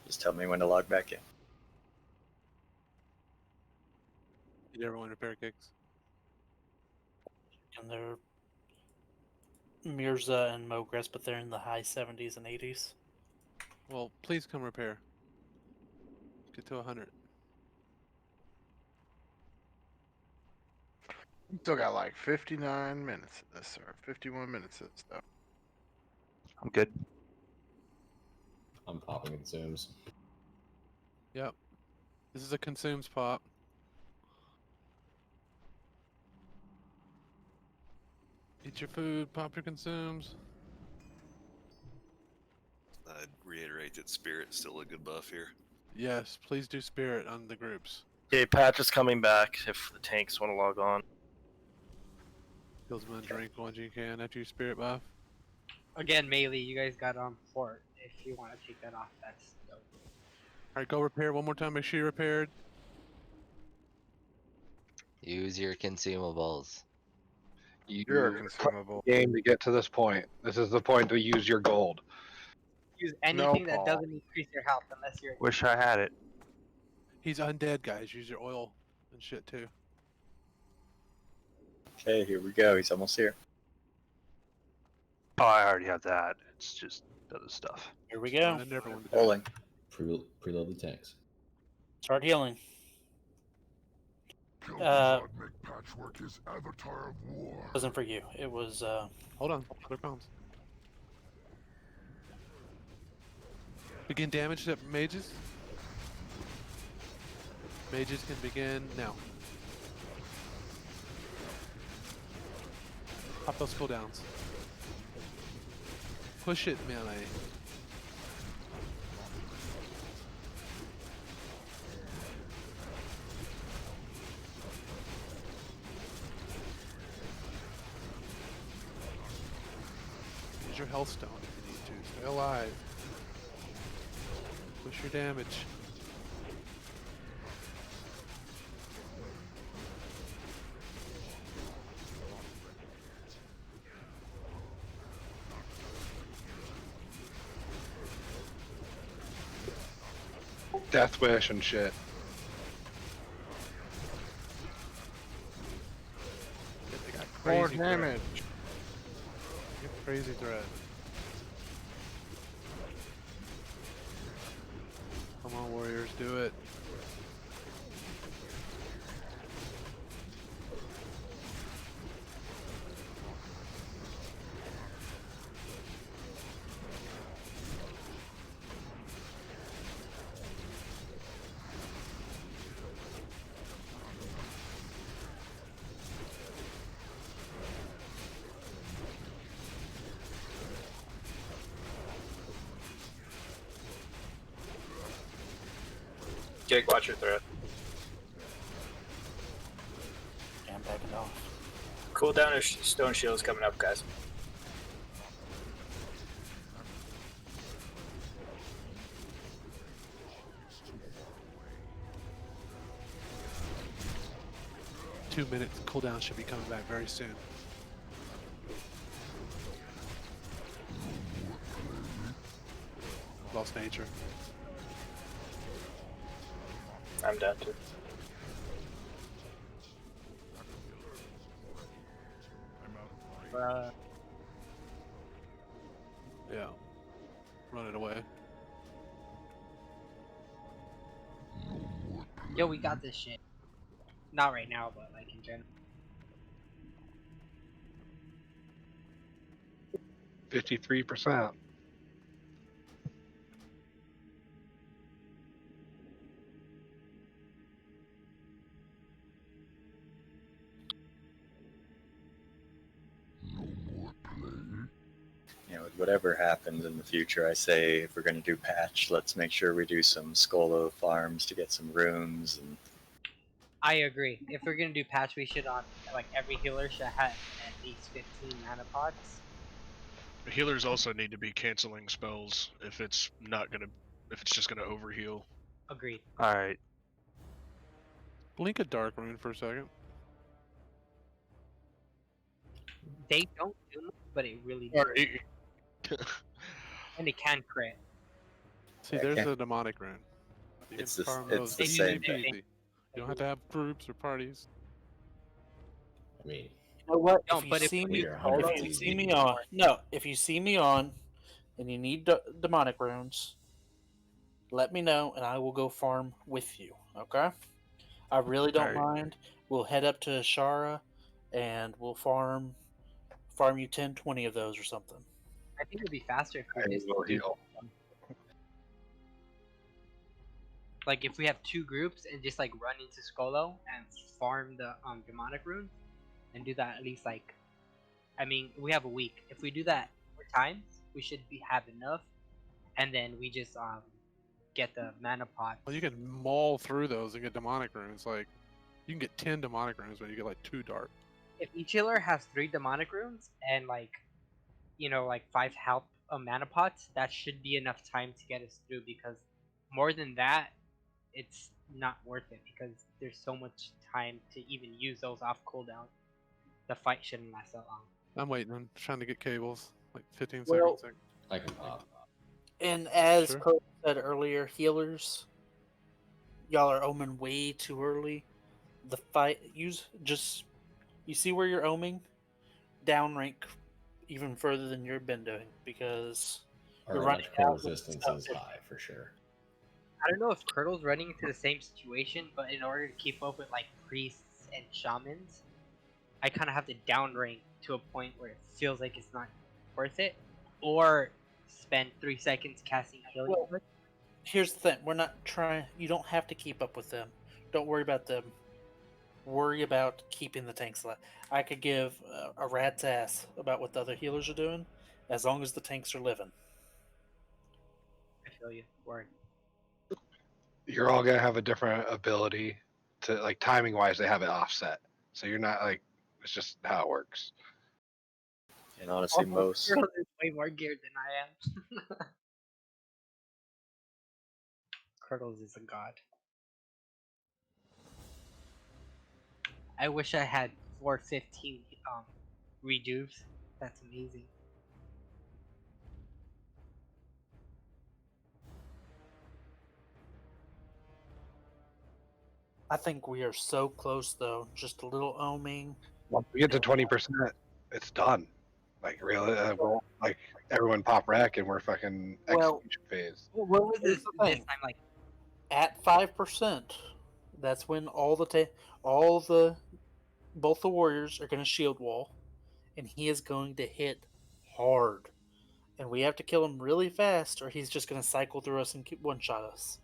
Just tell me when to log back in. Did everyone repair kicks? And they're Mirza and Mogres, but they're in the high 70s and 80s. Well, please come repair. Get to 100. We still got like 59 minutes of this, or 51 minutes of this stuff. I'm good. I'm popping consumes. Yep. This is a consumes pop. Eat your food, pop your consumes. I'd reiterate that Spirit's still a good buff here. Yes, please do spirit on the groups. Okay, Patch is coming back if the tanks want to log on. Kills them and drink once you can after you spirit buff. Again, melee, you guys got on fort. If you want to take that off, that's dope. Alright, go repair one more time. Make sure you're repaired. Use your consumables. You're a consumable. Game to get to this point. This is the point to use your gold. Use anything that Paul. doesn't increase your health unless you're. Wish I had it. He's undead, guys. Use your oil and shit too. Okay, here we go. He's almost here. Oh, I already have that. It's just other stuff. Here we go. And everyone Rolling. Preload the tanks. Start healing. Kill the make Patchwerk his avatar of war. Wasn't for you. It was. Hold on. There comes. Begin damage to mages. Mages can begin now. Pop those cooldowns. Push it, melee. Use your health stone if you need to. Stay alive. Push your damage. Death wish and shit. They got More crazy damage. Get crazy threat. Come on, warriors, do it. Jake, watch your threat. Yeah, I'm backing off. Cooldown of Stone Shield's coming up, guys. Two minutes cooldown should be coming back very soon. Lost nature. I'm down too. Yeah. Run it away. Yo, we got this shit. Not right now, but like in general. 53%. You know, with whatever happens in the future, I say if we're going to do patch, let's make sure we do some Skolo farms to get some runes. And I agree. If we're gonna do patch, we should like every healer should have at least 15 mana pots. Healers also need to be canceling spells if it's just gonna overheal. Agreed. All right. Blink a dark rune for a second. They don't do much, but it really does. And it can crit. See, there's a demonic rune. You It's can the- farm it's those the easy same. peasy. You don't have to have groups or parties. I mean, You know what? No, if you but if see we me, You're if you see me on, no, if you see me on, and you need demonic runes, let me know, and I will go farm with you. Okay? I really don't Alright. mind. We'll head up to Ashara, and we'll farm you 10, 20 of those or something. I think it'd be faster if I we just will do, heal. like if we have two groups and just like run into Skolo and farm the demonic runes, and do that at least like, I mean, we have a week. If we do that 4 times, we should have enough, and then we just get the mana pot. Well, you can maul through those and get demonic runes. Like, you can get 10 demonic runes, but you get like 2 dark. If each healer has 3 demonic runes and like, you know, like 5 health mana pots, that should be enough time to get us through, because more than that, it's not worth it because there's so much time to even use those off cooldown. The fight shouldn't last that long. I'm waiting. I'm trying to get cables. Like 15 Well- seconds. I can pop. And as Sure. Kurt said earlier, healers, y'all are oming way too early. The fight, you see where you're oming, downrank even further than you've been doing, because Our you're running electrical out with resistance stuff is that- high for sure. I don't know if Curdle's running into the same situation, but in order to keep up with like priests and shamans, I kind of have to downrank to a point where it feels like it's not worth it, or spend 3 seconds casting healing. Well, here's the thing: we're not trying. You don't have to keep up with them. Don't worry about them. Worry about keeping the tanks alive. I could give a rat's ass about what the other healers are doing, as long as the tanks are living. I feel you. Word. You're all gonna have a different ability to, like, timing wise. They have it offset, so you're not like, it's just how it works. And honestly, most Curdle is way more geared than I am. Curdles is a god. I wish I had 415 rejuves. That's amazing. I think we are so close, though. Just a little oming. Once we get to 20%, it's done. Like, really, like everyone pop wreck and we're fucking Well, execution phase. What was Here's this the this thing. time like? At 5%, that's when both the warriors are going to shield wall, and he is going to hit hard, and we have to kill him really fast, or he's just going to cycle through us and one shot us.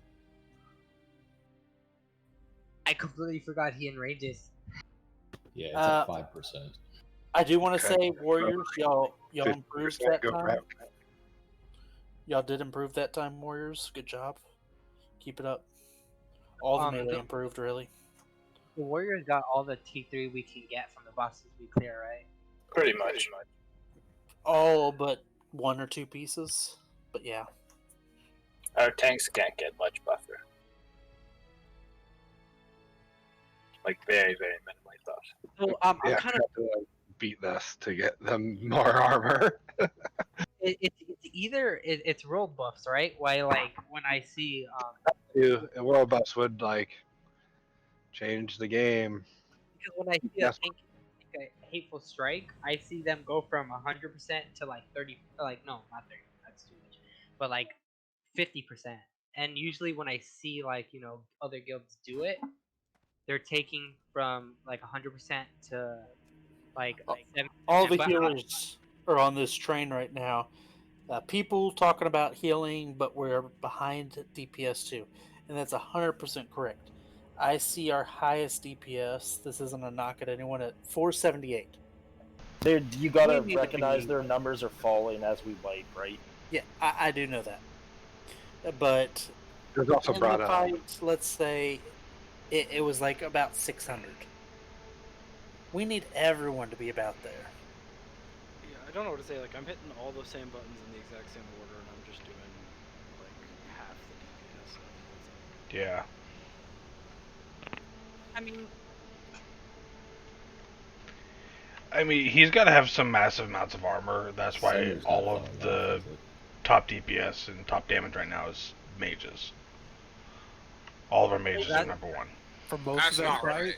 I completely forgot he enrages. Yeah, it's Uh, at 5%. I do want to Okay. say, warriors, y'all 50% improved that go time. wreck. Y'all did improve that time, warriors. Good job. Keep it up. All the melee improved, really. The warriors got all the T3 we can get from the bosses we clear, right? Pretty much. All but 1 or 2 pieces. But yeah. Our tanks can't get much buffer. Like very, very minimally buffed. So I'm kind of have to like, beat this to get them more armor. it's either it's world buffs, right? Why like when I see And world buffs would like change the game. because when I see a tank like a hateful strike, I see them go from 100% to like 30, like no, not 30, that's too much, but like 50%. And usually when I see like other guilds do it, they're taking from like 100% to like 70%. All the But healers are on this train right now. People talking about healing, but we're behind DPS too, and that's 100% correct. I see our highest DPS. This isn't a knock at anyone at 478. Dude, you gotta We need to recognize be- their numbers are falling as we wipe, right? Yeah, I do know that. But It was also in brought the up. fight, let's say it was like about 600. We need everyone to be about there. Yeah, I don't know what to say. Like, I'm hitting all those same buttons in the exact same order, and I'm just doing like half the DPS. Yeah. I mean, he's got to have some massive amounts of armor. That's why Sender's not all falling of off, the is it? top DPS and top damage right now is mages. All of our mages are number 1. For most of that fight,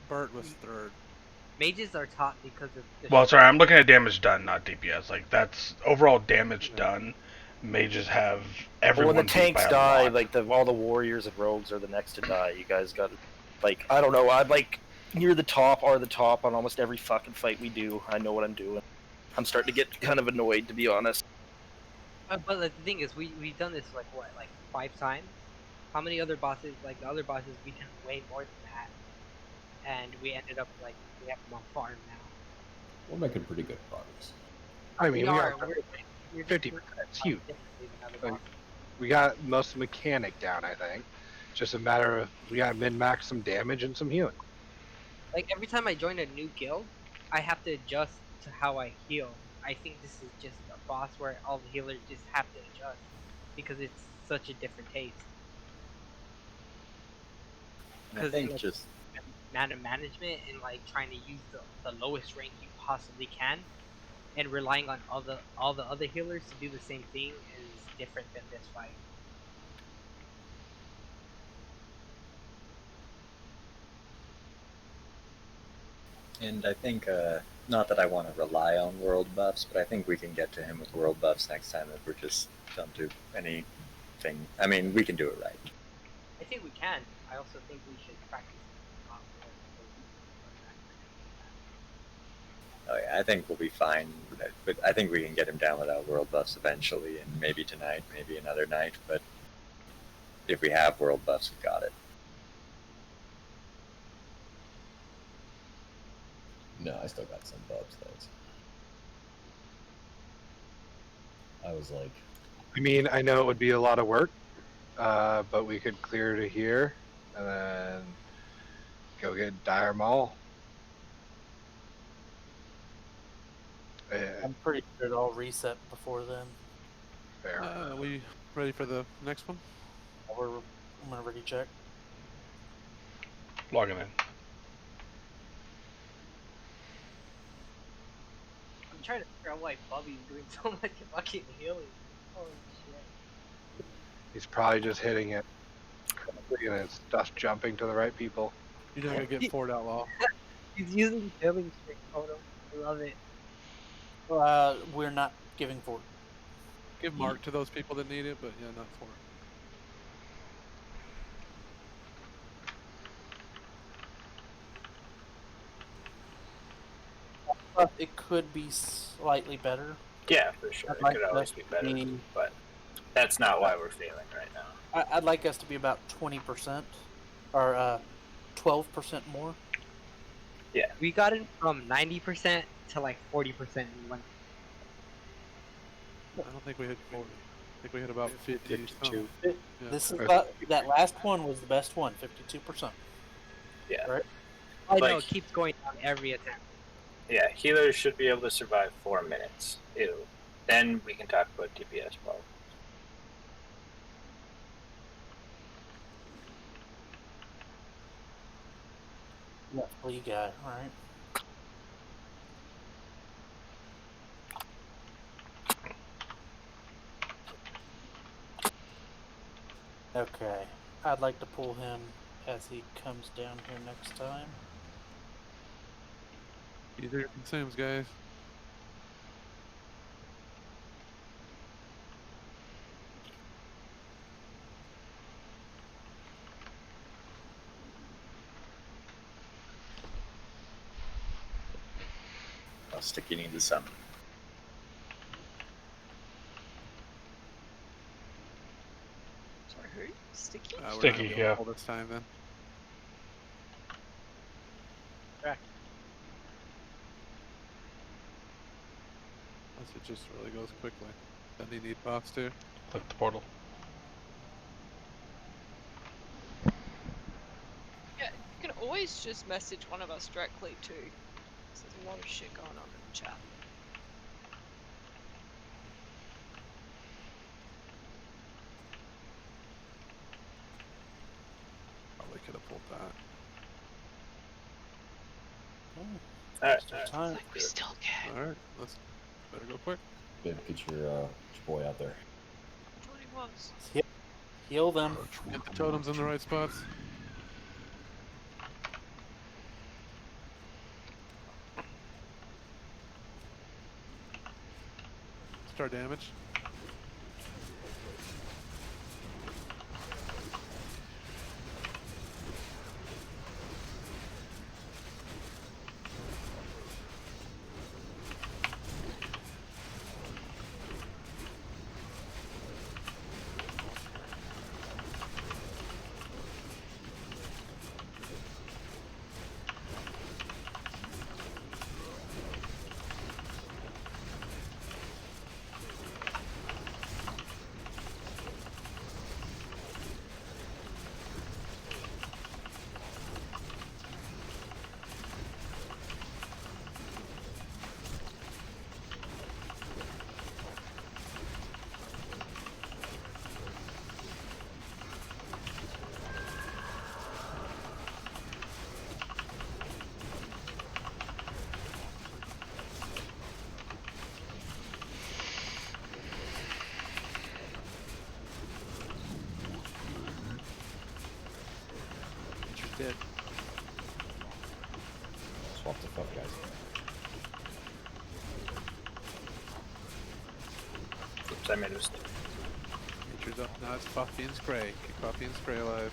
Bert was third. Mages are top because of the Well, sorry, I'm looking at damage done, not DPS. Like, that's overall damage done. Mages have everyone When the beat tanks by a die, lot. like all the warriors and rogues are the next to die. You guys got, like, I don't know. I'm like near the top or the top on almost every fucking fight we do. I know what I'm doing. I'm starting to get kind of annoyed, to be honest. But the thing is, we've done this like what, like 5 times? How many other bosses? Like the other bosses, we did way more than that, and we ended up like we have them on farm now. We're making pretty good progress. I mean, we are. got We're 50%. It's huge. differently than other Like, bosses. we got most of the mechanic down, I think. It's just a matter of we got to min-max some damage and some healing. Like every time I join a new guild, I have to adjust to how I heal. I think this is just a boss where all the healers just have to adjust because it's such a different taste. I think just mana management and like trying to use the lowest rank you possibly can, and relying on all the other healers to do the same thing is different than this fight. And I think, not that I want to rely on world buffs, but I think we can get to him with world buffs next time if we're just don't do anything. I mean, we can do it right. I think we can. I also think we should practice a lot more. Oh yeah, I think we'll be fine. But I think we can get him down without world buffs eventually, and maybe tonight, maybe another night. But if we have world buffs, we got it. No, I still got some bubs, thanks. I was like... I mean, I know it would be a lot of work, but we could clear to here, and then go get Dire Maul. I'm pretty sure it all reset before then. Fair. Are we ready for the next one? I'm gonna ready check. Logging in. I'm trying to figure out why Bubby's doing so much fucking healing. Holy shit. He's probably just hitting it. And it's dust jumping to the right people. You're not gonna get Ford Outlaw. He's using healing string photo. I love it. We're not giving Ford. Give Mark to those people that need it, but yeah, not Ford. It could be slightly better. Yeah, for sure. I'd It like could always us be to better, be- but that's not why we're failing right now. I'd like us to be about 20% or 12% more. Yeah. We got it from 90% to like 40% in one. I don't think we hit 40. think we hit about 50. 52. Yeah. This is that last one was the best one, 52%. Yeah. Right? I know Like- it keeps going down every attempt. Yeah, healers should be able to survive 4 minutes. Then we can talk about DPS problems. Yeah, flea guy, right? Okay, I'd like to pull him as he comes down here next time. Use your consumes, guys. I'll stick you into some. Sorry, who? Sticky? We're not Sticky, gonna be able yeah. to pull this time then. Unless it just really goes quickly. Then you need buffs too. Click the portal. Yeah, you can always just message one of us directly too. 'Cause there's a lot of shit going on in the chat. Probably could have pulled that. Alright, Time. We still can. Alright, let's better go quick. Viv, get your boy out there. I thought he was. Heal them. Get the totems in the right spots. Start damage. Dead. Swap the fuck, guys. Oops, I made a mistake. Nature's up. Now it's Puffy and Spray. Keep Puffy and Spray alive.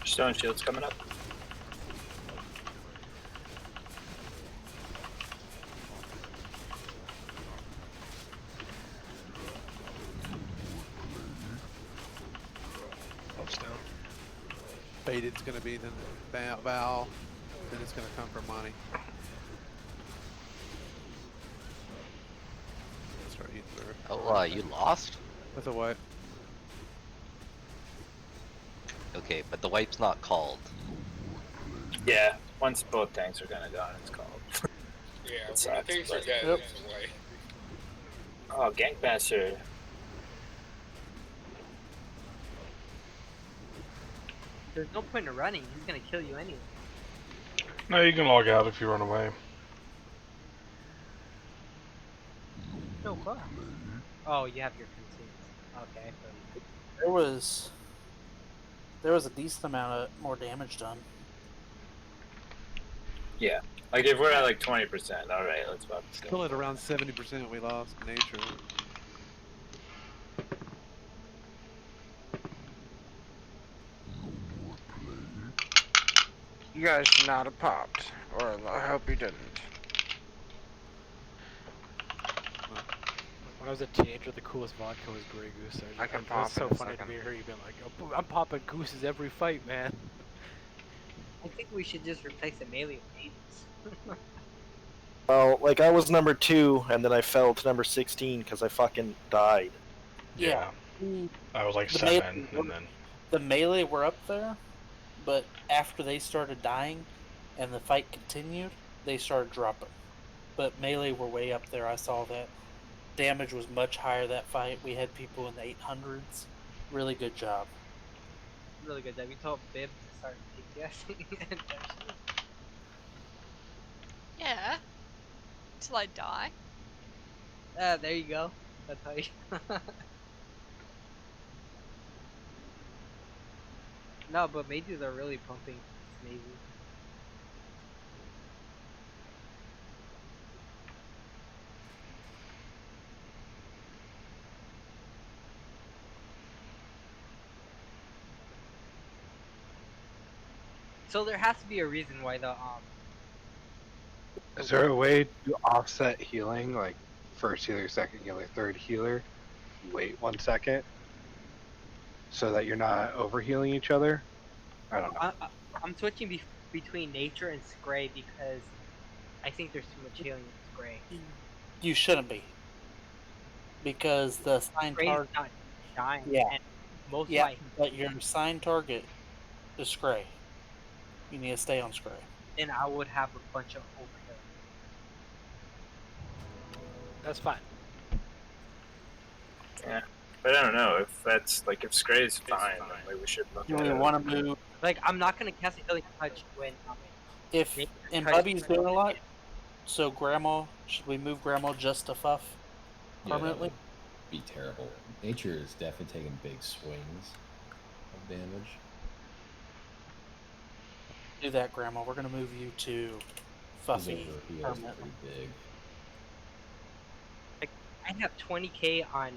Stone shield's coming up. Buff's down. Baited's gonna be the Val. Then it's gonna come from Monty. Start eating their. Oh, you lost? That's a wipe. Okay, but the wipe's not called. Yeah, once both tanks are kind of gone, it's called. Yeah, It when sucks, things are but- dead, Yep. it's away. Oh, Gangmaster. There's no point in running. He's gonna kill you anyway. No, you can log out if you run away. No what? Oh, you have your consumes. Okay. There was a decent amount of more damage done. Yeah. Like if we're at like 20%, alright, let's fuck this Still at around 70% we lost nature. You guys should not have popped, or I hope you didn't. was a teenager, the coolest vodka was Grey Goose. I can It's pop so in a funny to second. be here. You've been like, oh, I'm popping gooses every fight, man. I think we should just replace the melee with mages. Well, like I was number 2, and then I fell to number 16 because I fucking died. Yeah. I was like The 7, melee- and then The melee were up there, but after they started dying and the fight continued, they started dropping. But melee were way up there. I saw that. Damage was much higher that fight. We had people in the 800s. Really good job. Really good that we told Bib to start DPSing. Yeah. Till I die. There you go. That's how you. No, but mages are really pumping. It's amazing. So there has to be a reason why the Is there a way to offset healing, like first healer, second healer, third healer? Wait 1 second, so that you're not overhealing each other. I don't know. I'm switching between nature and Scray because I think there's too much healing in Scray. You shouldn't be. Because the assigned Scray's target. not dying. Yeah. And most Yeah, like but your assigned target is Scray. You need to stay on Scray. then I would have a bunch of overhealing. That's fine. Yeah, but I don't know if that's like if Scray's fine, then maybe we should look You at it. want to move. Like I'm not gonna cast a healing touch when If and Bubby's doing a lot, so Grandma, should we move Grandma just to Fuff permanently? Yeah, that would be terrible. Nature is definitely taking big swings of damage. Do that, Grandma. We're gonna move you to Fuffy Heals are permanently. pretty big. like I have 20k on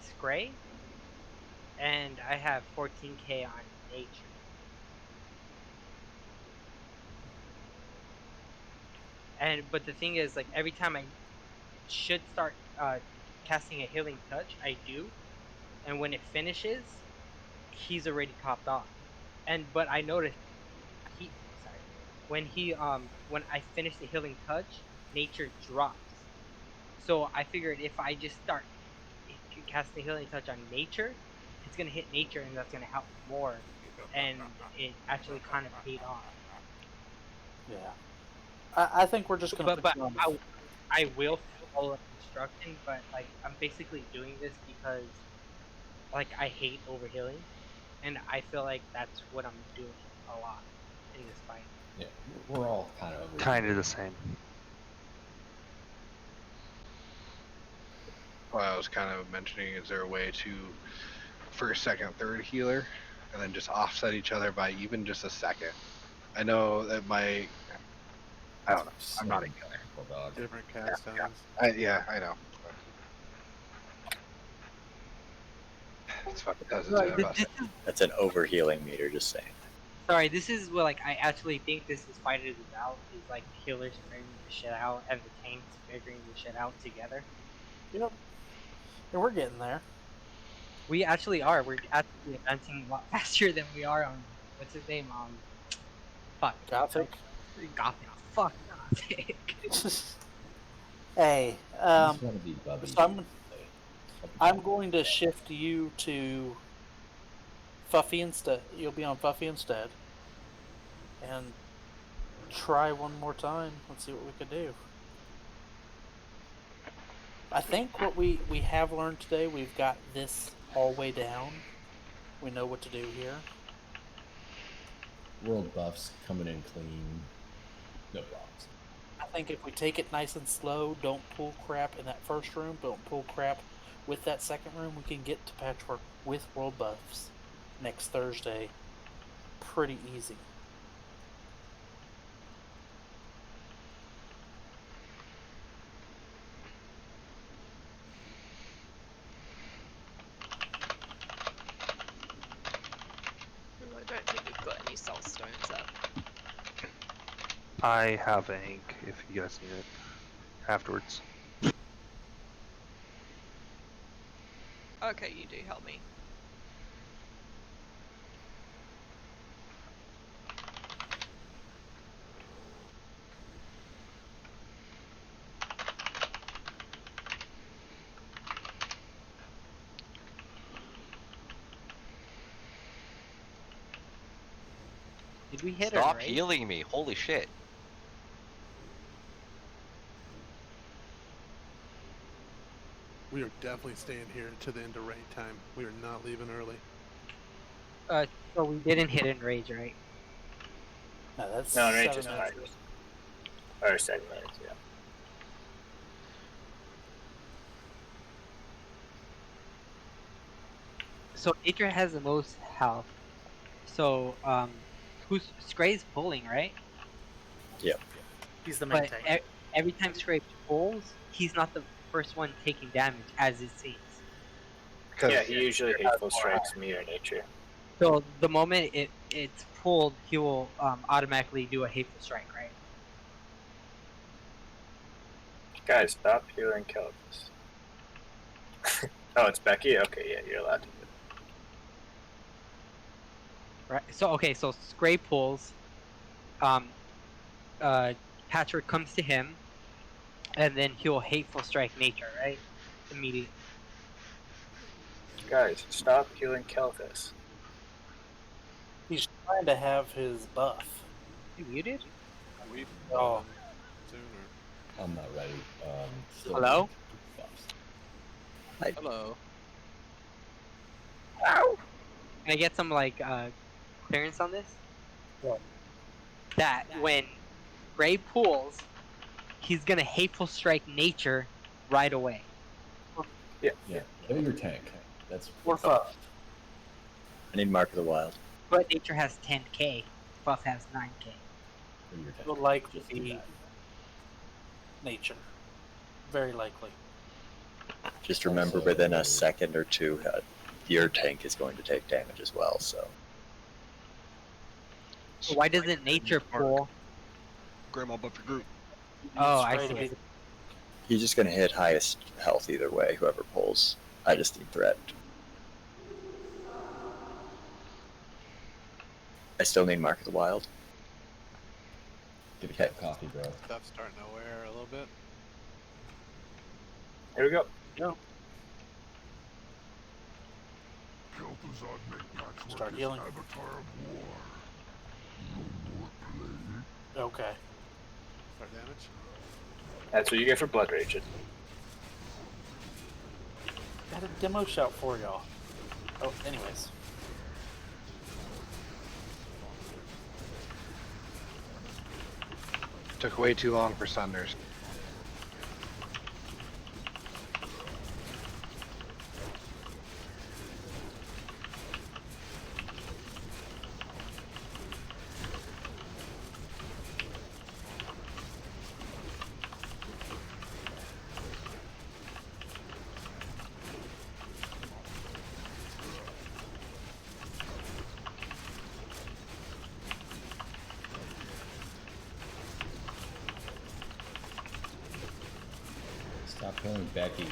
Scray, and I have 14k on nature. But the thing is, like every time I should start casting a healing touch, I do, and when it finishes, he's already topped off. But I noticed when I finish the healing touch, nature drops. So I figured if I just start casting the healing touch on nature, it's gonna hit nature, and that's gonna help more. And it actually kind of paid off. Yeah. I think we're just gonna. But I will follow instruction, but like I'm basically doing this because like I hate overhealing, and I feel like that's what I'm doing a lot in this fight. Yeah, we're all kind of Kind of the same. Well, I was kind of mentioning, is there a way to first, second, third healer, and then just offset each other by even just a second? I know that I don't know. I'm not a healer. Different cast times. Yeah, I know. It's fucking That's an overhealing meter, just saying. Sorry, this is what like I actually think this is fight it about is like the healers figuring the shit out and the tanks figuring the shit out together. Yep. And we're getting there. We actually are. We're actually advancing a lot faster than we are on what's his name? Fuck. Gothic. Gothic. Fuck Gothic. Hey, I just want to be Bubby. so I'm going to shift you to Fuffy instead. You'll be on Fuffy instead. And try one more time. Let's see what we can do. I think what we have learned today, we've got this hallway down. We know what to do here. World buffs coming in clean. No problems. I think if we take it nice and slow, don't pull crap in that first room, don't pull crap with that second room, we can get to Patchwerk with world buffs next Thursday pretty easy. Ooh, I don't think we've got any soul stones up. I have ink if you guys need it afterwards. Okay, you do help me. Did we hit Stop her, right? healing me. Holy shit. We are definitely staying here to the end of raid time. We are not leaving early. So we didn't hit enrage, right? No, that's No, range 7 is minutes. 5. Or 7 minutes, yeah. So nature has the most health. So who's Scray's pulling, right? Yep. He's the main But tank. every time Scray pulls, he's not the first one taking damage, as it seems. Yeah, he usually hateful strikes me or nature. So the moment it's pulled, he will automatically do a hateful strike, right? Guys, stop healing Kelvis. Oh, it's Becky? Okay, yeah, you're allowed to do it. Right. So okay, so Scray pulls. Patchwerk comes to him, and then he'll hateful strike nature, right? Immediately. Guys, stop healing Kelvis. He's trying to have his buff. You muted? We Oh. sooner. I'm not ready. Still Hello? buffs. Hello. Ow! Can I get some clearance on this? What? That when Gray pulls, he's gonna hateful strike nature right away. Yeah. Kill your tank. That's What's up? I need Mark of the Wild. But nature has 10k. Buff has 9k. Kill your tank. Will likely Just do be that. nature. Very likely. Just remember, within a second or two, your tank is going to take damage as well. So Why doesn't nature pull? Grandma buff your group. Oh, I see. he's just going to hit highest health either way. Whoever pulls, I just need threat. I still need Mark of the Wild. Get a cup of coffee, bro. Stuff's starting to wear a little bit. Here we go. Go. Kel'Thuzad make Patchwerk Start his healing. avatar of war. No more play. Okay. Start damage. That's what you get for Blood Raging. Got a demo shout for y'all. Oh, anyways. Took way too long for Sunders. Stop killing Becky.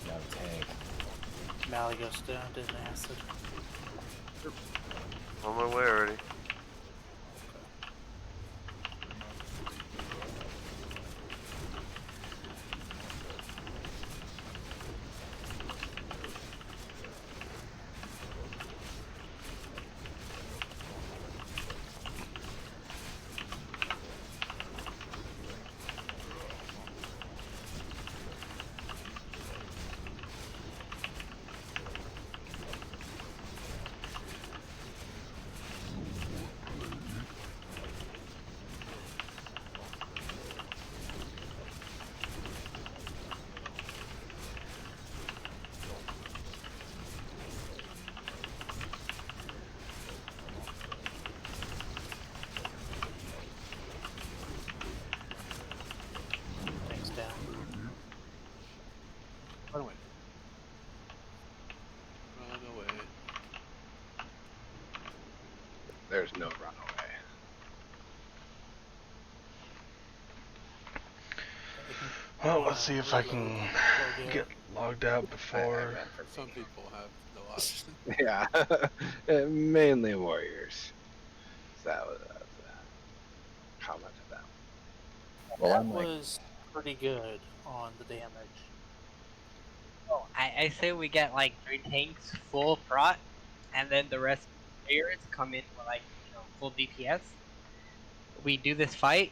Not a tank. Mally goes down, did an acid. On my way already. Things down. Run away. Run away. There's no run away. Well, let's see if I can Log in. get logged out before. Some people have no option. Yeah, mainly warriors. So that was a comment to that. Well, That I'm like, was pretty good on the damage. Oh, I say we get like 3 tanks full prot, and then the rest of the players come in with like, you know, full DPS. We do this fight,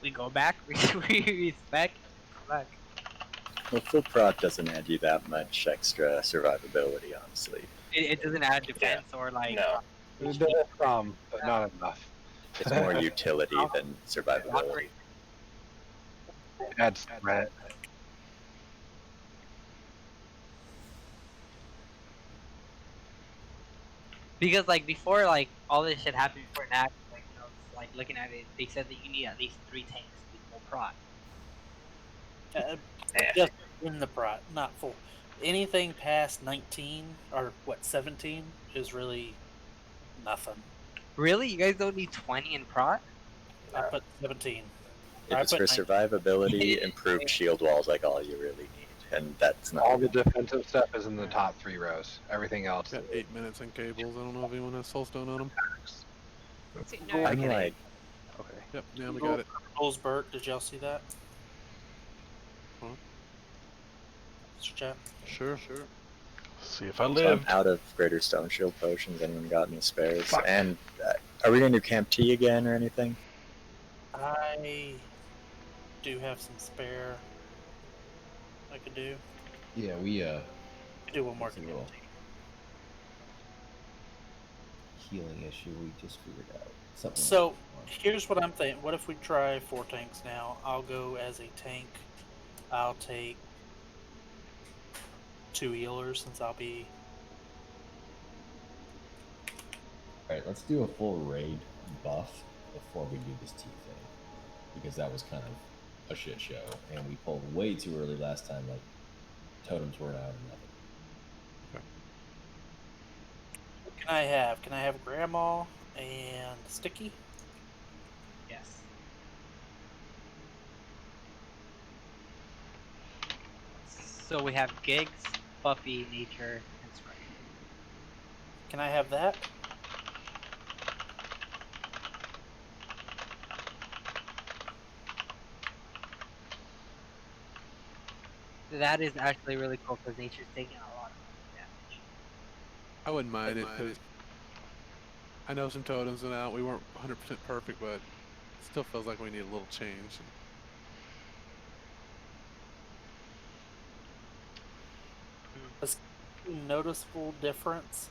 we go back, we respec, come back. well, full prot doesn't add you that much extra survivability, honestly. It doesn't add defense or like. No. There's some, but not enough. It's more utility than survivability. It adds threat. Because like before, like all this shit happened before Naxx, like when I was like looking at it, they said that you need at least 3 tanks to be full prot. Just in the prot, not full. Anything past 19 or what 17 is really nothing. Really, you guys don't need 20 in prot? I put 17. If it's for survivability, improved shield walls like all you really need, and that's not All the defensive stuff is in the top 3 rows. Everything else. Got 8 minutes in cables. I don't know if anyone has soulstone on them. No, I'm like, okay. Yep, yeah, we got it. Burt, did y'all see that? Huh? Chat. Sure. See if I so live. I'm out of greater stone shield potions. Anyone got any spares? Fuck. And are we gonna do Camp T again or anything? I do have some spare. I could do. Yeah, we Do one more. it's a little healing issue we just figured out. Something So here's what I'm thinking. What if we try 4 tanks now? I'll go as a tank. I'll take 2 healers since I'll be. Alright, let's do a full raid buff before we do this T thing. Because that was kind of a shit show. And we pulled way too early last time, like totems weren't out or nothing. What can I have? Can I have Grandma and Sticky? Yes. So we have Gigs, Buffy, Nature, and Spray. Can I have that? That is actually really cool because Nature's taking a lot of damage. I wouldn't mind it because I know some totems went out. We weren't 100% perfect, but it still feels like we need a little change. A noticeable difference?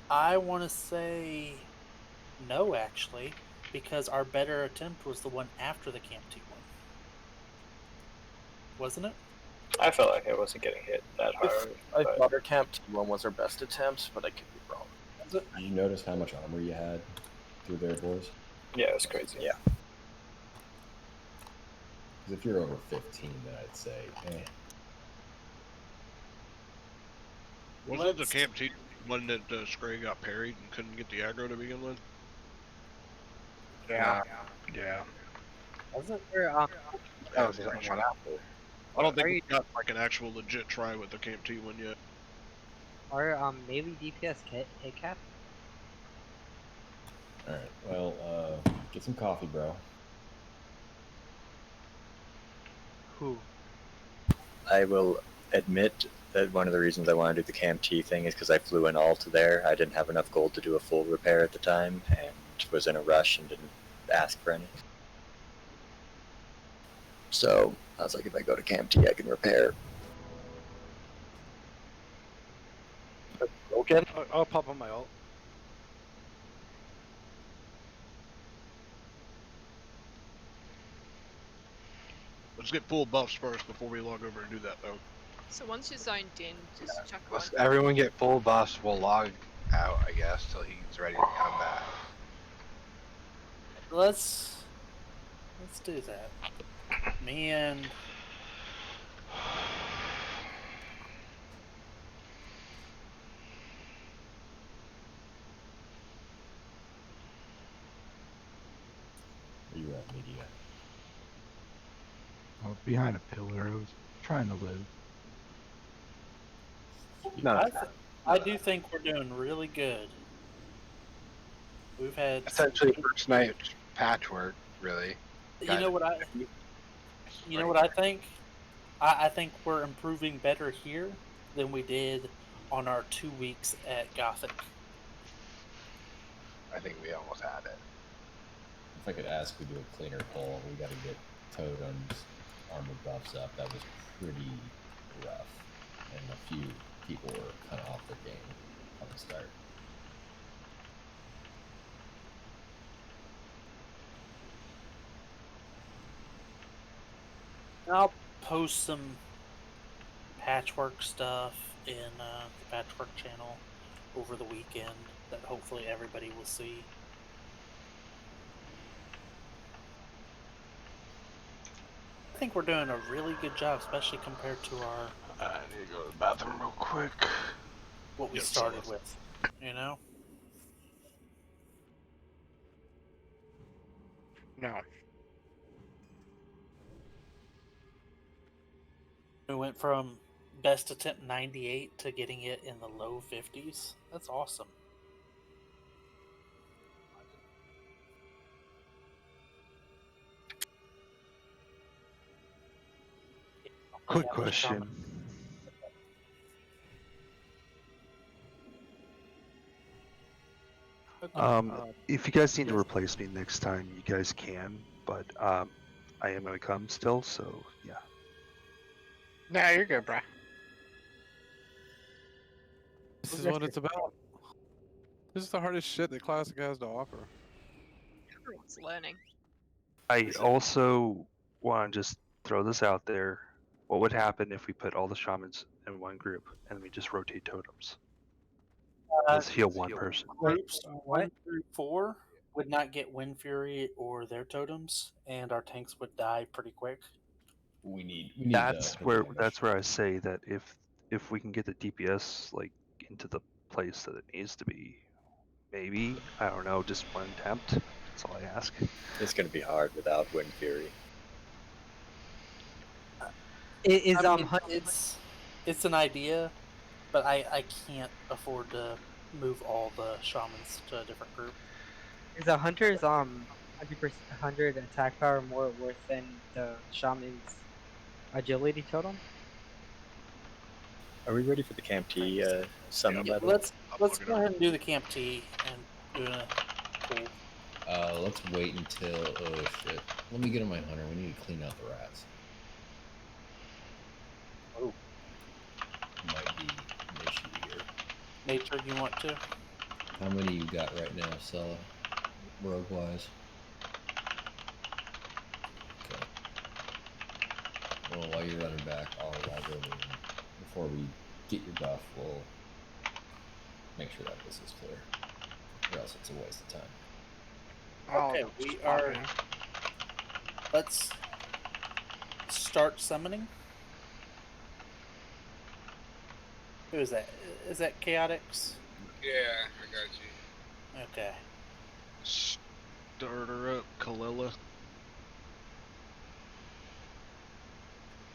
I want to say no, actually, because our better attempt was the one after the Camp T one. Wasn't it? I felt like I wasn't getting hit that hard. I thought our Camp T1 was our best attempt, but I could be wrong. Did you notice how much armor you had through there, boys? Yeah, it was crazy. Yeah. Because if you're over 15, then I'd say, eh. Wasn't the Camp T one that Scray got parried and couldn't get the aggro to begin with? Yeah. Was it? That was the one after. I don't think we got like an actual legit try with the Camp T one yet. Or melee DPS hit cap? Alright, well, get some coffee, bro. Who? I will admit that one of the reasons I want to do the Camp T thing is because I flew in all to there. I didn't have enough gold to do a full repair at the time, and was in a rush and didn't ask for any. So I was like, if I go to Camp T, I can repair. Broken? I'll pop on my ult. Let's get full buffs first before we log over and do that, though. So once you're zoned in, just chuck one. Let's everyone get full buffs. We'll log out, I guess, till he's ready to come back. Let's do that. Me and Where you at, media? behind a pillar. I was trying to live. No, I do think we're doing really good. We've had essentially first night patchwork, really. You know what I think? I think we're improving better here than we did on our 2 weeks at Gothic. I think we almost had it. If I could ask, we do a cleaner poll. We got to get totems, armor buffs up. That was pretty rough, and a few people were kind of off their game on the start. I'll post some patchwork stuff in the Patchwerk channel over the weekend that hopefully everybody will see. I think we're doing a really good job, especially compared to our. I need to go to the bathroom real quick. What we started with, you know. No. We went from best attempt 98 to getting it in the low 50s. That's awesome. Quick question. If you guys need to replace me next time, you guys can, but I am gonna come still, so yeah. Nah, you're good, bro. This is what it's about. This is the hardest shit that Classic has to offer. Everyone's learning. I also want to just throw this out there. What would happen if we put all the shamans in one group and we just rotate totems? Let's heal one person. Groups 1 through 4 would not get Wind Fury or their totems, and our tanks would die pretty quick. We need That's where I say that if we can get the DPS like into the place that it needs to be, maybe, I don't know, just one attempt. That's all I ask. It's going to be hard without Wind Fury. It's an idea, but I can't afford to move all the shamans to a different group. Is a hunter's 100 attack power more worth than the shaman's agility totem? Are we ready for the Camp T summon? Yeah, let's go ahead and do the Camp T and do a pool. Let's wait until. Oh shit! Let me get on my hunter. We need to clean out the rats. Oh, might be an issue here. Nature, you want to? How many you got right now, Sella? Rogue wise. Okay. Well, while you're running back, I'll go over and before we get your buff, we'll make sure that this is clear, or else it's a waste of time. Okay, we are. Let's start summoning. Who is that? Is that Chaotix? Yeah, I got you. Okay. Start her up, Kalila.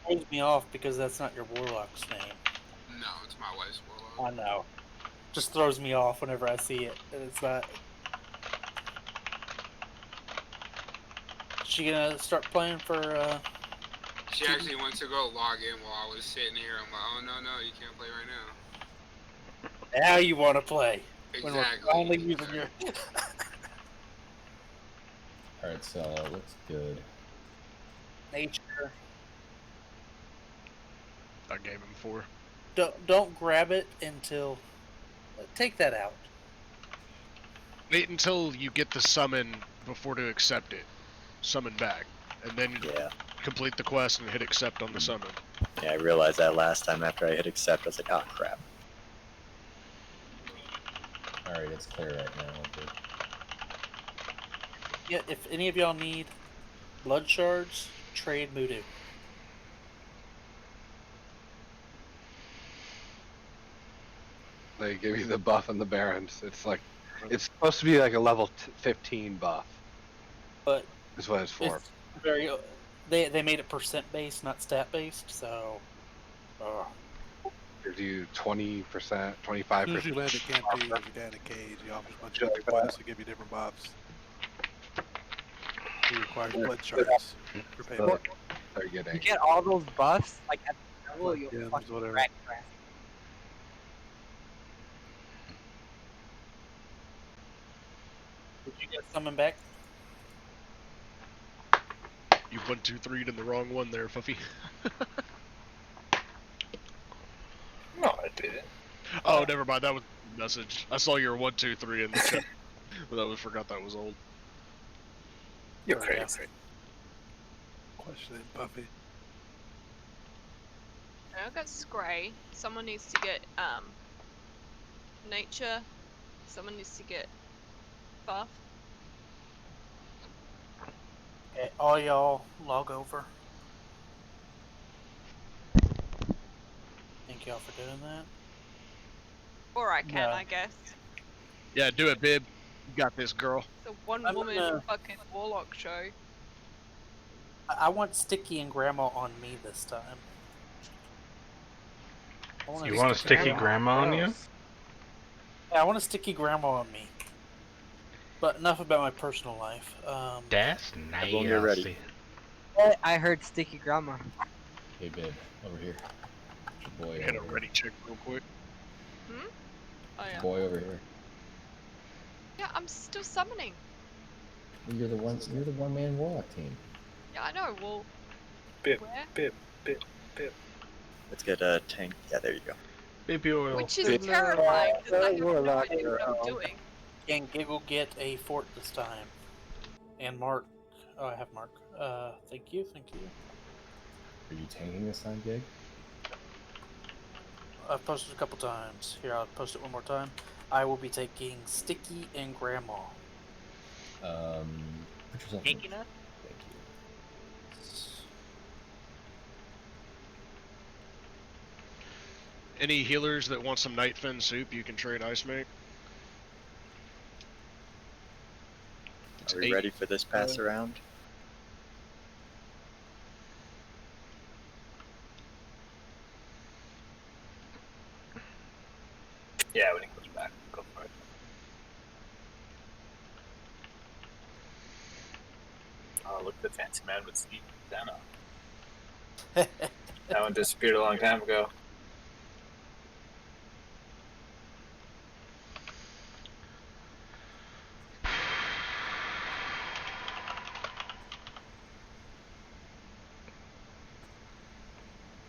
Throws me off because that's not your warlock's name. No, it's my wife's warlock. I know. Just throws me off whenever I see it, and it's not. Is she gonna start playing for? She actually went to go log in while I was sitting here. I'm like, oh no, you can't play right now. Now you want to play. Exactly. When we're finally using your. All right, so looks good. Nature. I gave him 4. Don't grab it until. Take that out. Wait until you get the summon before to accept it. Summon back, and then complete the quest and hit accept on the summon. Yeah, I realized that last time after I hit accept, I was like, oh crap. Alright, it's clear right now. Okay. Yeah, if any of y'all need blood shards, trade Moodoo. They give you the buff and the Barons. It's like, it's supposed to be like a level 15 buff. But is what it's for. It's very. They made it percent based, not stat based. So. Gives you 20%, 25%. As soon as you land at Camp T, there's a guy in a cage. He offers a bunch of different quests to give you different buffs. He requires blood shards for payment. You get all those buffs like at the level Blood you'll gems, fucking whatever. wreck crap. Did you get summoned back? You 1-2-3'd in the wrong one there, Fuffy. No, I didn't. Oh, never mind. That was a message. I saw your 1-2-3 in the chat, but I forgot that was old. You're crazy. Questioning Buffy. I got Scray. Someone needs to get Nature. Someone needs to get Buff. Okay, all y'all log over. Thank y'all for doing that. Or I can, No. I guess. Yeah, do it, Bib. You got this, girl. It's a one woman fucking warlock show. I want Sticky and Grandma on me this time. You want a sticky grandma on you? Yeah, I want a sticky grandma on me. But enough about my personal life. That's nice. Everyone get ready. I heard sticky grandma. Hey, babe, over here. Your boy Hit a over here. ready check real quick. Hmm? Oh yeah. Boy over here. Yeah, I'm still summoning. You're the one man warlock team. Yeah, I know. Well, Bib, where? bib. Let's get a tank. Yeah, there you go. Baby oil. Which is terrifying because I have no idea what I'm doing. Can Giggle get a fort this time? And Mark. Oh, I have Mark. Thank you. Are you tanking this time, Gig? I've posted a couple times. Here, I'll post it one more time. I will be taking Sticky and Grandma. Put yourself in. Taking us? Thank you. Any healers that want some Nightfin soup, you can trade Ice Mate. Are we ready for this pass around? Yeah, when he goes back, go for it. Oh, look at the fancy man with Steve Dana. That one disappeared a long time ago.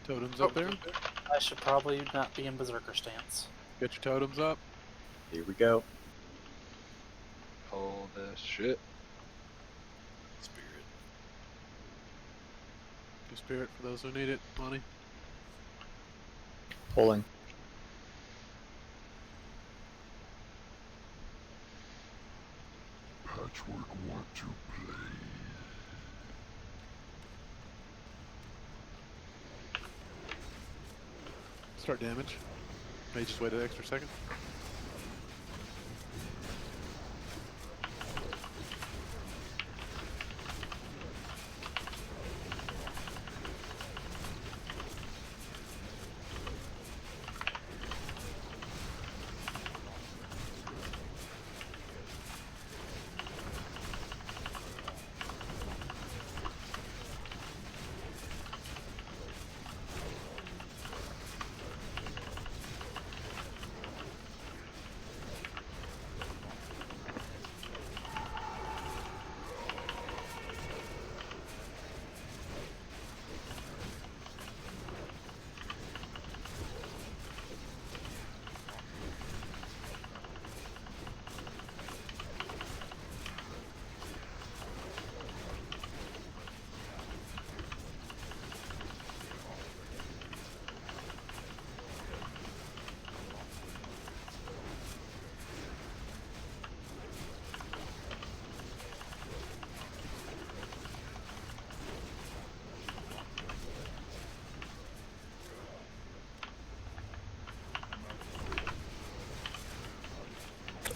Totems up there. I should probably not be in Berserker stance. Get your totems up. Here we go. Pull this shit. Spirit. Give spirit for those who need it. Money. Pulling. Patchwerk want to play. Start damage. May just wait an extra second.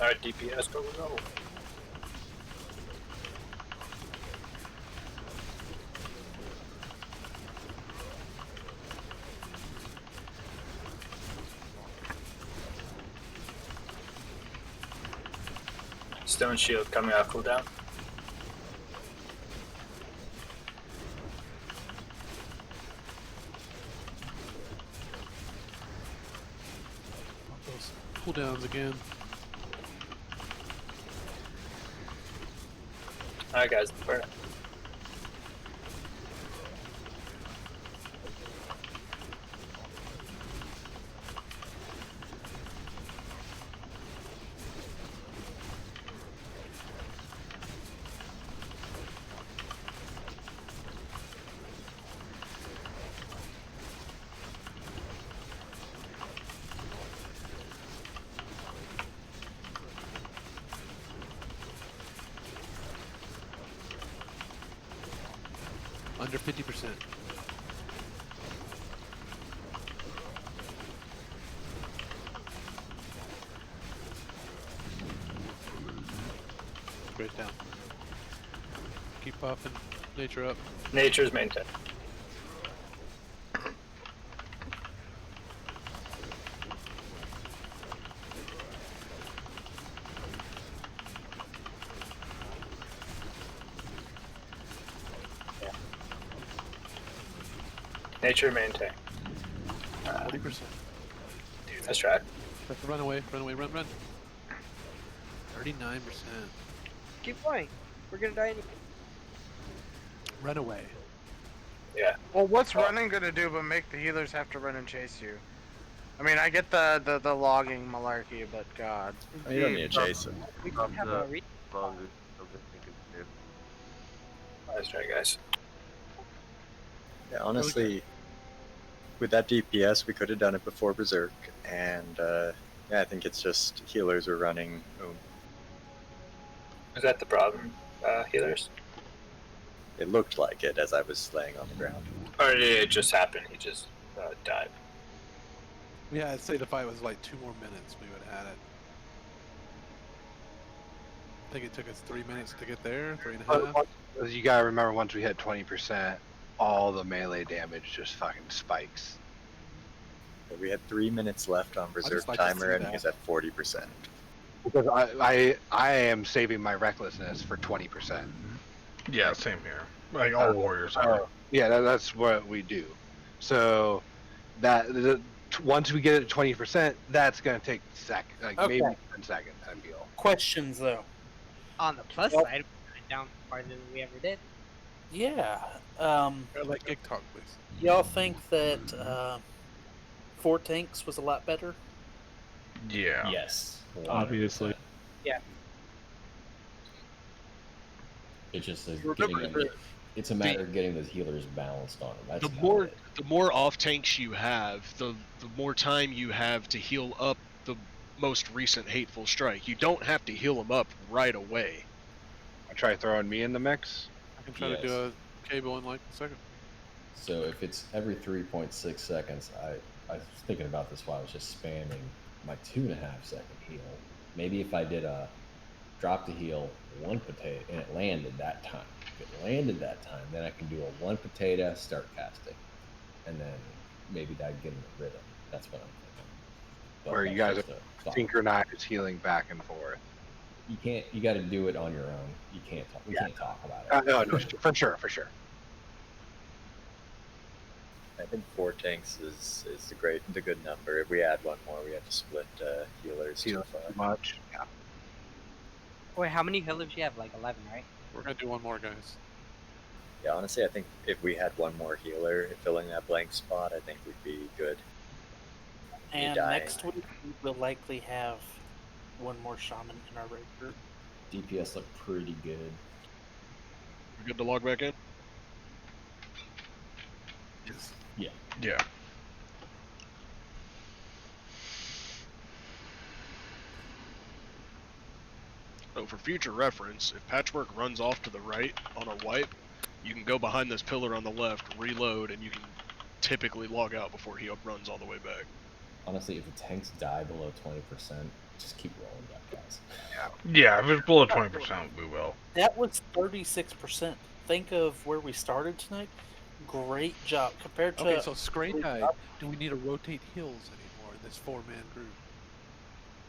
Alright, DPS, go. Stone shield coming off cooldown. Those cooldowns again. Alright, guys, we're Under 50%. Straight down. Keep puffing. Nature up. nature's maintained. Nature maintained. 40%. Let's try it. Run away, run. 39%. Keep going. We're gonna die anyway. Run away. Yeah. Well, what's running gonna do but make the healers have to run and chase you? I mean, I get the logging malarkey, but God. You don't need to chase it. We can have a re- Let's try, guys. Yeah, honestly, with that DPS, we could have done it before Berserk, and yeah, I think it's just healers are running. Is that the problem, healers? It looked like it as I was laying on the ground. Or did it just happen? He just died. Yeah, I'd say the fight was like 2 more minutes, we would have had it. I think it took us 3 minutes to get there, 3.5. You gotta remember, once we hit 20%, all the melee damage just fucking spikes. We had 3 minutes left on Berserk like to timer, see and that. he's at 40%. Because I am saving my recklessness for 20%. Yeah, same here. Like all warriors are. Yeah, that's what we do. So once we get it to 20%, that's gonna take maybe 10 seconds. I feel. Questions though. On the plus side, we went down farther than we ever did. Yeah. Let Gig talk, please. Y'all think that 4 tanks was a lot better? Yeah. Yes. Obviously. 100%. Yeah. It's just it's a matter of getting those healers balanced on them. That's The more off tanks you have, the more time you have to heal up the most recent hateful strike. You don't have to heal them up right away. I try throwing me in the mix. I can try to do a cable in like a second. So if it's every 3.6 seconds, I was thinking about this while I was just spamming my 2.5 second heal. Maybe if I did a drop to heal 1 potato and it landed that time. If it landed that time, then I can do a 1 potato, start casting, and then maybe that'd get in the rhythm. That's what I'm thinking. But Where you guys are synchronized healing back and forth. You can't. You got to do it on your own. You can't talk. We can't talk about it. No, for sure. I think 4 tanks is the good number. If we add 1 more, we have to split healers too much. Yeah. Wait, how many healers do you have? Like 11, right? We're gonna do 1 more, guys. Yeah, honestly, I think if we had 1 more healer filling that blank spot, I think we'd be good. And next week we'll likely have 1 more shaman in our raid group. DPS look pretty good. We good to log back in? Yes. Yeah. Yeah. So for future reference, if Patchwerk runs off to the right on a wipe, you can go behind this pillar on the left, reload, and you can typically log out before he runs all the way back. Honestly, if the tanks die below 20%, just keep rolling back, guys. Yeah, if it's below 20%, we will. That was 36%. Think of where we started tonight. Great job compared to. Okay, so Scray died. Do we need to rotate heals anymore in this 4-man group?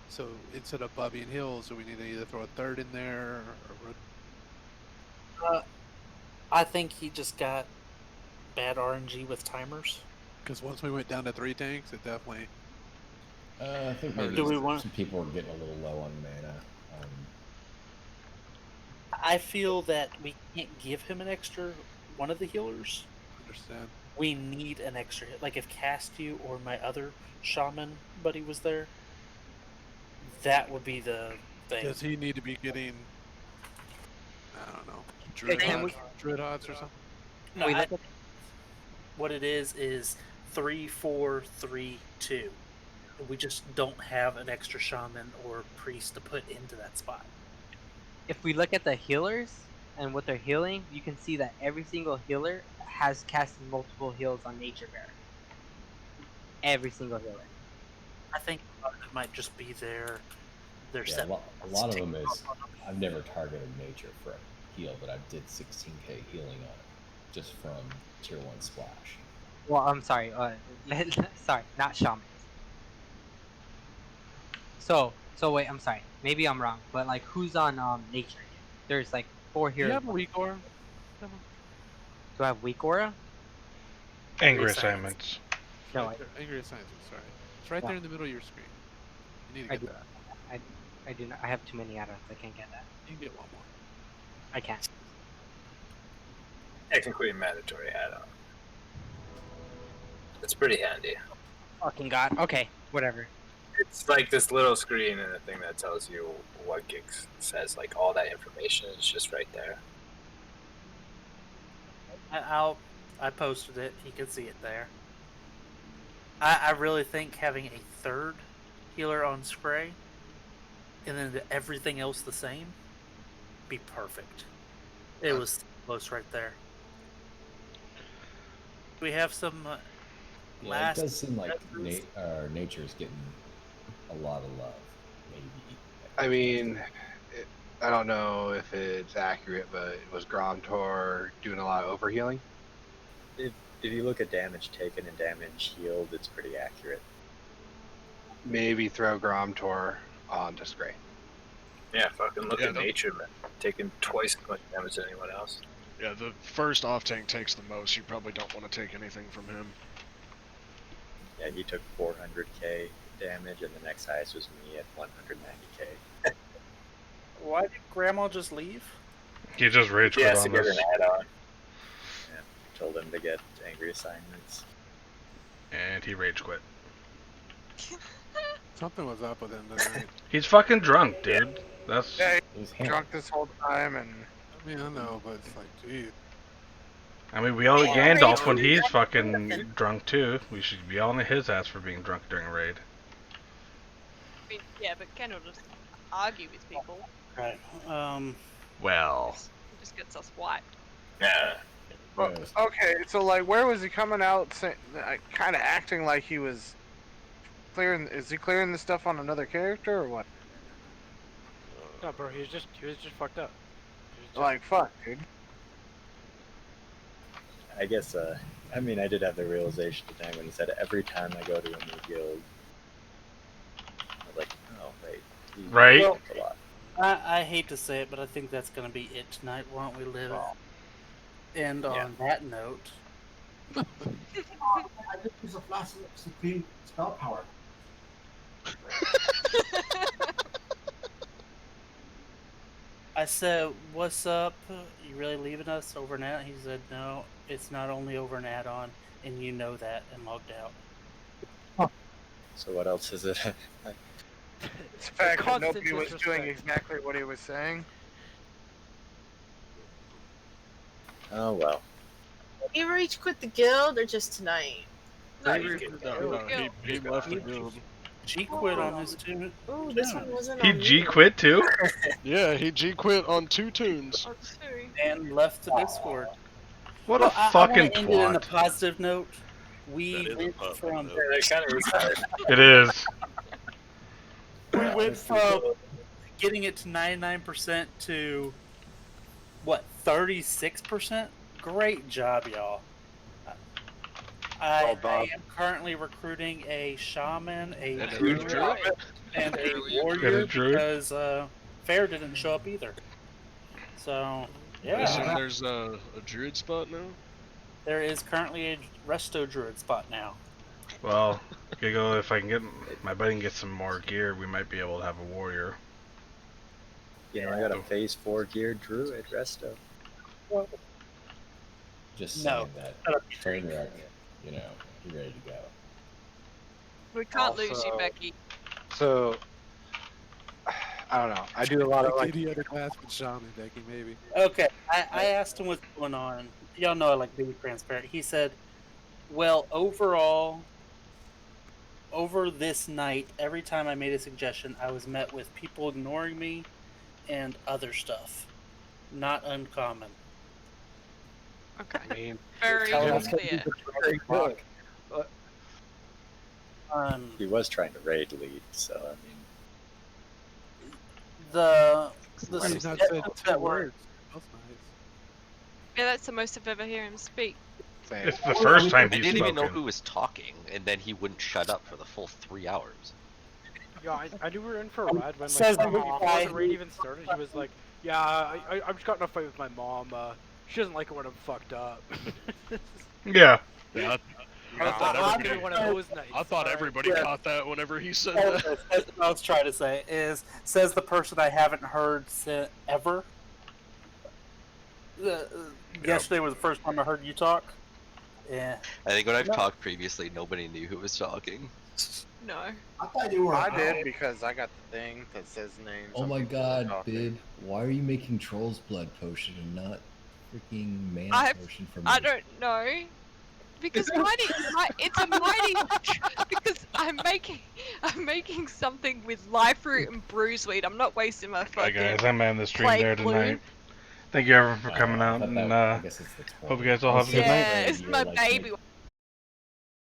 So instead of Bubby and Hills, do we need to either throw a third in there or? I think he just got bad RNG with timers. Because once we went down to 3 tanks, it definitely. I think maybe some people were getting a little low on mana. I feel that we can't give him an extra one of the healers. Understand. We need an extra hit. Like if Castu or my other shaman buddy was there, that would be the thing. Does he need to be getting? I don't know. Druid odds or something? No, what it is 3, 4, 3, 2. We just don't have an extra shaman or priest to put into that spot. If we look at the healers and what they're healing, you can see that every single healer has casted multiple heals on Nature Bear. Every single healer. I think it might just be their Yeah, a lot of them is. I've never targeted nature for a heal, but I did 16k healing on it just from tier 1 splash. Well, I'm sorry. Sorry, not shamans. So wait, I'm sorry. Maybe I'm wrong, but like, who's on nature? There's like 4 heroes. Do you have a weak aura? Do I have weak aura? Angry assignments. No, Angry assignments. Sorry, it's right there in the middle of your screen. You need to get that. I do not. I have too many add-ons. I can't get that. You can get one more. I can't. Technically a mandatory add-on. It's pretty handy. Fucking god. Okay, whatever. It's like this little screen and a thing that tells you what gigs says. Like all that information is just right there. I posted it. You can see it there. I really think having a third healer on spray and then everything else the same be perfect. It was close right there. We have some Yeah, it does seem like nature's getting a lot of love. Maybe. I mean, I don't know if it's accurate, but was Gromtor doing a lot of overhealing? If you look at damage taken and damage healed, it's pretty accurate. Maybe throw Gromtor onto Scray. Yeah, fucking look at nature, man. Taking twice as much damage as anyone else. Yeah, the first off tank takes the most. You probably don't want to take anything from him. Yeah, he took 400k damage, and the next highest was me at 190k. Why did Grandma just leave? He just rage quit on to get this. an add-on. Yeah, told him to get angry assignments. And he rage quit. Something was up with him tonight. He's fucking drunk, dude. That's. Yeah, he's drunk this whole time, and I mean, I know, but it's like, geez. I mean, we yell at Gandalf when he's fucking drunk too. We should be yelling at his ass for being drunk during a raid. I mean, yeah, but Ken will just argue with people. Right. Well. It just gets us wiped. Yeah. well, okay. So like, where was he coming out, kind of acting like he was clearing? Is he clearing the stuff on another character or what? No, bro, he was just fucked up. Like, fuck, dude. I guess, I mean, I did have the realization tonight when he said every time I go to a new guild. I was like, oh, wait. Right? Well, I hate to say it, but I think that's going to be it tonight. Why don't we live? And on that note. I just use a flash of supreme spell power. I said, what's up? You really leaving us over an add-on? He said, no, it's not only over an add-on, and you know that, and logged out. So what else is it? It's the fact that nobody was doing exactly what he was saying. Oh, well. You rage quit the guild or just tonight? No, he left the guild. G quit on his tune. Oh, this one wasn't He on G me. quit too? Yeah, he G quit on 2 tunes. And left the Discord. What Well, a I fucking want to end it on a twat. positive note. We went from. It is. We went from getting it to 99% to what, 36%? Great job, y'all. Well I done. am currently recruiting a shaman, a And a druid, druid? and a Apparently a warrior druid. because Fair didn't show up either. So I yeah, assume there's a druid spot now? there is currently a resto druid spot now. Well, Giggle, if I can get my buddy can get some more gear, we might be able to have a warrior. You know, I got a phase 4 geared druid resto. Just No. saying that train wreck, you know, you're ready to go. We can't lose you, Also- Becky. So, I don't know. I do a lot of like. Any other class but shaman, Becky, maybe. Okay, I asked him what's going on. Y'all know I like being transparent. He said, well, overall, over this night, every time I made a suggestion, I was met with people ignoring me and other stuff. Not uncommon. Okay. I mean, Very clear. He was trying to raid lead, so I mean. The He's not said suggestions 2 that were words. That's nice. Yeah, that's the most I've ever heard him speak. It's the first time I he's didn't even know spoken. who was talking, and then he wouldn't shut up for the full 3 hours. Yeah, I knew we were in for a ride when Says like every before guy the raid even started. He was like, "Yeah, I just got in a fight with my mom. She doesn't like it when I'm fucked up." Yeah. Yeah, I thought I- everybody one of those nights. I thought everybody Yeah. caught that whenever he said Oh, that. that's what I was trying to say is says the person I haven't heard ever. Yesterday was the first time I heard you talk. Yeah. I think when I've talked previously, nobody knew who was talking. No. I thought you were. I did because I got the thing that says names. Oh of my people that god, talk. Bib, why are you making Troll's Blood potion and not freaking Mana Potion for me? I don't know. Because it's a mighty because I'm making something with life root and bruiseweed. I'm not wasting my Hi fucking guys, I'm ending the stream plague there bloom. tonight. Thank you everyone for coming I out, thought and I guess it's the hope you guys all have a good night. Yeah, it's my Like, baby.